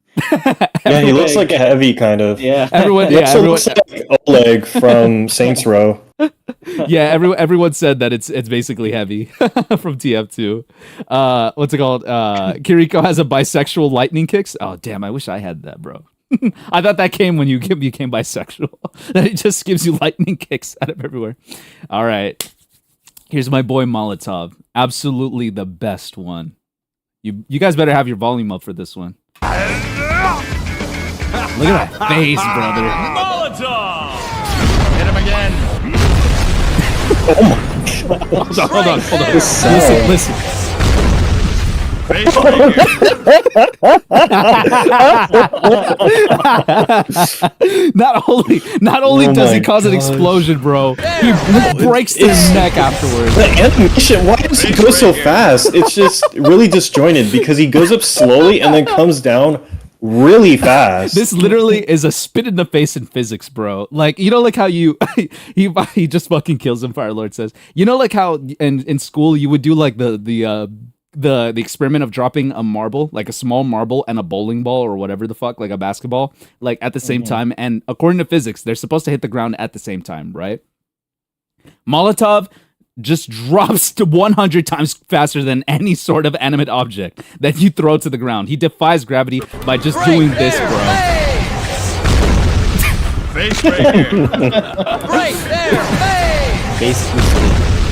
Yeah, he looks like a heavy kind of. Yeah. Everyone, He also looks like Oleg from Saints Row. yeah, everyone said that it's basically heavy from TF2. What's it called? Kiriko has a bisexual lightning kicks. Oh damn, I wish I had that, bro. I thought that came when you became bisexual. That it just gives you lightning kicks out of everywhere. All right. Here's my boy Molotov. Absolutely the best one. You guys better have your volume up for this one. Look at that face, brother. Molotov. Hit him again. Hold on. Listen. Face breaker. Not only does he cause an explosion, bro, he breaks their neck afterwards. The animation, why does he go so fast? It's just really disjointed because he goes up slowly and then comes down really fast. This literally is a spit in the face in physics, bro. Like, you know, like how he just fucking kills him, Firelord says. You know, like how in school you would do like the experiment of dropping a marble, like a small marble and a bowling ball or whatever the fuck, like a basketball, like at the same time. And according to physics, they're supposed to hit the ground at the same time, right? Molotov just drops to 100 times faster than any sort of animate object that you throw to the ground. He defies gravity by just doing this, bro. Face breaker. Right there, face.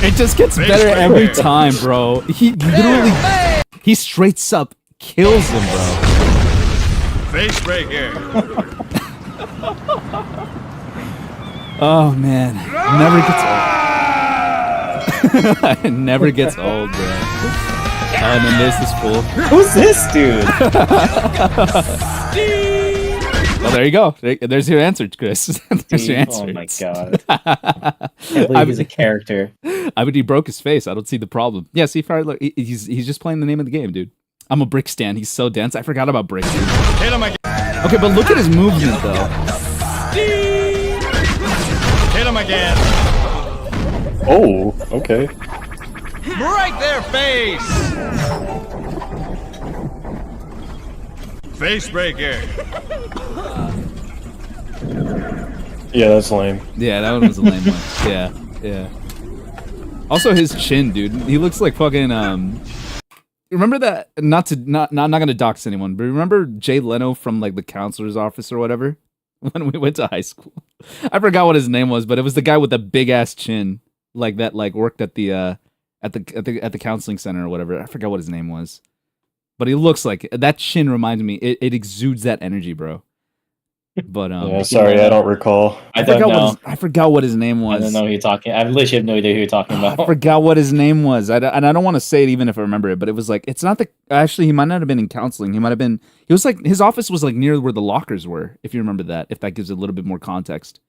It just gets better every time, bro. He literally, he straight up kills him, bro. Face breaker. Oh man, never gets old. It never gets old, bro. Oh, and then there's this fool. Who's this dude? Well, there you go. There's your answer, Chris. There's your answer. Oh my god! I believe he's a character. I mean, he broke his face. I don't see the problem. Yeah, see, look, he's just playing the name of the game, dude. I'm a Brick stan. He's so dense. I forgot about Brick, dude. Hit him again. Okay, but look at his movement, though. Hit him again. Oh, okay. Right there, face. Face breaker. Yeah, that's lame. Yeah, that one was a lame one. Yeah, yeah. Also, his chin, dude. He looks like fucking Remember that? Not gonna dox anyone, but remember Jay Leno from like the counselor's office or whatever when we went to high school? I forgot what his name was, but it was the guy with the big ass chin, like that, like worked at the counseling center or whatever. I forgot what his name was, but he looks like that. Chin reminds me. It exudes that energy, bro. But yeah, sorry, I don't recall. I don't know. I forgot what his name was. I don't know who you're talking. I literally have no idea who you're talking about. I forgot what his name was. And I don't want to say it even if I remember it, but it was like, it's not the, actually, he might not have been in counseling. He might have been, he was like, his office was like near where the lockers were, if you remember that, if that gives a little bit more context.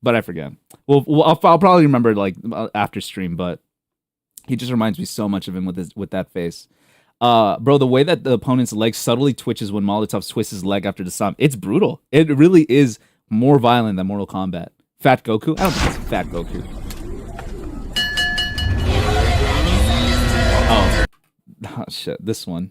But I forget. Well, I'll probably remember like after stream, but he just reminds me so much of him with that face. Bro, the way that the opponent's leg subtly twitches when Molotov twists his leg after the stomp, it's brutal. It really is more violent than Mortal Kombat. Fat Goku? I don't think it's Fat Goku. Oh shit, this one.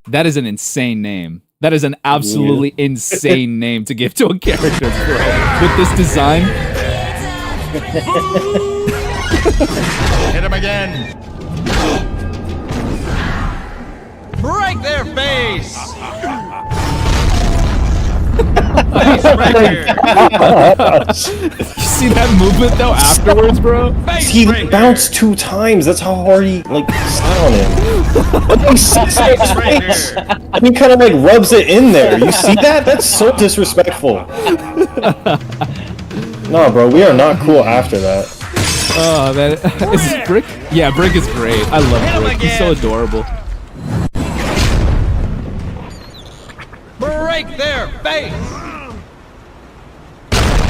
That is an insane name. That is an absolutely insane name to give to a character, bro. With this design. Hit him again. Break their face. Face breaker. You see that movement though afterwards, bro? Face He breaker. bounced 2 times. That's how hard he like sat on him. But he sits on his face. And he kind of like rubs it in there. You see that? That's so disrespectful. No, bro, we are not cool after that. Oh man, is this Brick? Yeah, Brick is great. I love Brick. He's so adorable. Break their face.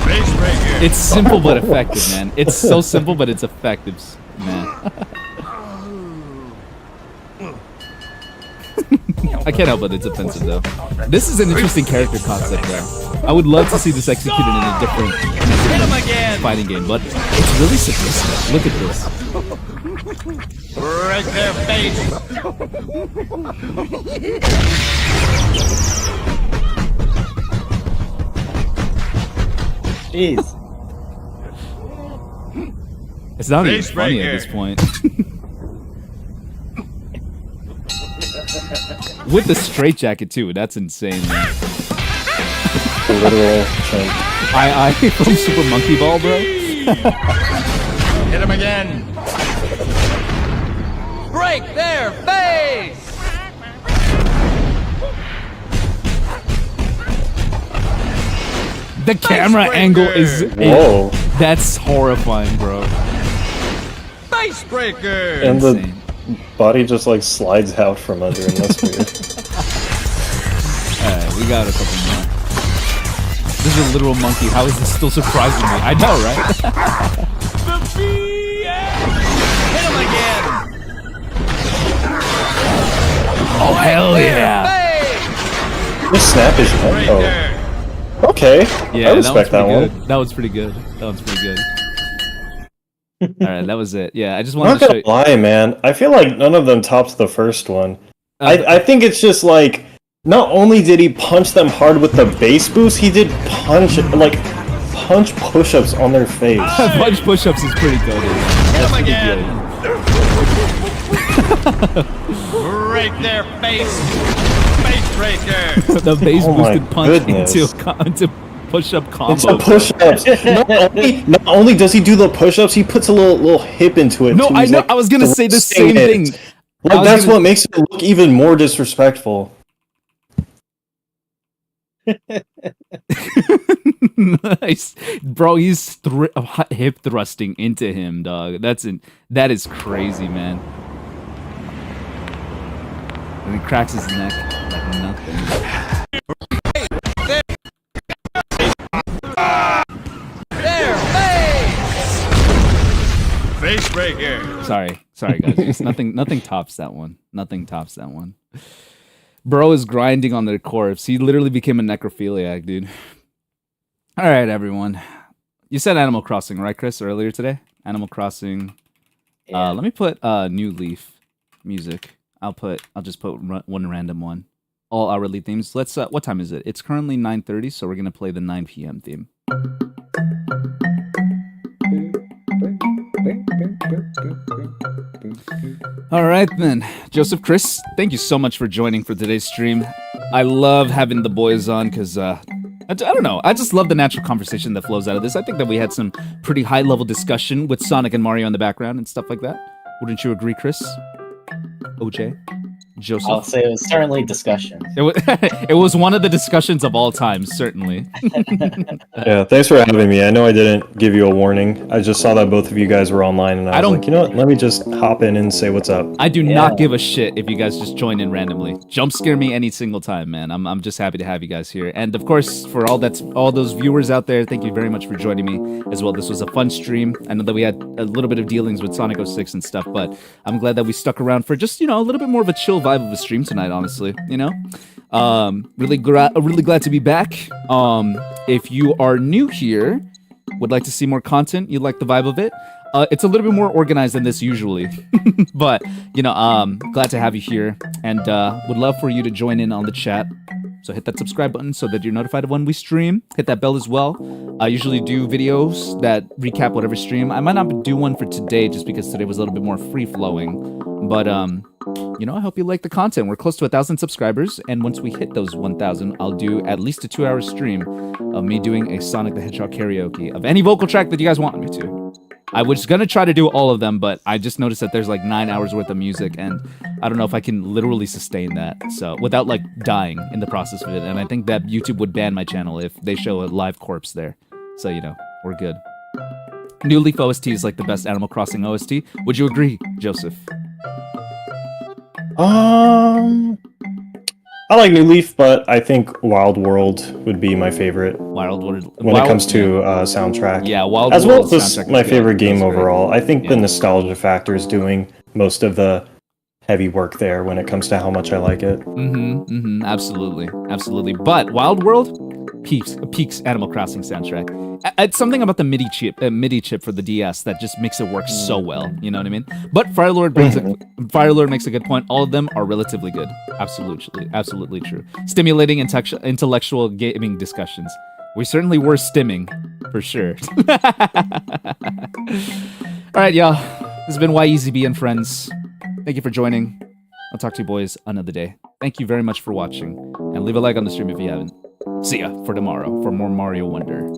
Face breaker. It's simple but effective, man. It's so simple but it's effective, man. I can't help it, it's offensive though. This is an interesting character concept though. I would love to see this executed in a different fighting game, but it's really simplistic. Look at this. Break their face. Jeez. It's not even Face funny breaker. at this point. With the straitjacket too, that's insane, man. The literal chimp. I from Super Monkey Ball, bro. Hit him again. Break their face. The camera angle is Whoa. that's horrifying, bro. Face breaker. And Insane. the body just like slides out from under him. That's weird. Alright, we got a couple more. This is a literal monkey. How is this still surprising me? I know, right? The Hit him again. Oh hell yeah! Just snap his head. Breaker. Oh. Okay. Yeah, I respect that one. That was pretty good. Alright, that was it. Yeah, I just I'm wanted not to show gonna you. lie, man. I feel like none of them tops the first one. I think it's just like, not only did he punch them hard with the base boost, he did punch push-ups on their face. Punch push-ups is pretty good. Hit him again. Break their face. Face breaker. The base Oh my boosted punch goodness. into push-up It's combo. the push-ups. Not only does he do the push-ups, he puts a little hip into it. No, too. I He's, know. like, I was gonna say the same thrusting thing. it. Like, that's what makes it look even more disrespectful. Nice, bro. He's hip thrusting into him, dog. That is crazy, man. And he cracks his neck like nothing. There, face breaker. Sorry, guys. Just nothing tops that one. Nothing tops that one. Bro is grinding on their corpse. He literally became a necrophiliac, dude. All right, everyone. You said Animal Crossing, right, Chris, earlier today? Animal Crossing. Yeah. Let me put New Leaf music. I'll just put one random one. All hourly themes. Let's. What time is it? It's currently 9:30, so we're gonna play the 9 p.m. theme. All right, then. Joseph, Chris, thank you so much for joining for today's stream. I love having the boys on because, I don't know. I just love the natural conversation that flows out of this. I think that we had some pretty high-level discussion with Sonic and Mario in the background and stuff like that. Wouldn't you agree, Chris? OJ? Joseph? I'll say it was certainly discussion. It was one of the discussions of all time, certainly. Yeah, thanks for having me. I know I didn't give you a warning. I just saw that both of you guys were online, and I was like, you know what? Let me just hop in and say what's up. I do not give a shit if you guys just join in randomly. Jump scare me any single time, man. I'm just happy to have you guys here. And of course, for all those viewers out there, thank you very much for joining me as well. This was a fun stream. I know that we had a little bit of dealings with Sonic 06 and stuff, but I'm glad that we stuck around for just, a little bit more of a chill vibe of a stream tonight, honestly. Really glad to be back. If you are new here, would like to see more content, you like the vibe of it, it's a little bit more organized than this usually. But, glad to have you here, and would love for you to join in on the chat. So hit that subscribe button so that you're notified of when we stream. Hit that bell as well. I usually do videos that recap whatever stream. I might not do one for today just because today was a little bit more free-flowing. But, I hope you like the content. We're close to 1,000 subscribers, and once we hit those 1,000, I'll do at least a 2-hour stream of me doing a Sonic the Hedgehog karaoke of any vocal track that you guys want me to. I was gonna try to do all of them, but I just noticed that there's like 9 hours worth of music, and I don't know if I can literally sustain that. So without like dying in the process of it, and I think that YouTube would ban my channel if they show a live corpse there. So we're good. New Leaf OST is like the best Animal Crossing OST. Would you agree, Joseph? I like New Leaf, but I think Wild World would be my favorite. Wild World when it comes to soundtrack. Yeah, Wild as World well as my favorite game overall. I think the nostalgia factor is doing most of the heavy work there when it comes to how much I like it. Absolutely. But Wild World peaks Animal Crossing soundtrack. It's something about the MIDI chip for the DS that just makes it work so well. You know what I mean? But Firelord makes a good point. All of them are relatively good. Absolutely true. Stimulating intellectual gaming discussions. We certainly were stimming, for sure. All right, y'all. This has been YEZB and friends. Thank you for joining. I'll talk to you boys another day. Thank you very much for watching, and leave a like on the stream if you haven't. See ya for tomorrow for more Mario Wonder.